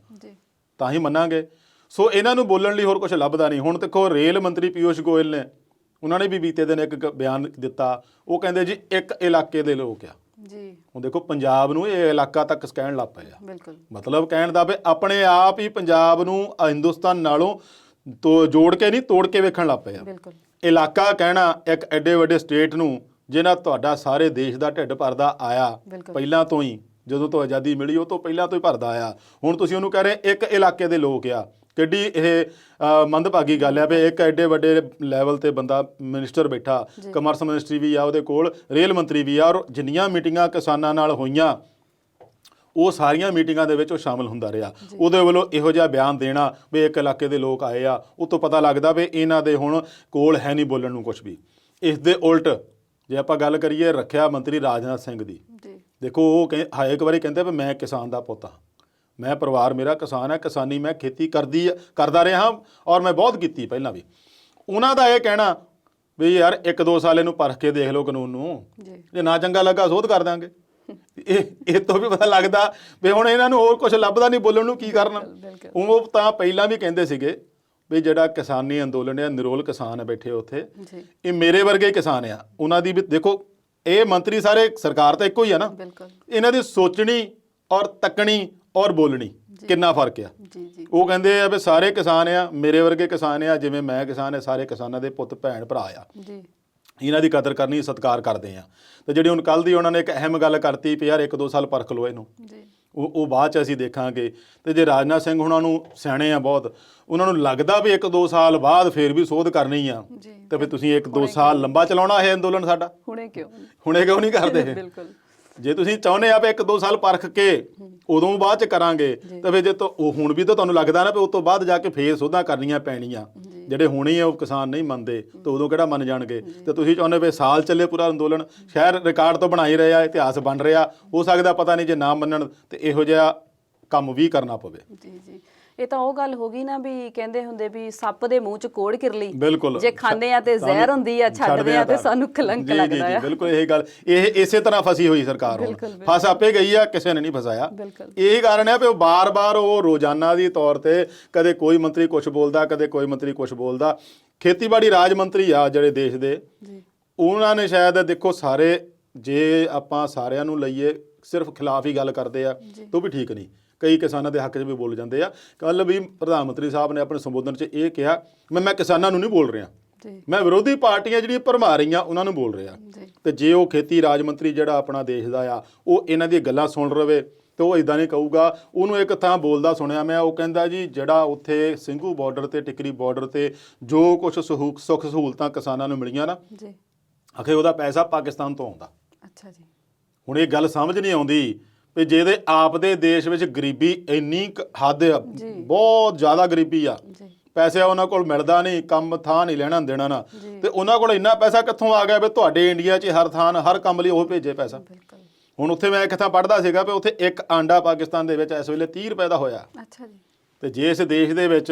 ਤਾਂ ਹੀ ਮੰਨਾਂਗੇ। ਸੋ ਇਹਨਾਂ ਨੂੰ ਬੋਲਣ ਲਈ ਹੋਰ ਕੁਝ ਲੱਭਦਾ ਨਹੀਂ। ਹੁਣ ਦੇਖੋ ਰੇਲ ਮੰਤਰੀ ਪਿਊਸ਼ ਗੋਇਲ ਨੇ, ਉਹਨਾਂ ਨੇ ਵੀ ਬੀਤੇ ਦਿਨ ਇੱਕ ਬਿਆਨ ਦਿੱਤਾ, ਉਹ ਕਹਿੰਦੇ ਜੀ ਇੱਕ ਇਲਾਕੇ ਦੇ ਲੋਕ ਆ ਜੀ। ਹੁਣ ਦੇਖੋ ਪੰਜਾਬ ਨੂੰ ਇਹ ਇਲਾਕਾ ਤੱਕ ਕਹਿਣ ਲੱਗ ਪਏ ਆ, ਮਤਲਬ ਕਹਿਣ ਦਾ ਵੀ ਆਪਣੇ ਆਪ ਹੀ ਪੰਜਾਬ ਨੂੰ ਹਿੰਦੁਸਤਾਨ ਨਾਲੋਂ ਜੋੜ ਕੇ ਨਹੀਂ ਤੋੜ ਕੇ ਵੇਖਣ ਲੱਗ ਪਏ ਆ। ਇਲਾਕਾ ਕਹਿਣਾ ਇੱਕ ਐਡੇ ਵੱਡੇ ਸਟੇਟ ਨੂੰ ਜਿਹਨਾਂ ਤੁਹਾਡਾ ਸਾਰੇ ਦੇਸ਼ ਦਾ ਢਿੱਡ ਭਰਦਾ ਆਇਆ ਪਹਿਲਾਂ ਤੋਂ ਹੀ, ਜਦੋਂ ਤੋਂ ਆਜ਼ਾਦੀ ਮਿਲੀ ਉਹ ਤੋਂ ਪਹਿਲਾਂ ਤੋਂ ਹੀ ਭਰਦਾ ਆਇਆ, ਹੁਣ ਤੁਸੀਂ ਉਹਨੂੰ ਕਹਿ ਰਹੇ ਇੱਕ ਇਲਾਕੇ ਦੇ ਲੋਕ ਆ। ਕਿੱਡੀ ਇਹ ਮੰਦਭਾਗੀ ਗੱਲ ਆ ਵੀ ਇੱਕ ਐਡੇ ਵੱਡੇ ਲੈਵਲ ਤੇ ਬੰਦਾ ਮਿਨਿਸਟਰ ਬੈਠਾ, ਕਮਰਸ ਮਿਨਿਸਟਰੀ ਵੀ ਆ ਉਹਦੇ ਕੋਲ, ਰੇਲ ਮੰਤਰੀ ਵੀ ਆ, ਔਰ ਜਿੰਨੀਆਂ ਮੀਟਿੰਗਾਂ ਕਿਸਾਨਾਂ ਨਾਲ ਹੋਈਆਂ ਉਹ ਸਾਰੀਆਂ ਮੀਟਿੰਗਾਂ ਦੇ ਵਿੱਚ ਉਹ ਸ਼ਾਮਲ ਹੁੰਦਾ ਰਿਹਾ। ਉਹਦੇ ਵੱਲੋਂ ਇਹੋ ਜਿਹਾ ਬਿਆਨ ਦੇਣਾ ਵੀ ਇੱਕ ਇਲਾਕੇ ਦੇ ਲੋਕ ਆਏ ਆ, ਉਹ ਤੋਂ ਪਤਾ ਲੱਗਦਾ ਵੀ ਇਹਨਾਂ ਦੇ ਹੁਣ ਕੋਲ ਹੈ ਨਹੀਂ ਬੋਲਣ ਨੂੰ ਕੁਝ ਵੀ। ਇਸ ਦੇ ਉਲਟ ਜੇ ਆਪਾਂ ਗੱਲ ਕਰੀਏ ਰੱਖਿਆ ਮੰਤਰੀ ਰਾਜਨਾਥ ਸਿੰਘ ਦੀ, ਦੇਖੋ ਉਹ ਇੱਕ ਵਾਰੀ ਕਹਿੰਦੇ ਵੀ ਮੈਂ ਕਿਸਾਨ ਦਾ ਪੁੱਤ ਹਾਂ, ਮੈਂ ਪਰਿਵਾਰ ਮੇਰਾ ਕਿਸਾਨ ਹੈ, ਕਿਸਾਨੀ ਮੈਂ ਖੇਤੀ ਕਰਦਾ ਰਿਹਾ ਔਰ ਮੈਂ ਬਹੁਤ ਕੀਤੀ ਪਹਿਲਾਂ ਵੀ। ਉਹਨਾਂ ਦਾ ਇਹ ਕਹਿਣਾ ਵੀ ਯਾਰ 1-2 ਸਾਲ ਇਹਨੂੰ ਪਰਖ ਕੇ ਦੇਖ ਲਓ ਕਾਨੂੰਨ ਨੂੰ, ਜੇ ਨਾ ਚੰਗਾ ਲੱਗਾ ਸੋਧ ਕਰ ਦਾਂਗੇ। ਇਹ ਤੋਂ ਵੀ ਪਤਾ ਲੱਗਦਾ ਵੀ ਹੁਣ ਇਹਨਾਂ ਨੂੰ ਹੋਰ ਕੁਝ ਲੱਭਦਾ ਨਹੀਂ, ਬੋਲਣ ਨੂੰ ਕੀ ਕਰਨਾ। ਉਹ ਤਾਂ ਪਹਿਲਾਂ ਵੀ ਕਹਿੰਦੇ ਸੀਗੇ ਵੀ ਜਿਹੜਾ ਕਿਸਾਨੀ ਅੰਦੋਲਨ ਹੈ, ਨਿਰੋਲ ਕਿਸਾਨ ਬੈਠੇ ਉੱਥੇ, ਇਹ ਮੇਰੇ ਵਰਗੇ ਕਿਸਾਨ ਆ। ਉਹਨਾਂ ਦੀ ਵੀ ਦੇਖੋ, ਇਹ ਮੰਤਰੀ ਸਾਰੇ ਸਰਕਾਰ ਤਾਂ ਇੱਕੋ ਹੀ ਆ ਨਾ, ਇਹਨਾਂ ਦੀ ਸੋਚਣੀ ਔਰ ਤੱਕਣੀ ਔਰ ਬੋਲਣੀ ਕਿੰਨਾ ਫਰਕ ਆ। ਉਹ ਕਹਿੰਦੇ ਆ ਵੀ ਸਾਰੇ ਕਿਸਾਨ ਆ, ਮੇਰੇ ਵਰਗੇ ਕਿਸਾਨ ਆ, ਜਿਵੇਂ ਮੈਂ ਕਿਸਾਨ ਆ, ਸਾਰੇ ਕਿਸਾਨਾਂ ਦੇ ਪੁੱਤ ਭੈਣ ਭਰਾ ਆ, ਇਹਨਾਂ ਦੀ ਕਦਰ ਕਰਨੀ, ਸਤਿਕਾਰ ਕਰਦੇ ਆ। ਤੇ ਜਿਹੜੀ ਹੁਣ ਕੱਲ੍ਹ ਦੀ ਉਹਨਾਂ ਨੇ ਇੱਕ ਅਹਿਮ ਗੱਲ ਕਰਤੀ ਵੀ ਯਾਰ 1-2 ਸਾਲ ਪਰਖ ਲਓ ਇਹਨੂੰ, ਉਹ ਬਾਅਦ 'ਚ ਅਸੀਂ ਦੇਖਾਂਗੇ। ਤੇ ਜੇ ਰਾਜਨਾਥ ਸਿੰਘ ਉਹਨਾਂ ਨੂੰ ਸਿਆਣੇ ਆ ਬਹੁਤ, ਉਹਨਾਂ ਨੂੰ ਲੱਗਦਾ ਵੀ 1-2 ਸਾਲ ਬਾਅਦ ਫੇਰ ਵੀ ਸੋਧ ਕਰਨੀ ਆ, ਤੇ ਫਿਰ ਤੁਸੀਂ 1-2 ਸਾਲ ਲੰਬਾ ਚਲਾਉਣਾ ਇਹ ਅੰਦੋਲਨ ਸਾਡਾ, ਹੁਣੇ ਕਿਉਂ ਨਹੀਂ ਕਰਦੇ? ਜੇ ਤੁਸੀਂ ਚਾਹੁੰਦੇ ਆ ਵੀ 1-2 ਸਾਲ ਪਰਖ ਕੇ ਉਦੋਂ ਬਾਅਦ 'ਚ ਕਰਾਂਗੇ, ਤਾਂ ਫਿਰ ਜੇ ਉਹ ਹੁਣ ਵੀ ਤਾਂ ਤੁਹਾਨੂੰ ਲੱਗਦਾ ਨਾ ਵੀ ਉਸ ਤੋਂ ਬਾਅਦ ਜਾ ਕੇ ਫੇਰ ਸੋਧਾਂ ਕਰਨੀਆਂ ਪੈਣੀਆਂ, ਜਿਹੜੇ ਹੁਣੇ ਆ ਉਹ ਕਿਸਾਨ ਨਹੀਂ ਮੰਨਦੇ ਤੇ ਉਦੋਂ ਕਿਹੜਾ ਮੰਨ ਜਾਣਗੇ। ਤੇ ਤੁਸੀਂ ਚਾਹੁੰਦੇ ਵੀ ਸਾਲ ਚੱਲੇ ਪੂਰਾ ਅੰਦੋਲਨ, ਸ਼ਾਇਦ ਰਿਕਾਰਡ ਤੋਂ ਬਣਾ ਹੀ ਰਹੇ ਆ, ਇਤਿਹਾਸ ਬਣ ਰਿਹਾ, ਹੋ ਸਕਦਾ ਪਤਾ ਨਹੀਂ ਜੇ ਨਾ ਮੰਨਣ ਤੇ ਇਹੋ ਜਿਹਾ ਕੰਮ ਵੀ ਕਰਨਾ ਪਵੇ। ਇਹ ਤਾਂ ਉਹ ਗੱਲ ਹੋ ਗਈ ਨਾ ਵੀ ਕਹਿੰਦੇ ਹੁੰਦੇ ਵੀ ਸੱਪ ਦੇ ਮੂੰਹ 'ਚ ਕੋੜ ਕਿਰਲੀ, ਬਿਲਕੁਲ, ਜੇ ਖਾਂਦੇ ਆ ਤੇ ਜ਼ਹਿਰ ਹੁੰਦੀ ਆ, ਛੱਡਦੇ ਆ ਤੇ ਸਾਨੂੰ ਕਲੰਕ ਲੱਗਦਾ ਆ। ਬਿਲਕੁਲ ਇਹ ਗੱਲ, ਇਹ ਇਸੇ ਤਰ੍ਹਾਂ ਫਸੀ ਹੋਈ ਸਰਕਾਰ ਹੁਣ, ਫਸ ਆਪੇ ਗਈ ਆ, ਕਿਸੇ ਨੇ ਨਹੀਂ ਫਸਾਇਆ। ਇਹ ਕਾਰਨ ਹੈ ਵੀ ਉਹ ਬਾਰ-ਬਾਰ ਉਹ ਰੋਜ਼ਾਨਾ ਦੀ ਤੌਰ ਤੇ ਕਦੇ ਕੋਈ ਮੰਤਰੀ ਕੁਛ ਬੋਲਦਾ, ਕਦੇ ਕੋਈ ਮੰਤਰੀ ਕੁਛ ਬੋਲਦਾ। ਖੇਤੀਬਾੜੀ ਰਾਜ ਮੰਤਰੀ ਆ ਜਿਹੜੇ ਦੇਸ਼ ਦੇ, ਉਹਨਾਂ ਨੇ ਸ਼ਾਇਦ ਦੇਖੋ ਸਾਰੇ, ਜੇ ਆਪਾਂ ਸਾਰਿਆਂ ਨੂੰ ਲਈਏ ਸਿਰਫ ਖਿਲਾਫ ਹੀ ਗੱਲ ਕਰਦੇ ਆ ਤਾਂ ਵੀ ਠੀਕ ਨਹੀਂ, ਕਈ ਕਿਸਾਨਾਂ ਦੇ ਹੱਕ 'ਚ ਵੀ ਬੋਲ ਜਾਂਦੇ ਆ। ਕੱਲ੍ਹ ਵੀ ਪ੍ਰਧਾਨ ਮੰਤਰੀ ਸਾਹਿਬ ਨੇ ਆਪਣੇ ਸੰਬੋਧਨ 'ਚ ਇਹ ਕਿਹਾ, ਮੈਂ ਕਿਸਾਨਾਂ ਨੂੰ ਨਹੀਂ ਬੋਲ ਰਿਹਾ, ਮੈਂ ਵਿਰੋਧੀ ਪਾਰਟੀਆਂ ਜਿਹੜੀਆਂ ਭਰਮਾ ਰਹੀਆਂ ਉਹਨਾਂ ਨੂੰ ਬੋਲ ਰਿਹਾ। ਤੇ ਜੇ ਉਹ ਖੇਤੀ ਰਾਜ ਮੰਤਰੀ ਜਿਹੜਾ ਆਪਣਾ ਦੇਸ਼ ਦਾ ਆ, ਉਹ ਇਹਨਾਂ ਦੀਆਂ ਗੱਲਾਂ ਸੁਣ ਰਵੇ ਤੇ ਉਹ ਇਦਾਂ ਨਹੀਂ ਕਹੂਗਾ। ਉਹਨੂੰ ਇੱਕ ਥਾਂ ਬੋਲਦਾ ਸੁਣਿਆ ਮੈਂ, ਉਹ ਕਹਿੰਦਾ ਜੀ ਜਿਹੜਾ ਉੱਥੇ ਸਿੰਘੂ ਬਾਰਡਰ ਤੇ ਟਿਕਰੀ ਬਾਰਡਰ ਤੇ ਜੋ ਕੁਛ ਸੁੱਖ ਸਹੂਲਤਾਂ ਕਿਸਾਨਾਂ ਨੂੰ ਮਿਲੀਆਂ ਨਾ, ਆਖੇ ਉਹਦਾ ਪੈਸਾ ਪਾਕਿਸਤਾਨ ਤੋਂ ਆਉਂਦਾ। ਅੱਛਾ ਜੀ। ਹੁਣ ਇਹ ਗੱਲ ਸਮਝ ਨਹੀਂ ਆਉਂਦੀ ਵੀ ਜਿਹਦੇ ਆਪ ਦੇ ਦੇਸ਼ ਵਿੱਚ ਗਰੀਬੀ ਇੰਨੀ ਹੱਦ ਆ, ਬਹੁਤ ਜ਼ਿਆਦਾ ਗਰੀਬੀ ਆ, ਪੈਸੇ ਉਹਨਾਂ ਕੋਲ ਮਿਲਦਾ ਨਹੀਂ, ਕੰਮ ਥਾਂ ਨਹੀਂ ਲੈਣਾ ਦੇਣਾ ਨਾ, ਤੇ ਉਹਨਾਂ ਕੋਲ ਇੰਨਾ ਪੈਸਾ ਕਿੱਥੋਂ ਆ ਗਿਆ ਵੀ ਤੁਹਾਡੇ ਇੰਡੀਆ 'ਚ ਹਰ ਥਾਂ ਹਰ ਕੰਮ ਲਈ ਉਹ ਭੇਜੇ ਪੈਸਾ। ਹੁਣ ਉੱਥੇ ਮੈਂ ਇੱਕ ਥਾਂ ਪੜ੍ਹਦਾ ਸੀਗਾ ਵੀ ਉੱਥੇ ਇੱਕ ਆਂਡਾ ਪਾਕਿਸਤਾਨ ਦੇ ਵਿੱਚ ਇਸ ਵੇਲੇ 30 ਰੁਪਏ ਦਾ ਹੋਇਆ। ਅੱਛਾ ਜੀ। ਤੇ ਜੇ ਇਸ ਦੇਸ਼ ਦੇ ਵਿੱਚ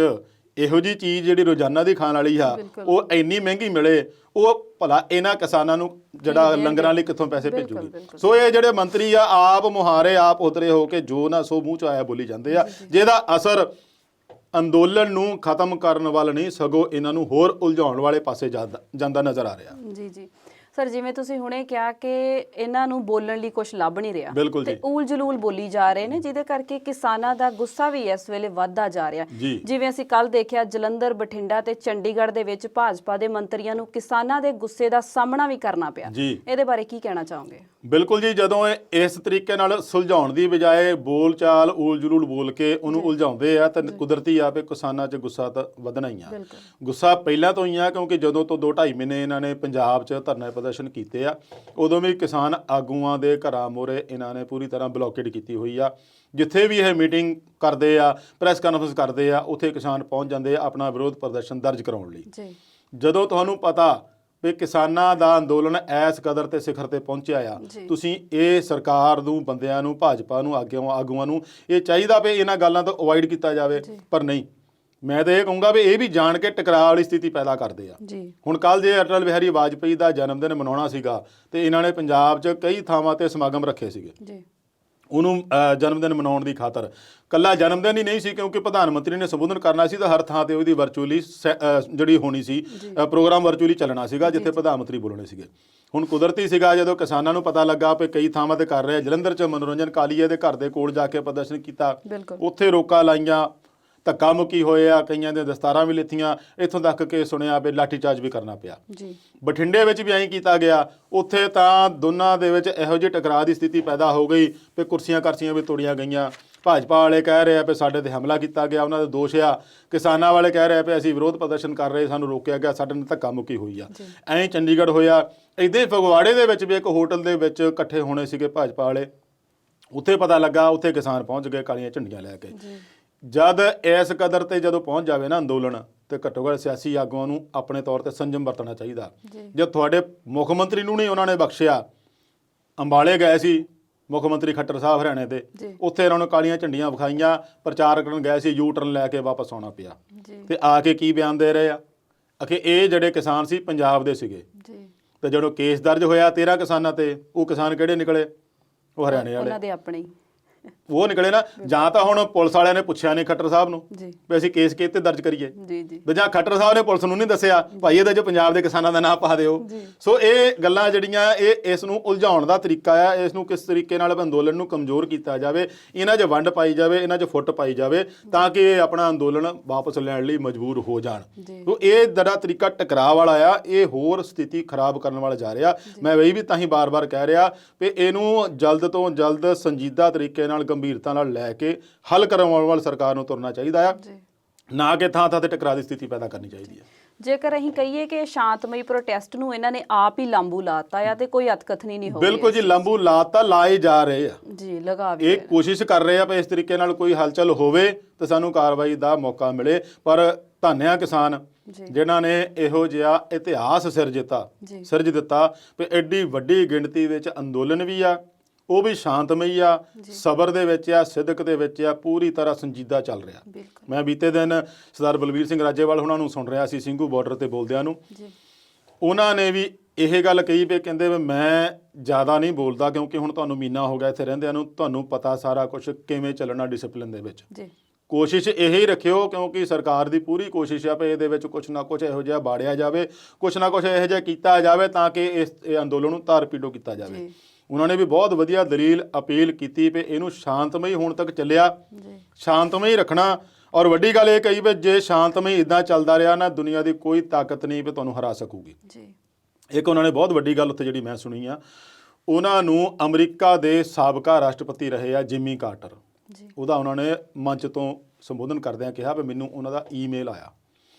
ਇਹੋ ਜਿਹੀ ਚੀਜ਼ ਜਿਹੜੀ ਰੋਜ਼ਾਨਾ ਦੀ ਖਾਣ ਵਾਲੀ ਆ ਉਹ ਇੰਨੀ ਮਹਿੰਗੀ ਮਿਲੇ, ਉਹ ਭਲਾ ਇਹਨਾਂ ਕਿਸਾਨਾਂ ਨੂੰ ਜਿਹੜਾ ਲੰਗਰਾਂ ਲਈ ਕਿੱਥੋਂ ਪੈਸੇ ਭੇਜੂਗੀ। ਸੋ ਇਹ ਜਿਹੜੇ ਮੰਤਰੀ ਆ ਆਪ ਮੁਹਾਰੇ, ਆਪ ਉਤਰੇ ਹੋ ਕੇ ਜੋ ਨਾ ਸੋ ਮੂੰਹ 'ਚ ਆਇਆ ਬੋਲੀ ਜਾਂਦੇ ਆ, ਜਿਹਦਾ ਅਸਰ ਅੰਦੋਲਨ ਨੂੰ ਖਤਮ ਕਰਨ ਵੱਲ ਨਹੀਂ ਸਗੋਂ ਇਹਨਾਂ ਨੂੰ ਹੋਰ ਉਲਝਾਉਣ ਵਾਲੇ ਪਾਸੇ ਜਾਂਦਾ ਨਜ਼ਰ ਆ ਰਿਹਾ। ਜੀ ਸਰ, ਜਿਵੇਂ ਤੁਸੀਂ ਹੁਣੇ ਕਿਹਾ ਕਿ ਇਹਨਾਂ ਨੂੰ ਬੋਲਣ ਲਈ ਕੁਝ ਲੱਭ ਨਹੀਂ ਰਿਹਾ ਤੇ ਊਲ ਜਲੂਲ ਬੋਲੀ ਜਾ ਰਹੇ ਨੇ, ਜਿਹਦੇ ਕਰਕੇ ਕਿਸਾਨਾਂ ਦਾ ਗੁੱਸਾ ਵੀ ਇਸ ਵੇਲੇ ਵੱਧਦਾ ਜਾ ਰਿਹਾ। ਜਿਵੇਂ ਅਸੀਂ ਕੱਲ ਦੇਖਿਆ, ਜਲੰਧਰ, ਬਠਿੰਡਾ ਤੇ ਚੰਡੀਗੜ੍ਹ ਦੇ ਵਿੱਚ ਭਾਜਪਾ ਦੇ ਮੰਤਰੀਆਂ ਨੂੰ ਕਿਸਾਨਾਂ ਦੇ ਗੁੱਸੇ ਦਾ ਸਾਹਮਣਾ ਵੀ ਕਰਨਾ ਪਿਆ। ਇਹਦੇ ਬਾਰੇ ਕੀ ਕਹਿਣਾ ਚਾਹੋਗੇ? ਬਿਲਕੁਲ ਜੀ, ਜਦੋਂ ਇਸ ਤਰੀਕੇ ਨਾਲ ਸੁਲਝਾਉਣ ਦੀ ਬਜਾਏ ਬੋਲ ਚਾਲ ਊਲ ਜਲੂਲ ਬੋਲ ਕੇ ਉਹਨੂੰ ਉਲਝਾਉਂਦੇ ਆ ਤਾਂ ਕੁਦਰਤੀ ਆ ਵੀ ਕਿਸਾਨਾਂ 'ਚ ਗੁੱਸਾ ਤਾਂ ਵਧਣਾ ਹੀ ਆ। ਗੁੱਸਾ ਪਹਿਲਾਂ ਤੋਂ ਹੀ ਆ, ਕਿਉਂਕਿ ਜਦੋਂ ਤੋਂ 2-2.5 ਮਹੀਨੇ ਇਹਨਾਂ ਨੇ ਪੰਜਾਬ 'ਚ ਧਰਨਾ ਪ੍ਰਦਰਸ਼ਨ ਕੀਤੇ ਆ, ਉਦੋਂ ਵੀ ਕਿਸਾਨ ਆਗੂਆਂ ਦੇ ਘਰਾਂ ਮੂਹਰੇ ਇਹਨਾਂ ਨੇ ਪੂਰੀ ਤਰ੍ਹਾਂ ਬਲੌਕੇਡ ਕੀਤੀ ਹੋਈ ਆ। ਜਿੱਥੇ ਵੀ ਇਹ ਮੀਟਿੰਗ ਕਰਦੇ ਆ, ਪ੍ਰੈਸ ਕਾਨਫਰੰਸ ਕਰਦੇ ਆ, ਉੱਥੇ ਕਿਸਾਨ ਪਹੁੰਚ ਜਾਂਦੇ ਆ ਆਪਣਾ ਵਿਰੋਧ ਪ੍ਰਦਰਸ਼ਨ ਦਰਜ ਕਰਾਉਣ ਲਈ। ਜਦੋਂ ਤੁਹਾਨੂੰ ਪਤਾ ਵੀ ਕਿਸਾਨਾਂ ਦਾ ਅੰਦੋਲਨ ਇਸ ਕਦਰ ਤੇ ਸਿਖਰ ਤੇ ਪਹੁੰਚਿਆ ਆ, ਤੁਸੀਂ ਇਹ ਸਰਕਾਰ ਨੂੰ, ਬੰਦਿਆਂ ਨੂੰ, ਭਾਜਪਾ ਨੂੰ, ਆਗੂਆਂ ਨੂੰ ਇਹ ਚਾਹੀਦਾ ਵੀ ਇਹਨਾਂ ਗੱਲਾਂ ਤੋਂ ਅਵੋਇਡ ਕੀਤਾ ਜਾਵੇ, ਪਰ ਨਹੀਂ। ਮੈਂ ਤਾਂ ਇਹ ਕਹੂੰਗਾ ਵੀ ਇਹ ਵੀ ਜਾਣ ਕੇ ਟਕਰਾਅ ਵਾਲੀ ਸਥਿਤੀ ਪੈਦਾ ਕਰਦੇ ਆ। ਹੁਣ ਕੱਲ੍ਹ ਜੇ ਅਟਲ ਬਿਹਾਰੀ ਵਾਜਪੇਈ ਦਾ ਜਨਮ ਦਿਨ ਮਨਾਉਣਾ ਸੀਗਾ ਤੇ ਇਹਨਾਂ ਨੇ ਪੰਜਾਬ 'ਚ ਕਈ ਥਾਵਾਂ ਤੇ ਸਮਾਗਮ ਰੱਖੇ ਸੀਗੇ ਉਹਨੂੰ ਜਨਮ ਦਿਨ ਮਨਾਉਣ ਦੀ ਖਾਤਰ। ਕੱਲਾ ਜਨਮ ਦਿਨ ਹੀ ਨਹੀਂ ਸੀ, ਕਿਉਂਕਿ ਪ੍ਰਧਾਨ ਮੰਤਰੀ ਨੇ ਸੰਬੋਧਨ ਕਰਨਾ ਸੀ ਤਾਂ ਹਰ ਥਾਂ ਤੇ ਉਹਦੀ ਵਰਚੁਅਲੀ ਜਿਹੜੀ ਹੋਣੀ ਸੀ, ਪ੍ਰੋਗਰਾਮ ਵਰਚੁਅਲੀ ਚੱਲਣਾ ਸੀਗਾ ਜਿੱਥੇ ਪ੍ਰਧਾਨ ਮੰਤਰੀ ਬੋਲਣੇ ਸੀਗੇ। ਹੁਣ ਕੁਦਰਤੀ ਸੀਗਾ ਜਦੋਂ ਕਿਸਾਨਾਂ ਨੂੰ ਪਤਾ ਲੱਗਾ ਵੀ ਕਈ ਥਾਵਾਂ ਤੇ ਕਰ ਰਹੇ, ਜਲੰਧਰ 'ਚ ਮਨੋਰੰਜਨ ਕਾਲੀਏ ਦੇ ਘਰ ਦੇ ਕੋਲ ਜਾ ਕੇ ਪ੍ਰਦਰਸ਼ਨ ਕੀਤਾ, ਉੱਥੇ ਰੋਕਾਂ ਲਾਈਆਂ, ਧੱਕਾ ਮੁੱਕੀ ਹੋਏ ਆ, ਕਈਆਂ ਦੀਆਂ ਦਸਤਾਰਾਂ ਵੀ ਲਿੱਥੀਆਂ, ਇੱਥੋਂ ਤੱਕ ਕਿ ਸੁਣਿਆ ਵੀ ਲਾਠੀਚਾਰਜ ਵੀ ਕਰਨਾ ਪਿਆ। ਬਠਿੰਡੇ ਵਿੱਚ ਵੀ ਐਂ ਕੀਤਾ ਗਿਆ, ਉੱਥੇ ਤਾਂ ਦੋਨਾਂ ਦੇ ਵਿੱਚ ਇਹੋ ਜਿਹੀ ਟਕਰਾਅ ਦੀ ਸਥਿਤੀ ਪੈਦਾ ਹੋ ਗਈ ਵੀ ਕੁਰਸੀਆਂ ਕਰਸੀਆਂ ਵੀ ਤੋੜੀਆਂ ਗਈਆਂ। ਭਾਜਪਾ ਵਾਲੇ ਕਹਿ ਰਹੇ ਆ ਵੀ ਸਾਡੇ ਤੇ ਹਮਲਾ ਕੀਤਾ ਗਿਆ, ਉਹਨਾਂ ਦਾ ਦੋਸ਼ ਆ। ਕਿਸਾਨਾਂ ਵਾਲੇ ਕਹਿ ਰਹੇ ਆ ਵੀ ਅਸੀਂ ਵਿਰੋਧ ਪ੍ਰਦਰਸ਼ਨ ਕਰ ਰਹੇ, ਸਾਨੂੰ ਰੋਕਿਆ ਗਿਆ, ਸਾਡੇ ਨਾਲ ਧੱਕਾ ਮੁੱਕੀ ਹੋਈ ਆ। ਐਂ ਚੰਡੀਗੜ੍ਹ ਹੋਇਆ। ਇੱਦਾਂ ਹੀ ਫਗਵਾੜੇ ਦੇ ਵਿੱਚ ਵੀ ਇੱਕ ਹੋਟਲ ਦੇ ਵਿੱਚ ਇਕੱਠੇ ਹੋਣੇ ਸੀਗੇ ਭਾਜਪਾ ਵਾਲੇ, ਉੱਥੇ ਪਤਾ ਲੱਗਾ, ਉੱਥੇ ਕਿਸਾਨ ਪਹੁੰਚ ਗਏ ਕਾਲੀਆਂ ਝੰਡੀਆਂ ਲੈ ਕੇ। ਜਦ ਇਸ ਕਦਰ ਤੇ ਜਦੋਂ ਪਹੁੰਚ ਜਾਵੇ ਨਾ ਅੰਦੋਲਨ, ਤੇ ਘੱਟੋ ਘੱਟ ਸਿਆਸੀ ਆਗੂਆਂ ਨੂੰ ਆਪਣੇ ਤੌਰ ਤੇ ਸੰਜਮ ਵਰਤਣਾ ਚਾਹੀਦਾ। ਜੇ ਤੁਹਾਡੇ ਮੁੱਖ ਮੰਤਰੀ ਨੂੰ ਨਹੀਂ ਉਹਨਾਂ ਨੇ ਬਖਸ਼ਿਆ, ਅੰਬਾਲੇ ਗਏ ਸੀ ਮੁੱਖ ਮੰਤਰੀ ਖੱਟਰ ਸਾਹਿਬ ਹਰਿਆਣੇ ਦੇ, ਉੱਥੇ ਇਹਨਾਂ ਨੂੰ ਕਾਲੀਆਂ ਝੰਡੀਆਂ ਵਿਖਾਈਆਂ, ਪ੍ਰਚਾਰ ਕਰਨ ਗਏ ਸੀ, ਯੂ ਟਰਨ ਲੈ ਕੇ ਵਾਪਸ ਆਉਣਾ ਪਿਆ। ਤੇ ਆ ਕੇ ਕੀ ਬਿਆਨ ਦੇ ਰਹੇ ਆ, ਅਖੇ ਇਹ ਜਿਹੜੇ ਕਿਸਾਨ ਸੀ ਪੰਜਾਬ ਦੇ ਸੀਗੇ ਜੀ, ਤੇ ਜਦੋਂ ਕੇਸ ਦਰਜ ਹੋਇਆ 13 ਕਿਸਾਨਾਂ ਤੇ, ਉਹ ਕਿਸਾਨ ਕਿਹੜੇ ਨਿਕਲੇ? ਉਹ ਹਰਿਆਣੇ ਵਾਲੇ, ਉਹਨਾਂ ਦੇ ਆਪਣੇ ਹੀ। ਉਹ ਨਿਕਲੇ ਨਾ। ਜਾਂ ਤਾਂ ਹੁਣ ਪੁਲਿਸ ਵਾਲਿਆਂ ਨੇ ਪੁੱਛਿਆ ਨਹੀਂ ਖੱਟਰ ਸਾਹਿਬ ਨੂੰ ਜੀ ਵੀ ਅਸੀਂ ਕੇਸ ਕਿਹਤੇ ਦਰਜ ਕਰੀਏ, ਜੀ ਜੀ ਤੇ ਜਾਂ ਖੱਟਰ ਸਾਹਿਬ ਨੇ ਪੁਲਿਸ ਨੂੰ ਨਹੀਂ ਦੱਸਿਆ ਭਾਈ ਇਹਦੇ 'ਚ ਪੰਜਾਬ ਦੇ ਕਿਸਾਨਾਂ ਦਾ ਨਾਂ ਪਾ ਦਿਓ। ਸੋ ਇਹ ਗੱਲਾਂ ਜਿਹੜੀਆਂ ਇਹ ਇਸ ਨੂੰ ਉਲਝਾਉਣ ਦਾ ਤਰੀਕਾ ਆ। ਇਸ ਨੂੰ ਕਿਸ ਤਰੀਕੇ ਨਾਲ ਅੰਦੋਲਨ ਨੂੰ ਕਮਜ਼ੋਰ ਕੀਤਾ ਜਾਵੇ, ਇਹਨਾਂ 'ਚ ਵੰਡ ਪਾਈ ਜਾਵੇ, ਇਹਨਾਂ 'ਚ ਫੁੱਟ ਪਾਈ ਜਾਵੇ ਤਾਂ ਕਿ ਇਹ ਆਪਣਾ ਅੰਦੋਲਨ ਵਾਪਸ ਲੈਣ ਲਈ ਮਜਬੂਰ ਹੋ ਜਾਣ। ਸੋ ਇਹ ਜਿਹੜਾ ਤਰੀਕਾ ਟਕਰਾਅ ਵਾਲਾ ਆ, ਇਹ ਹੋਰ ਸਥਿਤੀ ਖਰਾਬ ਕਰਨ ਵਾਲਾ ਜਾ ਰਿਹਾ। ਮੈਂ ਇਹ ਵੀ ਤਾਂ ਹੀ ਬਾਰ-ਬਾਰ ਕਹਿ ਰਿਹਾ ਵੀ ਇਹਨੂੰ ਜਲਦ ਤੋਂ ਜਲਦ ਸੰਜੀਦਾ ਤਰੀਕੇ ਨਾਲ, ਗੰਭੀਰਤਾ ਨਾਲ ਲੈ ਕੇ ਹੱਲ ਕਰਵਾਉਣ ਵਾਲੀ ਸਰਕਾਰ ਨੂੰ ਤੁਰਨਾ ਚਾਹੀਦਾ ਆ, ਨਾ ਕਿ ਥਾਂ-ਥਾਂ ਤੇ ਟਕਰਾਅ ਦੀ ਸਥਿਤੀ ਪੈਦਾ ਕਰਨੀ ਚਾਹੀਦੀ ਹੈ। ਜੇਕਰ ਅਸੀਂ ਕਹੀਏ ਕਿ ਸ਼ਾਂਤਮਈ ਪ੍ਰੋਟੈਸਟ ਨੂੰ ਇਹਨਾਂ ਨੇ ਆਪ ਹੀ ਲਾਂਬੂ ਲਾਤਾ ਆ ਤੇ ਕੋਈ ਅਤਕਥਨੀ ਨਹੀਂ ਹੋ ਰਹੀ। ਬਿਲਕੁਲ ਜੀ, ਲਾਂਬੂ ਲਾਤਾ, ਲਾਏ ਜਾ ਰਹੇ ਆ ਜੀ, ਲਗਾ ਵੀ ਇਹ ਕੋਸ਼ਿਸ਼ ਕਰ ਰਹੇ ਆ ਵੀ ਇਸ ਤਰੀਕੇ ਨਾਲ ਕੋਈ ਹਲਚਲ ਹੋਵੇ ਤੇ ਸਾਨੂੰ ਕਾਰਵਾਈ ਦਾ ਮੌਕਾ ਮਿਲੇ। ਪਰ ਧੰਨਿਆ ਕਿਸਾਨ ਜਿਨ੍ਹਾਂ ਨੇ ਇਹੋ ਜਿਹਾ ਇਤਿਹਾਸ ਸਿਰਜ ਦਿੱਤਾ ਵੀ ਐਡੀ ਵੱਡੀ ਗਿਣਤੀ ਵਿੱਚ ਅੰਦੋਲਨ ਵੀ ਆ, ਉਹ ਵੀ ਸ਼ਾਂਤਮਈ ਆ, ਸਬਰ ਦੇ ਵਿੱਚ ਆ, ਸਿਦਕ ਦੇ ਵਿੱਚ ਆ, ਪੂਰੀ ਤਰ੍ਹਾਂ ਸੰਜੀਦਾ ਚੱਲ ਰਿਹਾ। ਮੈਂ ਬੀਤੇ ਦਿਨ ਸਰਦਾਰ ਬਲਵੀਰ ਸਿੰਘ ਰਾਜੇਵਾਲ ਉਹਨਾਂ ਨੂੰ ਸੁਣ ਰਿਹਾ ਸੀ ਸਿੰਘੂ ਬਾਰਡਰ ਤੇ ਬੋਲਦਿਆਂ ਨੂੰ। ਉਹਨਾਂ ਨੇ ਵੀ ਇਹ ਗੱਲ ਕਹੀ ਵੀ ਕਹਿੰਦੇ ਵੀ ਮੈਂ ਜ਼ਿਆਦਾ ਨਹੀਂ ਬੋਲਦਾ ਕਿਉਂਕਿ ਹੁਣ ਤੁਹਾਨੂੰ ਮਹੀਨਾ ਹੋ ਗਿਆ ਇੱਥੇ ਰਹਿੰਦਿਆਂ ਨੂੰ, ਤੁਹਾਨੂੰ ਪਤਾ ਸਾਰਾ ਕੁਝ ਕਿਵੇਂ ਚੱਲਣਾ ਡਿਸਪਲਿਨ ਦੇ ਵਿੱਚ। ਕੋਸ਼ਿਸ਼ ਇਹੀ ਰੱਖਿਓ ਕਿਉਂਕਿ ਸਰਕਾਰ ਦੀ ਪੂਰੀ ਕੋਸ਼ਿਸ਼ ਆ ਵੀ ਇਹਦੇ ਵਿੱਚ ਕੁਛ ਨਾ ਕੁਛ ਇਹੋ ਜਿਹਾ ਬਾੜਿਆ ਜਾਵੇ, ਕੁਛ ਨਾ ਕੁਛ ਇਹੋ ਜਿਹਾ ਕੀਤਾ ਜਾਵੇ ਤਾਂ ਕਿ ਇਹ ਅੰਦੋਲਨ ਨੂੰ ਧਾਰ-ਪੀੜੋ ਕੀਤਾ ਜਾਵੇ। ਉਹਨਾਂ ਨੇ ਵੀ ਬਹੁਤ ਵਧੀਆ ਦਲੀਲ ਅਪੀਲ ਕੀਤੀ ਵੀ ਇਹਨੂੰ ਸ਼ਾਂਤਮਈ ਹੋਣ ਤੱਕ ਚੱਲਿਆ, ਸ਼ਾਂਤਮਈ ਰੱਖਣਾ। ਔਰ ਵੱਡੀ ਗੱਲ ਇਹ ਕਹੀ ਵੀ ਜੇ ਸ਼ਾਂਤਮਈ ਇਦਾਂ ਚੱਲਦਾ ਰਿਹਾ ਨਾ, ਦੁਨੀਆ ਦੀ ਕੋਈ ਤਾਕਤ ਨਹੀਂ ਵੀ ਤੁਹਾਨੂੰ ਹਰਾ ਸਕੂਗੀ। ਇੱਕ ਉਹਨਾਂ ਨੇ ਬਹੁਤ ਵੱਡੀ ਗੱਲ ਉੱਥੇ ਜਿਹੜੀ ਮੈਂ ਸੁਣੀ ਆ, ਉਹਨਾਂ ਨੂੰ ਅਮਰੀਕਾ ਦੇ ਸਾਬਕਾ ਰਾਸ਼ਟਰਪਤੀ ਰਹੇ ਆ ਜਿਮੀ ਕਾਰਟਰ, ਉਹਦਾ ਉਹਨਾਂ ਨੇ ਮੰਚ ਤੋਂ ਸੰਬੋਧਨ ਕਰਦਿਆਂ ਕਿਹਾ ਵੀ ਮੈਨੂੰ ਉਹਨਾਂ ਦਾ ਈਮੇਲ ਆਇਆ।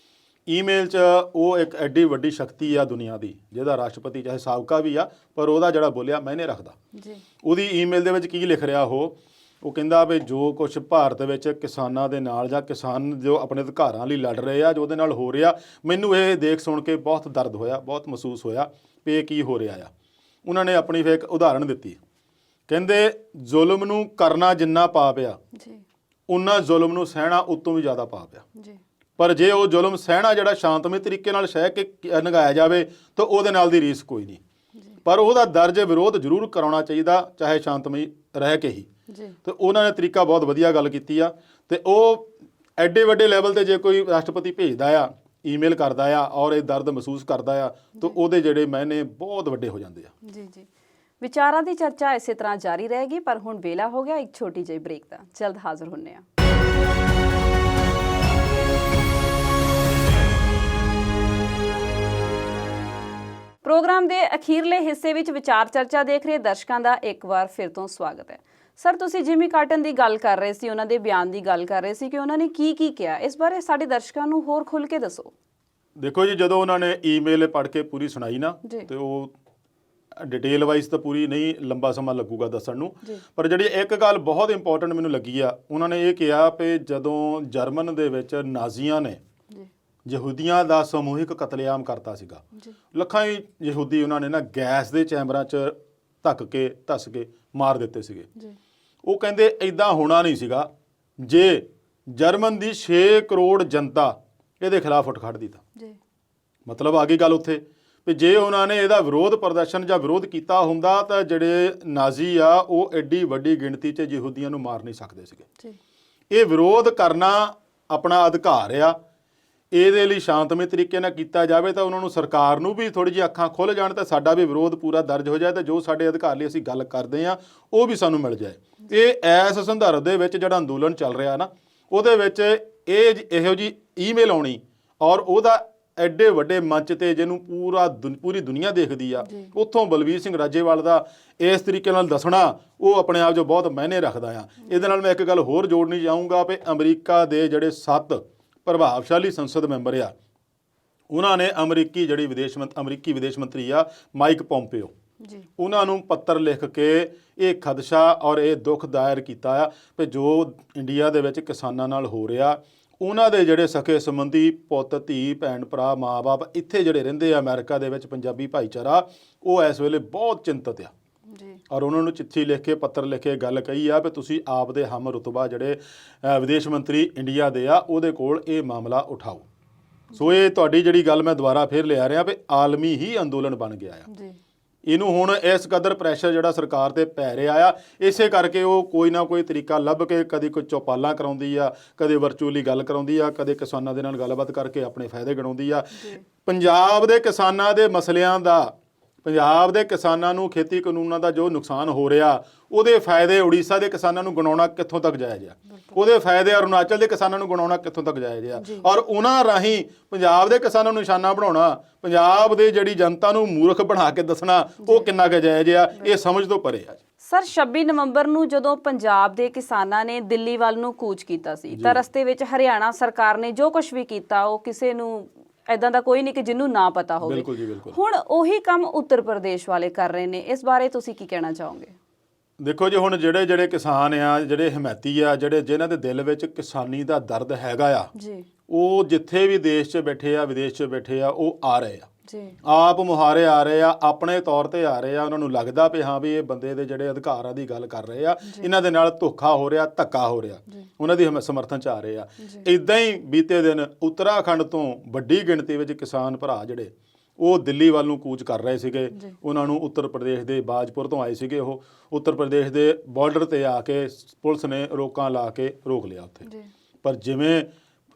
ਈਮੇਲ 'ਚ ਉਹ ਇੱਕ ਐਡੀ ਵੱਡੀ ਸ਼ਕਤੀ ਆ ਦੁਨੀਆ ਦੀ, ਜਿਹਦਾ ਰਾਸ਼ਟਰਪਤੀ ਚਾਹੇ ਸਾਬਕਾ ਵੀ ਆ ਪਰ ਉਹਦਾ ਜਿਹੜਾ ਬੋਲਿਆ ਮਾਇਨੇ ਰੱਖਦਾ। ਉਹਦੀ ਈਮੇਲ ਦੇ ਵਿੱਚ ਕੀ ਲਿਖ ਰਿਹਾ ਉਹ ਕਹਿੰਦਾ ਵੀ ਜੋ ਕੁਛ ਭਾਰਤ ਵਿੱਚ ਕਿਸਾਨਾਂ ਦੇ ਨਾਲ ਜਾਂ ਕਿਸਾਨ ਜੋ ਆਪਣੇ ਅਧਿਕਾਰਾਂ ਲਈ ਲੜ ਰਹੇ ਆ, ਜੋ ਉਹਦੇ ਨਾਲ ਹੋ ਰਿਹਾ, ਮੈਨੂੰ ਇਹ ਦੇਖ ਸੁਣ ਕੇ ਬਹੁਤ ਦਰਦ ਹੋਇਆ, ਬਹੁਤ ਮਹਿਸੂਸ ਹੋਇਆ ਵੀ ਇਹ ਕੀ ਹੋ ਰਿਹਾ ਆ। ਉਹਨਾਂ ਨੇ ਆਪਣੀ ਫਿਰ ਇੱਕ ਉਦਾਹਰਣ ਦਿੱਤੀ, ਕਹਿੰਦੇ ਜ਼ੁਲਮ ਨੂੰ ਕਰਨਾ ਜਿੰਨਾ ਪਾਪ ਆ, ਉਨਾ ਜ਼ੁਲਮ ਨੂੰ ਸਹਿਣਾ ਉਤੋਂ ਵੀ ਜ਼ਿਆਦਾ ਪਾਪ ਆ। ਪਰ ਜੇ ਉਹ ਜ਼ੁਲਮ ਸਹਿਣਾ ਜਿਹੜਾ ਸ਼ਾਂਤਮਈ ਤਰੀਕੇ ਨਾਲ ਸਹਿ ਕੇ ਨਿਭਾਇਆ ਜਾਵੇ ਤਾਂ ਉਹਦੇ ਨਾਲ ਦੀ ਰੀਸ ਕੋਈ ਨਹੀਂ। ਪਰ ਉਹਦਾ ਦਰਜ ਵਿਰੋਧ ਜ਼ਰੂਰ ਕਰਾਉਣਾ ਚਾਹੀਦਾ, ਚਾਹੇ ਸ਼ਾਂਤਮਈ ਰਹਿ ਕੇ ਹੀ। ਤੇ ਉਹਨਾਂ ਨੇ ਤਰੀਕਾ ਬਹੁਤ ਵਧੀਆ ਗੱਲ ਕੀਤੀ ਆ। ਤੇ ਉਹ ਐਡੇ ਵੱਡੇ ਲੈਵਲ ਤੇ ਜੇ ਕੋਈ ਰਾਸ਼ਟਰਪਤੀ ਭੇਜਦਾ ਆ, ਈਮੇਲ ਕਰਦਾ ਆ ਔਰ ਇਹ ਦਰਦ ਮਹਿਸੂਸ ਕਰਦਾ ਆ ਤਾਂ ਉਹਦੇ ਜਿਹੜੇ ਮਾਇਨੇ ਬਹੁਤ ਵੱਡੇ ਹੋ ਜਾਂਦੇ ਆ। ਜੀ ਵਿਚਾਰਾਂ ਦੀ ਚਰਚਾ ਇਸੇ ਤਰ੍ਹਾਂ ਜਾਰੀ ਰਹੇਗੀ, ਪਰ ਹੁਣ ਵੇਲਾ ਹੋ ਗਿਆ ਇੱਕ ਛੋਟੀ ਜਿਹੀ ਬ੍ਰੇਕ ਦਾ। ਜਲਦ ਹਾਜ਼ਰ ਹੁੰਨੇ ਆ। ਪ੍ਰੋਗਰਾਮ ਦੇ ਅਖੀਰਲੇ ਹਿੱਸੇ ਵਿੱਚ ਵਿਚਾਰ ਚਰਚਾ ਦੇਖ ਰਹੇ ਦਰਸ਼ਕਾਂ ਦਾ ਇੱਕ ਵਾਰ ਫਿਰ ਤੋਂ ਸਵਾਗਤ ਹੈ। ਸਰ, ਤੁਸੀਂ ਜਿਮੀ ਕਾਰਟਰ ਦੀ ਗੱਲ ਕਰ ਰਹੇ ਸੀ, ਉਹਨਾਂ ਦੇ ਬਿਆਨ ਦੀ ਗੱਲ ਕਰ ਰਹੇ ਸੀ ਕਿ ਉਹਨਾਂ ਨੇ ਕੀ ਕਿਹਾ, ਇਸ ਬਾਰੇ ਸਾਡੇ ਦਰਸ਼ਕਾਂ ਨੂੰ ਹੋਰ ਖੁੱਲ੍ਹ ਕੇ ਦੱਸੋ। ਦੇਖੋ ਜੀ, ਜਦੋਂ ਉਹਨਾਂ ਨੇ ਈਮੇਲ ਪੜ੍ਹ ਕੇ ਪੂਰੀ ਸੁਣਾਈ ਨਾ, ਤੇ ਉਹ ਡਿਟੇਲ ਵਾਈਜ਼ ਤਾਂ ਪੂਰੀ ਨਹੀਂ, ਲੰਬਾ ਸਮਾਂ ਲੱਗੂਗਾ ਦੱਸਣ ਨੂੰ, ਪਰ ਜਿਹੜੀ ਇੱਕ ਗੱਲ ਬਹੁਤ ਇੰਪੋਰਟੈਂਟ ਮੈਨੂੰ ਲੱਗੀ ਆ, ਉਹਨਾਂ ਨੇ ਇਹ ਕਿਹਾ ਵੀ ਜਦੋਂ ਜਰਮਨ ਦੇ ਵਿੱਚ ਨਾਜ਼ੀਆਂ ਨੇ ਯਹੂਦੀਆਂ ਦਾ ਸਮੂਹਿਕ ਕਤਲੇਆਮ ਕਰਤਾ ਸੀਗਾ, ਲੱਖਾਂ ਹੀ ਯਹੂਦੀ ਉਹਨਾਂ ਨੇ ਨਾ ਗੈਸ ਦੇ ਚੈਂਬਰਾਂ 'ਚ ਧੱਸ ਕੇ ਮਾਰ ਦਿੱਤੇ ਸੀਗੇ। ਉਹ ਕਹਿੰਦੇ ਇੱਦਾਂ ਹੋਣਾ ਨਹੀਂ ਸੀਗਾ ਜੇ ਜਰਮਨ ਦੀ 6 ਕਰੋੜ ਜਨਤਾ ਇਹਦੇ ਖਿਲਾਫ ਉੱਠ ਖੜ੍ਹਦੀ ਤਾਂ। ਮਤਲਬ ਆ ਗਈ ਗੱਲ ਉੱਥੇ ਵੀ ਜੇ ਉਹਨਾਂ ਨੇ ਇਹਦਾ ਵਿਰੋਧ ਪ੍ਰਦਰਸ਼ਨ ਜਾਂ ਵਿਰੋਧ ਕੀਤਾ ਹੁੰਦਾ ਤਾਂ ਜਿਹੜੇ ਨਾਜ਼ੀ ਆ ਉਹ ਐਡੀ ਵੱਡੀ ਗਿਣਤੀ 'ਚ ਯਹੂਦੀਆਂ ਨੂੰ ਮਾਰ ਨਹੀਂ ਸਕਦੇ ਸੀਗੇ। ਇਹ ਵਿਰੋਧ ਕਰਨਾ ਆਪਣਾ ਅਧਿਕਾਰ ਆ, ਇਹਦੇ ਲਈ ਸ਼ਾਂਤਮਈ ਤਰੀਕੇ ਨਾਲ ਕੀਤਾ ਜਾਵੇ ਤਾਂ ਉਹਨਾਂ ਨੂੰ, ਸਰਕਾਰ ਨੂੰ ਵੀ ਥੋੜ੍ਹੀ ਜਿਹੀ ਅੱਖਾਂ ਖੁੱਲ੍ਹ ਜਾਣ ਤਾਂ ਸਾਡਾ ਵੀ ਵਿਰੋਧ ਪੂਰਾ ਦਰਜ ਹੋ ਜਾਏ ਤਾਂ ਜੋ ਸਾਡੇ ਅਧਿਕਾਰ ਲਈ ਅਸੀਂ ਗੱਲ ਕਰਦੇ ਹਾਂ ਉਹ ਵੀ ਸਾਨੂੰ ਮਿਲ ਜਾਏ। ਇਹ ਇਸ ਸੰਦਰਭ ਦੇ ਵਿੱਚ ਜਿਹੜਾ ਅੰਦੋਲਨ ਚੱਲ ਰਿਹਾ ਨਾ, ਉਹਦੇ ਵਿੱਚ ਇਹੋ ਜਿਹੀ ਈਮੇਲ ਆਉਣੀ ਔਰ ਉਹਦਾ ਐਡੇ ਵੱਡੇ ਮੰਚ ਤੇ ਜਿਹਨੂੰ ਪੂਰੀ ਦੁਨੀਆ ਦੇਖਦੀ ਆ, ਉੱਥੋਂ ਬਲਵੀਰ ਸਿੰਘ ਰਾਜੇਵਾਲ ਦਾ ਇਸ ਤਰੀਕੇ ਨਾਲ ਦੱਸਣਾ ਉਹ ਆਪਣੇ ਆਪ 'ਚ ਬਹੁਤ ਮਾਇਨੇ ਰੱਖਦਾ ਆ। ਇਹਦੇ ਨਾਲ ਮੈਂ ਇੱਕ ਗੱਲ ਹੋਰ ਜੋੜਨੀ ਚਾਹੂੰਗਾ ਵੀ ਅਮਰੀਕਾ ਦੇ ਜਿਹੜੇ 7 ਪ੍ਰਭਾਵਸ਼ਾਲੀ ਸੰਸਦ ਮੈਂਬਰ ਆ, ਉਹਨਾਂ ਨੇ ਅਮਰੀਕੀ ਵਿਦੇਸ਼ ਮੰਤਰੀ ਆ ਮਾਈਕ ਪੋਂਪੀਓ, ਉਹਨਾਂ ਨੂੰ ਪੱਤਰ ਲਿਖ ਕੇ ਇਹ ਖਦਸ਼ਾ ਔਰ ਇਹ ਦੁੱਖ ਜ਼ਾਹਿਰ ਕੀਤਾ ਆ ਵੀ ਜੋ ਇੰਡੀਆ ਦੇ ਵਿੱਚ ਕਿਸਾਨਾਂ ਨਾਲ ਹੋ ਰਿਹਾ, ਉਹਨਾਂ ਦੇ ਜਿਹੜੇ ਸਕੇ ਸੰਬੰਧੀ ਪੁੱਤ ਧੀ ਭੈਣ ਭਰਾ ਮਾਂ ਬਾਪ ਇੱਥੇ ਜਿਹੜੇ ਰਹਿੰਦੇ ਆ ਅਮਰੀਕਾ ਦੇ ਵਿੱਚ, ਪੰਜਾਬੀ ਭਾਈਚਾਰਾ, ਉਹ ਇਸ ਵੇਲੇ ਬਹੁਤ ਚਿੰਤਤ ਆ। ਔਰ ਉਹਨਾਂ ਨੂੰ ਚਿੱਠੀ ਲਿਖ ਕੇ ਪੱਤਰ ਲਿਖ ਕੇ ਗੱਲ ਕਹੀ ਆ ਵੀ ਤੁਸੀਂ ਆਪ ਦੇ ਹਮ ਰੁਤਬਾ ਜਿਹੜੇ ਵਿਦੇਸ਼ ਮੰਤਰੀ ਇੰਡੀਆ ਦੇ ਆ ਉਹਦੇ ਕੋਲ ਇਹ ਮਾਮਲਾ ਉਠਾਓ। ਸੋ ਇਹ ਤੁਹਾਡੀ ਜਿਹੜੀ ਗੱਲ ਮੈਂ ਦੁਬਾਰਾ ਫਿਰ ਲਿਆ ਰਿਹਾ ਵੀ ਆਲਮੀ ਹੀ ਅੰਦੋਲਨ ਬਣ ਗਿਆ ਆ ਜੀ। ਇਹਨੂੰ ਹੁਣ ਇਸ ਕਦਰ ਪ੍ਰੈਸ਼ਰ ਜਿਹੜਾ ਸਰਕਾਰ ਤੇ ਪੈ ਰਿਹਾ ਆ, ਇਸੇ ਕਰਕੇ ਉਹ ਕੋਈ ਨਾ ਕੋਈ ਤਰੀਕਾ ਲੱਭ ਕੇ ਕਦੀ ਕੋਈ ਚੌਪਾਲਾਂ ਕਰਾਉਂਦੀ ਆ, ਕਦੇ ਵਰਚੁਅਲੀ ਗੱਲ ਕਰਾਉਂਦੀ ਆ, ਕਦੇ ਕਿਸਾਨਾਂ ਦੇ ਨਾਲ ਗੱਲਬਾਤ ਕਰਕੇ ਆਪਣੇ ਫਾਇਦੇ ਗਿਣਾਉਂਦੀ ਆ। ਪੰਜਾਬ ਦੇ ਕਿਸਾਨਾਂ ਦੇ ਮਸਲਿਆਂ ਦਾ, ਪੰਜਾਬ ਦੇ ਕਿਸਾਨਾਂ ਨੂੰ ਖੇਤੀ ਕਾਨੂੰਨਾਂ ਦਾ ਜੋ ਨੁਕਸਾਨ ਹੋ ਰਿਹਾ, ਉਹਦੇ ਫਾਇਦੇ ਉੜੀਸਾ ਦੇ ਕਿਸਾਨਾਂ ਨੂੰ ਗਿਣਾਉਣਾ ਕਿੱਥੋਂ ਤੱਕ ਜਾਇਜ਼ ਆ, ਉਹਦੇ ਫਾਇਦੇ ਅਰੁਣਾਚਲ ਦੇ ਕਿਸਾਨਾਂ ਨੂੰ ਗਿਣਾਉਣਾ ਕਿੱਥੋਂ ਤੱਕ ਜਾਇਜ਼ ਆ, ਔਰ ਉਹਨਾਂ ਰਾਹੀਂ ਪੰਜਾਬ ਦੇ ਕਿਸਾਨਾਂ ਨੂੰ ਨਿਸ਼ਾਨਾ ਬਣਾਉਣਾ, ਪੰਜਾਬ ਦੇ ਜਿਹੜੀ ਜਨਤਾ ਨੂੰ ਮੂਰਖ ਬਣਾ ਕੇ ਦੱਸਣਾ, ਉਹ ਕਿੰਨਾ ਕੁ ਜਾਇਜ਼ ਆ, ਇਹ ਸਮਝ ਤੋਂ ਪਰੇ ਆ। ਸਰ 26 ਨਵੰਬਰ ਨੂੰ ਜਦੋਂ ਪੰਜਾਬ ਦੇ ਕਿਸਾਨਾਂ ਨੇ ਦਿੱਲੀ ਵੱਲ ਨੂੰ ਕੂਚ ਕੀਤਾ ਸੀ ਤਾਂ ਰਸਤੇ ਵਿੱਚ ਹਰਿਆਣਾ ਸਰਕਾਰ ਨੇ ਜੋ ਕੁਝ ਵੀ ਕੀਤਾ ਉਹ ਕਿਸੇ ਨੂੰ ਐਦਾਂ ਦਾ ਕੋਈ ਨਹੀਂ ਕਿ ਜਿਹਨੂੰ ਨਾ ਪਤਾ ਹੋਵੇ। ਬਿਲਕੁਲ ਜੀ, ਬਿਲਕੁਲ। ਹੁਣ ਉਹੀ ਕੰਮ ਉੱਤਰ ਪ੍ਰਦੇਸ਼ ਵਾਲੇ ਕਰ ਰਹੇ ਨੇ, ਇਸ ਬਾਰੇ ਤੁਸੀਂ ਕੀ ਕਹਿਣਾ ਚਾਹੋਗੇ? ਦੇਖੋ ਜੀ, ਹੁਣ ਜਿਹੜੇ ਕਿਸਾਨ ਆ, ਜਿਹੜੇ ਹਮਾਇਤੀ ਆ, ਜਿਨ੍ਹਾਂ ਦੇ ਦਿਲ ਵਿੱਚ ਕਿਸਾਨੀ ਦਾ ਦਰਦ ਹੈਗਾ ਆ ਜੀ, ਉਹ ਜਿੱਥੇ ਵੀ ਦੇਸ਼ 'ਚ ਬੈਠੇ ਆ, ਵਿਦੇਸ਼ 'ਚ ਬੈਠੇ ਆ, ਉਹ ਆ ਰਹੇ ਆ ਜੀ, ਆਪ ਮੁਹਾਰੇ ਆ ਰਹੇ ਆ, ਆਪਣੇ ਤੌਰ ਤੇ ਆ ਰਹੇ ਆ। ਉਹਨਾਂ ਨੂੰ ਲੱਗਦਾ ਵੀ ਹਾਂ ਵੀ ਇਹ ਬੰਦੇ ਦੇ ਜਿਹੜੇ ਅਧਿਕਾਰਾਂ ਦੀ ਗੱਲ ਕਰ ਰਹੇ ਆ, ਇਹਨਾਂ ਦੇ ਨਾਲ ਧੋਖਾ ਹੋ ਰਿਹਾ, ਧੱਕਾ ਹੋ ਰਿਹਾ, ਉਹਨਾਂ ਦੀ ਸਮਰਥਨ 'ਚ ਆ ਰਹੇ ਆ। ਇਦਾਂ ਹੀ ਬੀਤੇ ਦਿਨ ਉੱਤਰਾਖੰਡ ਤੋਂ ਵੱਡੀ ਗਿਣਤੀ ਵਿੱਚ ਕਿਸਾਨ ਭਰਾ ਜਿਹੜੇ ਉਹ ਦਿੱਲੀ ਵੱਲ ਨੂੰ ਕੂਚ ਕਰ ਰਹੇ ਸੀਗੇ। ਉਹਨਾਂ ਨੂੰ ਉੱਤਰ ਪ੍ਰਦੇਸ਼ ਦੇ ਬਾਜਪੁਰ ਤੋਂ ਆਏ ਸੀਗੇ, ਉਹ ਉੱਤਰ ਪ੍ਰਦੇਸ਼ ਦੇ ਬਾਰਡਰ ਤੇ ਆ ਕੇ ਪੁਲਿਸ ਨੇ ਰੋਕਾਂ ਲਾ ਕੇ ਰੋਕ ਲਿਆ ਉੱਥੇ। ਪਰ ਜਿਵੇਂ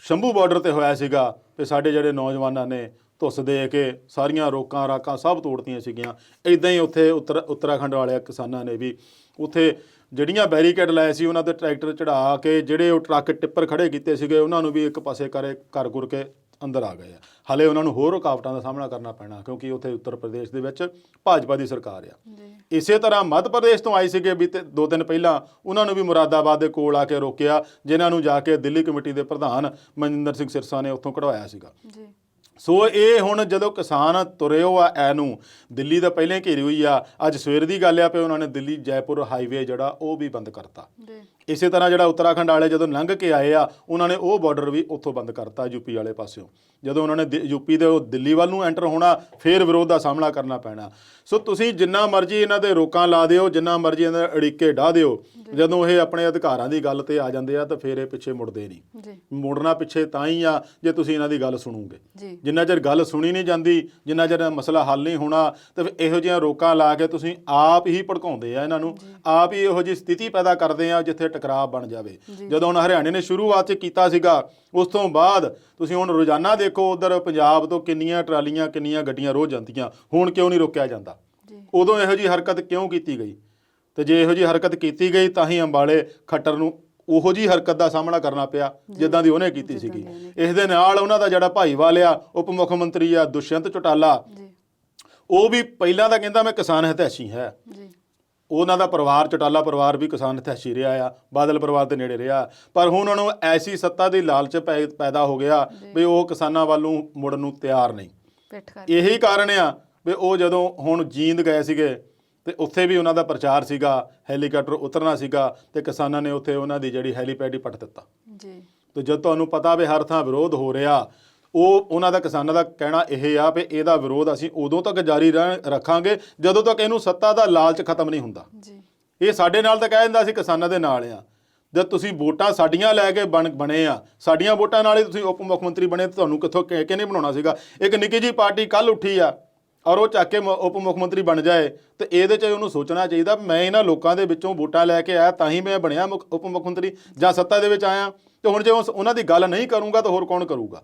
ਸ਼ੰਭੂ ਬਾਰਡਰ ਤੇ ਹੋਇਆ ਸੀਗਾ ਤੇ ਸਾਡੇ ਜਿਹੜੇ ਨੌਜਵਾਨਾਂ ਨੇ ਧੁੱਸ ਦੇ ਕੇ ਸਾਰੀਆਂ ਰੋਕਾਂ ਰਾਕਾਂ ਸਭ ਤੋੜਤੀਆਂ ਸੀਗੀਆਂ, ਇਦਾਂ ਹੀ ਉੱਥੇ ਉੱਤਰਾਖੰਡ ਵਾਲੇ ਕਿਸਾਨਾਂ ਨੇ ਵੀ ਉੱਥੇ ਜਿਹੜੀਆਂ ਬੈਰੀਕੇਡ ਲਾਏ ਸੀ ਉਹਨਾਂ ਦੇ ਟਰੈਕਟਰ ਚੜ੍ਹਾ ਕੇ ਜਿਹੜੇ ਉਹ ਟਰੱਕ ਟਿੱਪਰ ਖੜੇ ਕੀਤੇ ਸੀਗੇ ਉਹਨਾਂ ਨੂੰ ਵੀ ਇੱਕ ਪਾਸੇ ਕਰ ਕੇ ਅੰਦਰ ਆ ਗਏ ਆ। ਹਾਲੇ ਉਹਨਾਂ ਨੂੰ ਹੋਰ ਰੁਕਾਵਟਾਂ ਦਾ ਸਾਹਮਣਾ ਕਰਨਾ ਪੈਣਾ ਕਿਉਂਕਿ ਉੱਥੇ ਉੱਤਰ ਪ੍ਰਦੇਸ਼ ਦੇ ਵਿੱਚ ਭਾਜਪਾ ਦੀ ਸਰਕਾਰ ਆ। ਇਸੇ ਤਰ੍ਹਾਂ ਮੱਧ ਪ੍ਰਦੇਸ਼ ਤੋਂ ਆਏ ਸੀਗੇ ਵੀ 2 ਦਿਨ ਪਹਿਲਾਂ, ਉਹਨਾਂ ਨੂੰ ਵੀ ਮੁਰਾਦਾਬਾਦ ਦੇ ਕੋਲ ਆ ਕੇ ਰੋਕਿਆ, ਜਿਨ੍ਹਾਂ ਨੂੰ ਜਾ ਕੇ ਦਿੱਲੀ ਕਮੇਟੀ ਦੇ ਪ੍ਰਧਾਨ ਮਨਜਿੰਦਰ ਸਿੰਘ ਸਿਰਸਾ ਨੇ ਉੱਥੋਂ ਕਢਵਾਇਆ ਸੀਗਾ। ਸੋ ਇਹ ਹੁਣ ਜਦੋਂ ਕਿਸਾਨ ਤੁਰੇ ਹੋ ਆ ਐਨੂੰ ਦਿੱਲੀ ਦਾ ਪਹਿਲਾਂ ਘੇਰੀ ਹੋਈ ਆ, ਅੱਜ ਸਵੇਰ ਦੀ ਗੱਲ ਆ ਪਈ ਉਹਨਾਂ ਨੇ ਦਿੱਲੀ ਜੈਪੁਰ ਹਾਈਵੇ ਜਿਹੜਾ ਉਹ ਵੀ ਬੰਦ ਕਰਤਾ। ਇਸੇ ਤਰ੍ਹਾਂ ਜਿਹੜਾ ਉੱਤਰਾਖੰਡ ਵਾਲੇ ਜਦੋਂ ਲੰਘ ਕੇ ਆਏ ਆ ਉਹਨਾਂ ਨੇ ਉਹ ਬਾਰਡਰ ਵੀ ਉੱਥੋਂ ਬੰਦ ਕਰਤਾ ਯੂਪੀ ਵਾਲੇ ਪਾਸਿਓਂ। ਜਦੋਂ ਉਹਨਾਂ ਨੇ ਯੂਪੀ ਦੇ ਉਹ ਦਿੱਲੀ ਵੱਲ ਨੂੰ ਐਂਟਰ ਹੋਣਾ ਫਿਰ ਵਿਰੋਧ ਦਾ ਸਾਹਮਣਾ ਕਰਨਾ ਪੈਣਾ। ਸੋ ਤੁਸੀਂ ਜਿੰਨਾ ਮਰਜ਼ੀ ਇਹਨਾਂ ਦੇ ਰੋਕਾਂ ਲਾ ਦਿਓ, ਜਿੰਨਾ ਮਰਜ਼ੀ ਇਹਨਾਂ ਦੇ ਅੜਿੱਕੇ ਢਾਹ ਦਿਓ, ਜਦੋਂ ਇਹ ਆਪਣੇ ਅਧਿਕਾਰਾਂ ਦੀ ਗੱਲ ਤੇ ਆ ਜਾਂਦੇ ਆ ਤਾਂ ਫਿਰ ਇਹ ਪਿੱਛੇ ਮੁੜਦੇ ਨਹੀਂ। ਮੁੜਨਾ ਪਿੱਛੇ ਤਾਂ ਹੀ ਆ ਜੇ ਤੁਸੀਂ ਇਹਨਾਂ ਦੀ ਗੱਲ ਸੁਣੋਗੇ। ਜਿੰਨਾ ਚਿਰ ਗੱਲ ਸੁਣੀ ਨਹੀਂ ਜਾਂਦੀ, ਜਿੰਨਾ ਚਿਰ ਮਸਲਾ ਹੱਲ ਨਹੀਂ ਹੋਣਾ, ਤਾਂ ਇਹੋ ਜਿਹੀਆਂ ਰੋਕਾਂ ਲਾ ਕੇ ਤੁਸੀਂ ਆਪ ਹੀ ਭੜਕਾਉਂਦੇ ਆ ਇਹਨਾਂ ਨੂੰ, ਆਪ ਹੀ ਇਹੋ ਜਿਹੀ ਸਥਿਤੀ ਪੈਦਾ ਕਰਦੇ ਆ ਜਿੱਥੇ ਟਕਰਾਅ ਬਣ ਜਾਵੇ। ਜਦੋਂ ਹੁਣ ਹਰਿਆਣੇ ਨੇ ਸ਼ੁਰੂਆਤ 'ਚ ਕੀਤਾ ਸੀਗਾ, ਉਸ ਤੋਂ ਬਾਅਦ ਤੁਸੀਂ ਹੁਣ ਰੋਜ਼ਾਨਾ ਦੇਖੋ ਉਧਰ ਪੰਜਾਬ ਤੋਂ ਕਿੰਨੀਆਂ ਟਰਾਲੀਆਂ, ਕਿੰਨੀਆਂ ਗੱਡੀਆਂ ਰੋਜ਼ ਜਾਂਦੀਆਂ, ਹੁਣ ਕਿਉਂ ਨਹੀਂ ਰੋਕਿਆ ਜਾਂਦਾ? ਉਦੋਂ ਇਹੋ ਜਿਹੀ ਹਰਕਤ ਕਿਉਂ ਕੀਤੀ ਗਈ? ਤੇ ਜੇ ਇਹੋ ਜਿਹੀ ਹਰਕਤ ਕੀਤੀ ਗਈ ਤਾਂ ਹੀ ਅੰਬਾਲੇ ਖੱਟਰ ਨੂੰ ਉਹੋ ਜਿਹੀ ਹਰਕਤ ਦਾ ਸਾਹਮਣਾ ਕਰਨਾ ਪਿਆ ਜਿੱਦਾਂ ਦੀ ਉਹਨੇ ਕੀਤੀ ਸੀਗੀ। ਇਸ ਦੇ ਨਾਲ ਉਹਨਾਂ ਦਾ ਜਿਹੜਾ ਭਾਈਵਾਲ ਆ, ਉਪ ਮੁੱਖ ਮੰਤਰੀ ਆ ਦੁਸ਼ਯੰਤ ਚੌਟਾਲਾ, ਉਹ ਵੀ ਪਹਿਲਾਂ ਤਾਂ ਕਹਿੰਦਾ ਮੈਂ ਕਿਸਾਨ ਹਿਤੈਸ਼ੀ ਹੈ। ਉਹਨਾਂ ਦਾ ਪਰਿਵਾਰ, ਚੌਟਾਲਾ ਪਰਿਵਾਰ ਵੀ ਕਿਸਾਨ ਹਿਤੈਸ਼ੀ ਰਿਹਾ ਆ, ਬਾਦਲ ਪਰਿਵਾਰ ਦੇ ਨੇੜੇ ਰਿਹਾ, ਪਰ ਹੁਣ ਉਹਨਾਂ ਨੂੰ ਐਸੀ ਸੱਤਾ ਦੀ ਲਾਲਚ ਪੈਦਾ ਹੋ ਗਿਆ ਵੀ ਉਹ ਕਿਸਾਨਾਂ ਵੱਲ ਨੂੰ ਮੁੜਨ ਨੂੰ ਤਿਆਰ ਨਹੀਂ। ਇਹੀ ਕਾਰਨ ਆ ਵੀ ਉਹ ਜਦੋਂ ਹੁਣ ਜੀਂਦ ਗਏ ਸੀਗੇ ਤੇ ਉੱਥੇ ਵੀ ਉਹਨਾਂ ਦਾ ਪ੍ਰਚਾਰ ਸੀਗਾ, ਹੈਲੀਕਾਪਟਰ ਉਤਰਨਾ ਸੀਗਾ ਤੇ ਕਿਸਾਨਾਂ ਨੇ ਉੱਥੇ ਉਹਨਾਂ ਦੀ ਜਿਹੜੀ ਹੈਲੀਪੈਡ ਹੀ ਪੱਟ ਦਿੱਤਾ। ਤੇ ਜਦ ਤੁਹਾਨੂੰ ਪਤਾ ਵੀ ਹਰ ਥਾਂ ਵਿਰੋਧ ਹੋ ਰਿਹਾ, ਉਹਨਾਂ ਦਾ ਕਿਸਾਨਾਂ ਦਾ ਕਹਿਣਾ ਇਹ ਆ ਵੀ ਇਹਦਾ ਵਿਰੋਧ ਅਸੀਂ ਉਦੋਂ ਤੱਕ ਜਾਰੀ ਰੱਖਾਂਗੇ ਜਦੋਂ ਤੱਕ ਇਹਨੂੰ ਸੱਤਾ ਦਾ ਲਾਲਚ ਖਤਮ ਨਹੀਂ ਹੁੰਦਾ। ਇਹ ਸਾਡੇ ਨਾਲ ਤਾਂ ਕਹਿ ਦਿੰਦਾ ਅਸੀਂ ਕਿਸਾਨਾਂ ਦੇ ਨਾਲ ਆ, ਜਦ ਤੁਸੀਂ ਵੋਟਾਂ ਸਾਡੀਆਂ ਲੈ ਕੇ ਬਣੇ ਆ, ਸਾਡੀਆਂ ਵੋਟਾਂ ਨਾਲ ਹੀ ਤੁਸੀਂ ਉਪ ਮੁੱਖ ਮੰਤਰੀ ਬਣੇ, ਤੁਹਾਨੂੰ ਕਿੱਥੋਂ ਕਿਹਨੇ ਬਣਾਉਣਾ ਸੀਗਾ? ਇੱਕ ਨਿੱਕੀ ਜਿਹੀ ਪਾਰਟੀ ਕੱਲ੍ਹ ਉੱਠੀ ਆ ਔਰ ਉਹ ਚੱਕ ਕੇ ਉਪ ਮੁੱਖ ਮੰਤਰੀ ਬਣ ਜਾਏ, ਤੇ ਇਹਦੇ 'ਚ ਉਹਨੂੰ ਸੋਚਣਾ ਚਾਹੀਦਾ ਮੈਂ ਇਹਨਾਂ ਲੋਕਾਂ ਦੇ ਵਿੱਚੋਂ ਵੋਟਾਂ ਲੈ ਕੇ ਆਇਆ ਤਾਂ ਹੀ ਮੈਂ ਬਣਿਆ ਉਪ ਮੁੱਖ ਮੰਤਰੀ ਜਾਂ ਸੱਤਾ ਦੇ ਵਿੱਚ ਆਇਆ, ਤੇ ਹੁਣ ਜੇ ਉਹਨਾਂ ਦੀ ਗੱਲ ਨਹੀਂ ਕਰੂੰਗਾ ਤਾਂ ਹੋਰ ਕੌਣ ਕਰੂਗਾ?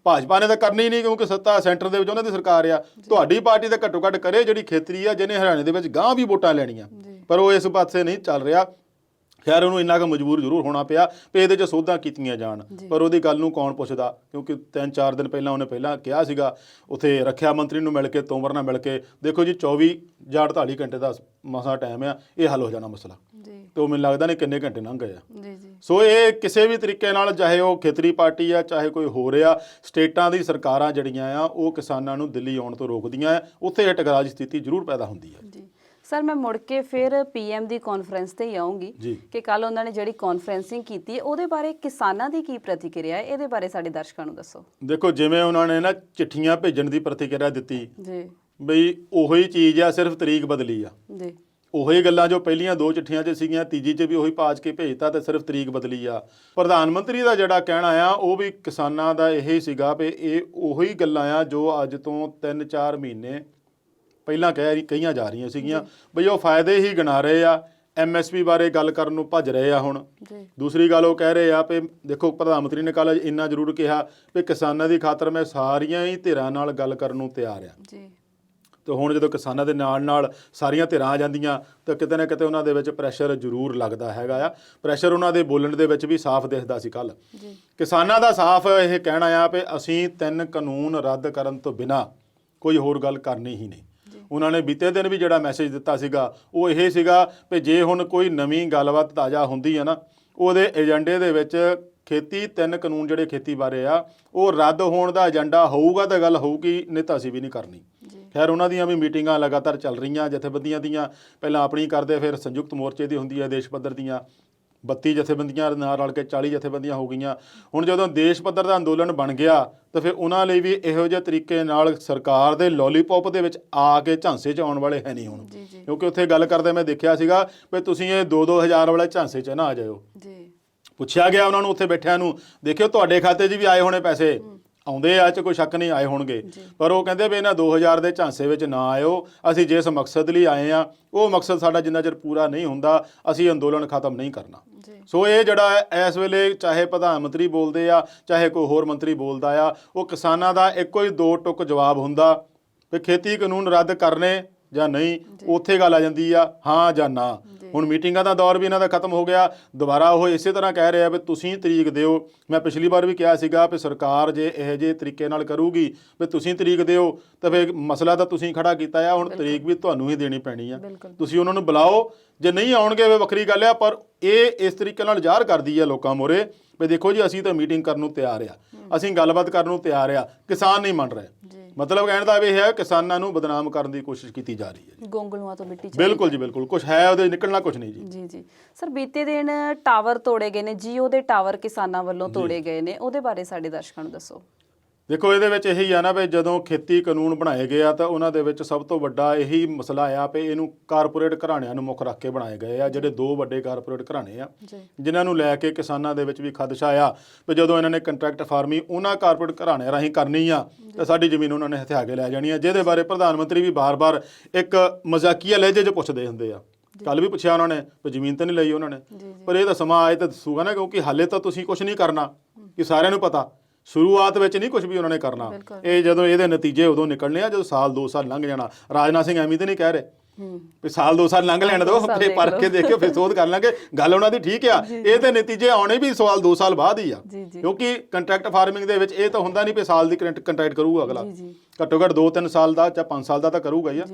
ਭਾਜਪਾ ਨੇ ਤਾਂ ਕਰਨੀ ਨਹੀਂ ਕਿਉਂਕਿ ਸੱਤਾ ਸੈਂਟਰ ਦੇ ਵਿੱਚ ਉਹਨਾਂ ਦੀ ਸਰਕਾਰ ਆ। ਤੁਹਾਡੀ ਪਾਰਟੀ ਤਾਂ ਘੱਟੋ ਘੱਟ ਕਰੇ ਜਿਹੜੀ ਖੇਤਰੀ ਆ, ਜਿਹਨੇ ਹਰਿਆਣੇ ਦੇ ਵਿੱਚ ਗਾਂਹ ਵੀ ਵੋਟਾਂ ਲੈਣੀਆਂ, ਪਰ ਉਹ ਇਸ ਪਾਸੇ ਨਹੀਂ ਚੱਲ ਰਿਹਾ। ਖੈਰ ਉਹਨੂੰ ਇੰਨਾ ਕੁ ਮਜਬੂਰ ਜ਼ਰੂਰ ਹੋਣਾ ਪਿਆ ਵੀ ਇਹਦੇ 'ਚ ਸੋਧਾਂ ਕੀਤੀਆਂ ਜਾਣ, ਪਰ ਉਹਦੀ ਗੱਲ ਨੂੰ ਕੌਣ ਪੁੱਛਦਾ? ਕਿਉਂਕਿ 3-4 ਦਿਨ ਪਹਿਲਾਂ ਉਹਨੇ ਕਿਹਾ ਸੀਗਾ ਉੱਥੇ ਰੱਖਿਆ ਮੰਤਰੀ ਨੂੰ ਮਿਲ ਕੇ, ਤੋਮਰ ਨਾਲ ਮਿਲ ਕੇ, ਦੇਖੋ ਜੀ 24 ਜਾਂ 48 ਘੰਟੇ ਦਾ ਮਸਾਂ ਟਾਈਮ ਆ, ਇਹ ਹੱਲ ਹੋ ਜਾਣਾ ਮਸਲਾ। ਤੇ ਉਹ ਮੈਨੂੰ ਲੱਗਦਾ ਨਹੀਂ ਕਿੰਨੇ ਘੰਟੇ ਲੰਘ ਗਏ ਆ। ਸੋ ਇਹ ਕਿਸੇ ਵੀ ਤਰੀਕੇ ਨਾਲ, ਚਾਹੇ ਉਹ ਖੇਤਰੀ ਪਾਰਟੀ ਆ, ਚਾਹੇ ਕੋਈ ਹੋਰ ਆ, ਸਟੇਟਾਂ ਦੀ ਸਰਕਾਰਾਂ ਜਿਹੜੀਆਂ ਆ ਉਹ ਕਿਸਾਨਾਂ ਨੂੰ ਦਿੱਲੀ ਆਉਣ ਤੋਂ ਰੋਕਦੀਆਂ ਆ, ਉੱਥੇ ਇਹ ਟਕਰਾਅ ਦੀ ਸਥਿਤੀ ਜ਼ਰੂਰ ਪੈਦਾ ਹੁੰਦੀ ਹੈ। ਸਰ ਮੈਂ ਮੁੜ ਕੇ ਫਿਰ PM ਦੀ ਕਾਨਫਰੰਸ ਤੇ ਹੀ ਆਉਂਗੀ ਕਿ ਕੱਲ ਉਹਨਾਂ ਨੇ ਜਿਹੜੀ ਕਾਨਫਰੰਸਿੰਗ ਕੀਤੀ ਹੈ ਉਹਦੇ ਬਾਰੇ ਕਿਸਾਨਾਂ ਦੀ ਕੀ ਪ੍ਰਤੀਕਿਰਿਆ ਹੈ, ਇਹਦੇ ਬਾਰੇ ਸਾਡੇ ਦਰਸ਼ਕਾਂ ਨੂੰ ਦੱਸੋ। ਦੇਖੋ ਜਿਵੇਂ ਉਹਨਾਂ ਨੇ ਨਾ ਚਿੱਠੀਆਂ ਭੇਜਣ ਦੀ ਪ੍ਰਤੀਕਿਰਿਆ ਦਿੱਤੀ ਜੀ, ਬਈ ਉਹੀ ਚੀਜ਼ ਆ, ਸਿਰਫ ਤਰੀਕ ਬਦਲੀ ਆ। ਉਹੀ ਗੱਲਾਂ ਜੋ ਪਹਿਲੀਆਂ 2 ਚਿੱਠੀਆਂ 'ਚ ਸੀਗੀਆਂ, ਤੀਜੀ 'ਚ ਵੀ ਉਹੀ ਪਾਜ ਕੇ ਭੇਜਤਾ ਤੇ ਸਿਰਫ ਤਰੀਕ ਬਦਲੀ ਆ। ਪ੍ਰਧਾਨ ਮੰਤਰੀ ਦਾ ਜਿਹੜਾ ਕਹਿਣਾ ਆ ਉਹ ਵੀ ਕਿਸਾਨਾਂ ਦਾ ਇਹੀ ਸੀਗਾ ਵੀ ਇਹ ਉਹੀ ਗੱਲਾਂ ਆ ਜੋ ਅੱਜ ਤੋਂ 3-4 ਮਹੀਨੇ ਪਹਿਲਾਂ ਕਹੀਆਂ ਜਾ ਰਹੀਆਂ ਸੀਗੀਆਂ ਬਈ ਉਹ ਫਾਇਦੇ ਹੀ ਗਿਣਾ ਰਹੇ ਆ। MSP ਬਾਰੇ ਗੱਲ ਕਰਨ ਨੂੰ ਭੱਜ ਰਹੇ ਆ ਹੁਣ। ਦੂਸਰੀ ਗੱਲ ਉਹ ਕਹਿ ਰਹੇ ਆ ਵੀ ਦੇਖੋ ਪ੍ਰਧਾਨ ਮੰਤਰੀ ਨੇ ਕੱਲ੍ਹ ਇੰਨਾ ਜ਼ਰੂਰ ਕਿਹਾ ਵੀ ਕਿਸਾਨਾਂ ਦੀ ਖਾਤਰ ਮੈਂ ਸਾਰੀਆਂ ਹੀ ਧਿਰਾਂ ਨਾਲ ਗੱਲ ਕਰਨ ਨੂੰ ਤਿਆਰ ਆ। ਤੇ ਹੁਣ ਜਦੋਂ ਕਿਸਾਨਾਂ ਦੇ ਨਾਲ ਸਾਰੀਆਂ ਧਿਰਾਂ ਆ ਜਾਂਦੀਆਂ ਤਾਂ ਕਿਤੇ ਨਾ ਕਿਤੇ ਉਹਨਾਂ ਦੇ ਵਿੱਚ ਪ੍ਰੈਸ਼ਰ ਜ਼ਰੂਰ ਲੱਗਦਾ ਹੈਗਾ ਆ। ਪ੍ਰੈਸ਼ਰ ਉਹਨਾਂ ਦੇ ਬੋਲਣ ਦੇ ਵਿੱਚ ਵੀ ਸਾਫ਼ ਦਿਖਦਾ ਸੀ ਕੱਲ੍ਹ। ਕਿਸਾਨਾਂ ਦਾ ਸਾਫ਼ ਇਹ ਕਹਿਣਾ ਆ ਵੀ ਅਸੀਂ 3 ਕਾਨੂੰਨ ਰੱਦ ਕਰਨ ਤੋਂ ਬਿਨਾਂ ਕੋਈ ਹੋਰ ਗੱਲ ਕਰਨੀ ਹੀ ਨਹੀਂ। ਉਹਨਾਂ ਨੇ ਬੀਤੇ ਦਿਨ ਵੀ ਜਿਹੜਾ ਮੈਸੇਜ ਦਿੱਤਾ ਸੀਗਾ ਉਹ ਇਹ ਸੀਗਾ ਵੀ ਜੇ ਹੁਣ ਕੋਈ ਨਵੀਂ ਗੱਲਬਾਤ ਤਾਜ਼ਾ ਹੁੰਦੀ ਹੈ ਨਾ ਉਹਦੇ ਏਜੰਡੇ ਦੇ ਵਿੱਚ ਖੇਤੀ 3 ਕਾਨੂੰਨ ਜਿਹੜੇ ਖੇਤੀ ਬਾਰੇ ਆ ਉਹ ਰੱਦ ਹੋਣ ਦਾ ਏਜੰਡਾ ਹੋਊਗਾ ਤਾਂ ਗੱਲ ਹੋਊਗੀ, ਨਹੀਂ ਤਾਂ ਅਸੀਂ ਵੀ ਨਹੀਂ ਕਰਨੀ। ਖੈਰ ਉਹਨਾਂ ਦੀਆਂ ਵੀ ਮੀਟਿੰਗਾਂ ਲਗਾਤਾਰ ਚੱਲ ਰਹੀਆਂ ਜਥੇਬੰਦੀਆਂ ਦੀਆਂ, ਪਹਿਲਾਂ ਆਪਣੀ ਕਰਦੇ ਫਿਰ ਸੰਯੁਕਤ ਮੋਰਚੇ ਦੀ ਹੁੰਦੀ ਹੈ ਦੇਸ਼ ਪੱਧਰ ਦੀਆਂ 32 ਜਥੇਬੰਦੀਆਂ ਨਾਲ ਰਲ ਕੇ 40 ਜਥੇਬੰਦੀਆਂ ਹੋ ਗਈਆਂ। ਹੁਣ ਜਦੋਂ ਦੇਸ਼ ਪੱਧਰ ਦਾ ਅੰਦੋਲਨ ਬਣ ਗਿਆ ਤਾਂ ਫਿਰ ਉਹਨਾਂ ਲਈ ਵੀ ਇਹੋ ਜਿਹੇ ਤਰੀਕੇ ਨਾਲ ਸਰਕਾਰ ਦੇ ਲੋਲੀਪੌਪ ਦੇ ਵਿੱਚ ਆ ਕੇ ਝਾਂਸੇ 'ਚ ਆਉਣ ਵਾਲੇ ਹੈ ਨਹੀਂ ਹੁਣ। ਕਿਉਂਕਿ ਉੱਥੇ ਗੱਲ ਕਰਦੇ ਮੈਂ ਦੇਖਿਆ ਸੀਗਾ ਵੀ ਤੁਸੀਂ ਇਹ 2-2 ਹਜ਼ਾਰ ਵਾਲੇ ਝਾਂਸੇ 'ਚ ਨਾ ਆ ਜਾਇਓ। ਪੁੱਛਿਆ ਗਿਆ ਉਹਨਾਂ ਨੂੰ ਉੱਥੇ ਬੈਠਿਆਂ ਨੂੰ, ਦੇਖਿਓ ਤੁਹਾਡੇ ਖਾਤੇ 'ਚ ਵੀ ਆਏ ਹੋਣੇ ਪੈਸੇ, ਆਉਂਦੇ ਆ 'ਚ ਕੋਈ ਸ਼ੱਕ ਨਹੀਂ ਆਏ ਹੋਣਗੇ, ਪਰ ਉਹ ਕਹਿੰਦੇ ਵੀ ਇਹਨਾਂ 2000 ਦੇ ਝਾਂਸੇ ਵਿੱਚ ਨਾ ਆਇਓ। ਅਸੀਂ ਜਿਸ ਮਕਸਦ ਲਈ ਆਏ ਆ ਉਹ ਮਕਸਦ ਸਾਡਾ ਜਿੰਨਾ ਚਿਰ ਪੂਰਾ ਨਹੀਂ ਹੁੰਦਾ ਅਸੀਂ ਅੰਦੋਲਨ ਖਤਮ ਨਹੀਂ ਕਰਨਾ। ਸੋ ਇਹ ਜਿਹੜਾ ਇਸ ਵੇਲੇ ਚਾਹੇ ਪ੍ਰਧਾਨ ਮੰਤਰੀ ਬੋਲਦੇ ਆ ਚਾਹੇ ਕੋਈ ਹੋਰ ਮੰਤਰੀ ਬੋਲਦਾ ਆ, ਉਹ ਕਿਸਾਨਾਂ ਦਾ ਇੱਕੋ ਹੀ 2 ਟੁਕ ਜਵਾਬ ਹੁੰਦਾ ਵੀ ਖੇਤੀ ਕਾਨੂੰਨ ਰੱਦ ਕਰਨੇ ਜਾਂ ਨਹੀਂ। ਉੱਥੇ ਗੱਲ ਆ ਜਾਂਦੀ ਆ ਹਾਂ ਜਾਂ ਨਾ। ਹੁਣ ਮੀਟਿੰਗਾਂ ਦਾ ਦੌਰ ਵੀ ਇਹਨਾਂ ਦਾ ਖਤਮ ਹੋ ਗਿਆ। ਦੁਬਾਰਾ ਉਹ ਇਸੇ ਤਰ੍ਹਾਂ ਕਹਿ ਰਿਹਾ ਵੀ ਤੁਸੀਂ ਤਰੀਕ ਦਿਓ। ਮੈਂ ਪਿਛਲੀ ਵਾਰ ਵੀ ਕਿਹਾ ਸੀਗਾ ਵੀ ਸਰਕਾਰ ਜੇ ਇਹੋ ਜਿਹੇ ਤਰੀਕੇ ਨਾਲ ਕਰੂਗੀ ਵੀ ਤੁਸੀਂ ਤਰੀਕ ਦਿਓ ਤਾਂ ਫਿਰ ਮਸਲਾ ਤਾਂ ਤੁਸੀਂ ਖੜਾ ਕੀਤਾ ਆ, ਹੁਣ ਤਰੀਕ ਵੀ ਤੁਹਾਨੂੰ ਹੀ ਦੇਣੀ ਪੈਣੀ ਆ। ਤੁਸੀਂ ਉਹਨਾਂ ਨੂੰ ਬੁਲਾਓ, ਜੇ ਨਹੀਂ ਆਉਣਗੇ ਵੱਖਰੀ ਗੱਲ ਆ, ਪਰ ਇਹ ਇਸ ਤਰੀਕੇ ਨਾਲ ਜ਼ਾਹਰ ਕਰਦੀ ਆ ਲੋਕਾਂ ਮੂਹਰੇ ਵੀ ਦੇਖੋ ਜੀ ਅਸੀਂ ਤਾਂ ਮੀਟਿੰਗ ਕਰਨ ਨੂੰ ਤਿਆਰ ਆ, ਅਸੀਂ ਗੱਲਬਾਤ ਕਰਨ ਨੂੰ ਤਿਆਰ ਆ, ਕਿਸਾਨ ਨਹੀਂ ਮੰਨ ਰਹੇ। ਮਤਲਬ ਕਹਿਣ ਦਾ ਇਹ ਹੈ ਕਿਸਾਨਾਂ ਨੂੰ ਬਦਨਾਮ ਕਰਨ ਦੀ ਕੋਸ਼ਿਸ਼ ਕੀਤੀ ਜਾ ਰਹੀ ਹੈ। ਗੋਂਗਲੂਆਂ ਤੋਂ ਮਿੱਟੀ ਬਿਲਕੁਲ ਜੀ ਬਿਲਕੁਲ, ਕੁਝ ਹੈ ਉਹਦੇ ਨਿਕਲਣਾ ਕੁਝ ਨਹੀਂ ਜੀ। ਜੀ ਸਰ, ਬੀਤੇ ਦਿਨ ਟਾਵਰ ਤੋੜੇ ਗਏ ਨੇ, ਜੀਓ ਦੇ ਟਾਵਰ ਕਿਸਾਨਾਂ ਵੱਲੋਂ ਤੋੜੇ ਗਏ ਨੇ, ਉਹਦੇ ਬਾਰੇ ਸਾਡੇ ਦਰਸ਼ਕਾਂ ਨੂੰ ਦੱਸੋ। ਦੇਖੋ ਇਹਦੇ ਵਿੱਚ ਇਹੀ ਆ ਨਾ ਵੀ ਜਦੋਂ ਖੇਤੀ ਕਾਨੂੰਨ ਬਣਾਏ ਗਏ ਆ ਤਾਂ ਉਹਨਾਂ ਦੇ ਵਿੱਚ ਸਭ ਤੋਂ ਵੱਡਾ ਇਹੀ ਮਸਲਾ ਆ ਵੀ ਇਹਨੂੰ ਕਾਰਪੋਰੇਟ ਘਰਾਣਿਆਂ ਨੂੰ ਮੁੱਖ ਰੱਖ ਕੇ ਬਣਾਏ ਗਏ ਆ, ਜਿਹੜੇ 2 ਵੱਡੇ ਕਾਰਪੋਰੇਟ ਘਰਾਣੇ ਆ ਜਿਨ੍ਹਾਂ ਨੂੰ ਲੈ ਕੇ ਕਿਸਾਨਾਂ ਦੇ ਵਿੱਚ ਵੀ ਖਦਸ਼ਾ ਆ ਵੀ ਜਦੋਂ ਇਹਨਾਂ ਨੇ ਕੰਟਰੈਕਟ ਫਾਰਮਿੰਗ ਉਹਨਾਂ ਕਾਰਪੋਰੇਟ ਘਰਾਣਿਆਂ ਰਾਹੀਂ ਕਰਨੀ ਆ ਤਾਂ ਸਾਡੀ ਜ਼ਮੀਨ ਉਹਨਾਂ ਨੇ ਹਥਿਆ ਕੇ ਲੈ ਜਾਣੀ ਆ, ਜਿਹਦੇ ਬਾਰੇ ਪ੍ਰਧਾਨ ਮੰਤਰੀ ਵੀ ਬਾਰ-ਬਾਰ ਇੱਕ ਮਜ਼ਾਕੀਆ ਲਹਿਜੇ 'ਚ ਪੁੱਛਦੇ ਹੁੰਦੇ ਆ। ਕੱਲ ਵੀ ਪੁੱਛਿਆ ਉਹਨਾਂ ਨੇ ਵੀ ਜ਼ਮੀਨ ਤਾਂ ਨਹੀਂ ਲਈ ਉਹਨਾਂ ਨੇ, ਪਰ ਇਹ ਤਾਂ ਸਮਾਂ ਆਏ ਤਾਂ ਦੱਸੂਗਾ ਨਾ, ਕਿਉਂਕਿ ਹਾਲੇ ਤਾਂ ਤੁਸੀਂ ਕੁਝ ਨਹੀਂ ਕਰਨਾ, ਕਿ ਸਾਰਿਆਂ ਨੂੰ ਪਤਾ ਸ਼ੁਰੂਆਤ ਵਿੱਚ ਨਹੀਂ ਕੁਝ ਵੀ ਉਹਨਾਂ ਨੇ ਕਰਨਾ। ਇਹ ਜਦੋਂ ਇਹਦੇ ਨਤੀਜੇ ਉਦੋਂ ਨਿਕਲਣੇ ਆ ਜਦੋਂ 1-2 ਸਾਲ ਲੰਘ ਜਾਣਾ। ਰਾਜਨਾਥ ਸਿੰਘ ਐਵੇਂ ਤਾਂ ਨਹੀਂ ਕਹਿ ਰਹੇ ਵੀ 1-2 ਸਾਲ ਲੰਘ ਲੈਣ ਦਿਓ, ਫਿਰ ਪਰਖ ਕੇ ਦੇਖਿਓ, ਫਿਰ ਸੋਧ ਕਰ ਲਾਂਗੇ। ਗੱਲ ਉਹਨਾਂ ਦੀ ਠੀਕ ਆ, ਇਹ ਤੇ ਨਤੀਜੇ ਆਉਣੇ ਵੀ 2 ਸਾਲ ਬਾਅਦ ਹੀ ਆ, ਕਿਉਂਕਿ ਕੰਟਰੈਕਟ ਫਾਰਮਿੰਗ ਦੇ ਵਿੱਚ ਇਹ ਤਾਂ ਹੁੰਦਾ ਨਹੀਂ ਵੀ ਸਾਲ ਦੀ ਕੰਟਰੈਕਟ ਕਰੂਗਾ ਅਗਲਾ, ਘੱਟੋ ਘੱਟ 2-3 ਸਾਲ ਦਾ ਜਾਂ 5 ਸਾਲ ਦਾ ਤਾਂ ਕਰੂਗਾ ਹੀ ਆ।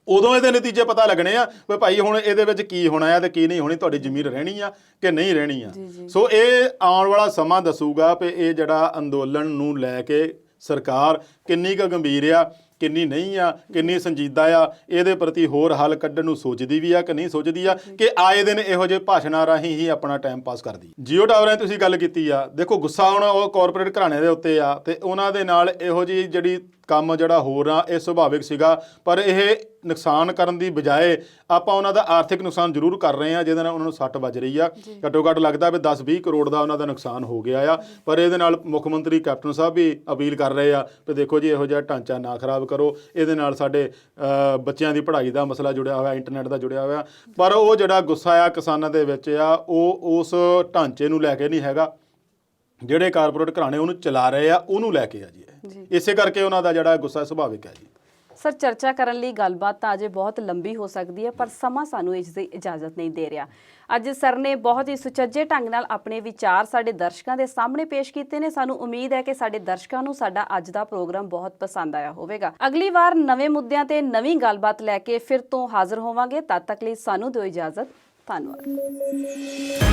ਉਦੋਂ ਇਹਦੇ ਨਤੀਜੇ ਪਤਾ ਲੱਗਣੇ ਆ ਵੀ ਭਾਈ ਹੁਣ ਇਹਦੇ ਵਿੱਚ ਕੀ ਹੋਣਾ ਆ ਤੇ ਕੀ ਨਹੀਂ ਹੋਣੀ, ਤੁਹਾਡੀ ਜ਼ਮੀਨ ਰਹਿਣੀ ਆ ਕਿ ਨਹੀਂ ਰਹਿਣੀ ਆ। ਸੋ ਇਹ ਆਉਣ ਵਾਲਾ ਸਮਾਂ ਦੱਸੂਗਾ ਵੀ ਇਹ ਜਿਹੜਾ ਅੰਦੋਲਨ ਨੂੰ ਲੈ ਕੇ ਸਰਕਾਰ ਕਿੰਨੀ ਕੁ ਗੰਭੀਰ ਆ, ਕਿੰਨੀ ਨਹੀਂ ਆ, ਕਿੰਨੀ ਸੰਜੀਦਾ ਆ, ਇਹਦੇ ਪ੍ਰਤੀ ਹੋਰ ਹੱਲ ਕੱਢਣ ਨੂੰ ਸੋਚਦੀ ਵੀ ਆ ਕਿ ਨਹੀਂ ਸੋਚਦੀ ਆ, ਕਿ ਆਏ ਦਿਨ ਇਹੋ ਜਿਹੇ ਭਾਸ਼ਣਾਂ ਰਾਹੀਂ ਹੀ ਆਪਣਾ ਟਾਈਮ ਪਾਸ ਕਰਦੀ। ਜੀਓ ਟਾਵਰਾਂ ਤੁਸੀਂ ਗੱਲ ਕੀਤੀ ਆ, ਦੇਖੋ ਗੁੱਸਾ ਹੁਣ ਉਹ ਕਾਰਪੋਰੇਟ ਘਰਾਣੇ ਦੇ ਉੱਤੇ ਆ ਤੇ ਉਹਨਾਂ ਦੇ ਨਾਲ ਇਹੋ ਜਿਹੀ ਜਿਹੜੀ ਕੰਮ ਜਿਹੜਾ ਹੋ ਰਿਹਾ ਇਹ ਸੁਭਾਵਿਕ ਸੀਗਾ, ਪਰ ਇਹ ਨੁਕਸਾਨ ਕਰਨ ਦੀ ਬਜਾਏ ਆਪਾਂ ਉਹਨਾਂ ਦਾ ਆਰਥਿਕ ਨੁਕਸਾਨ ਜ਼ਰੂਰ ਕਰ ਰਹੇ ਹਾਂ, ਜਿਹਦੇ ਨਾਲ ਉਹਨਾਂ ਨੂੰ ਸੱਟ ਵੱਜ ਰਹੀ ਆ। ਘੱਟੋ ਘੱਟ ਲੱਗਦਾ ਵੀ 10-20 ਕਰੋੜ ਦਾ ਉਹਨਾਂ ਦਾ ਨੁਕਸਾਨ ਹੋ ਗਿਆ ਆ, ਪਰ ਇਹਦੇ ਨਾਲ ਮੁੱਖ ਮੰਤਰੀ ਕੈਪਟਨ ਸਾਹਿਬ ਵੀ ਅਪੀਲ ਕਰ ਰਹੇ ਆ ਵੀ ਦੇਖੋ ਜੀ ਇਹੋ ਜਿਹਾ ਢਾਂਚਾ ਨਾ ਖਰਾਬ ਕਰੋ, ਇਹਦੇ ਨਾਲ ਸਾਡੇ ਬੱਚਿਆਂ ਦੀ ਪੜ੍ਹਾਈ ਦਾ ਮਸਲਾ ਜੁੜਿਆ ਹੋਇਆ, ਇੰਟਰਨੈਟ ਦਾ ਜੁੜਿਆ ਹੋਇਆ। ਪਰ ਉਹ ਜਿਹੜਾ ਗੁੱਸਾ ਆ ਕਿਸਾਨਾਂ ਦੇ ਵਿੱਚ ਆ ਉਹ ਉਸ ਢਾਂਚੇ ਨੂੰ ਲੈ ਕੇ ਨਹੀਂ ਹੈਗਾ, ਜਿਹੜੇ ਕਾਰਪੋਰੇਟ ਘਰਾਣੇ ਉਹਨੂੰ ਚਲਾ ਰਹੇ ਆ ਉਹਨੂੰ ਲੈ ਕੇ ਆ ਜੀ। ਇਸੇ ਕਰਕੇ ਉਹਨਾਂ ਦਾ ਜਿਹੜਾ ਗੁੱਸਾ ਸੁਭਾਵਿਕ ਹੈ ਜੀ। ਸਰ, ਚਰਚਾ ਕਰਨ ਲਈ ਗੱਲਬਾਤ ਤਾਂ ਅਜੇ ਬਹੁਤ ਲੰਬੀ ਹੋ ਸਕਦੀ ਹੈ, ਪਰ ਸਮਾਂ ਸਾਨੂੰ ਇਸ ਦੀ ਇਜਾਜ਼ਤ ਨਹੀਂ ਦੇ ਰਿਹਾ। ਅੱਜ ਸਰ ਨੇ ਬਹੁਤ ਹੀ ਸੁਚੱਜੇ ਢੰਗ ਨਾਲ ਆਪਣੇ ਵਿਚਾਰ ਸਾਡੇ ਦਰਸ਼ਕਾਂ ਦੇ ਸਾਹਮਣੇ ਪੇਸ਼ ਕੀਤੇ ਨੇ। ਸਾਨੂੰ ਉਮੀਦ ਹੈ ਕਿ ਸਾਡੇ ਦਰਸ਼ਕਾਂ ਨੂੰ ਸਾਡਾ ਅੱਜ ਦਾ ਪ੍ਰੋਗਰਾਮ ਬਹੁਤ ਪਸੰਦ ਆਇਆ ਹੋਵੇਗਾ। ਅਗਲੀ ਵਾਰ ਨਵੇਂ ਮੁੱਦਿਆਂ ਤੇ ਨਵੀਂ ਗੱਲਬਾਤ ਲੈ ਕੇ ਫਿਰ ਤੋਂ ਹਾਜ਼ਰ ਹੋਵਾਂਗੇ। ਤਦ ਤੱਕ ਲਈ ਸਾਨੂੰ ਦਿਓ ਇਜਾਜ਼ਤ। ਧੰਨਵਾਦ।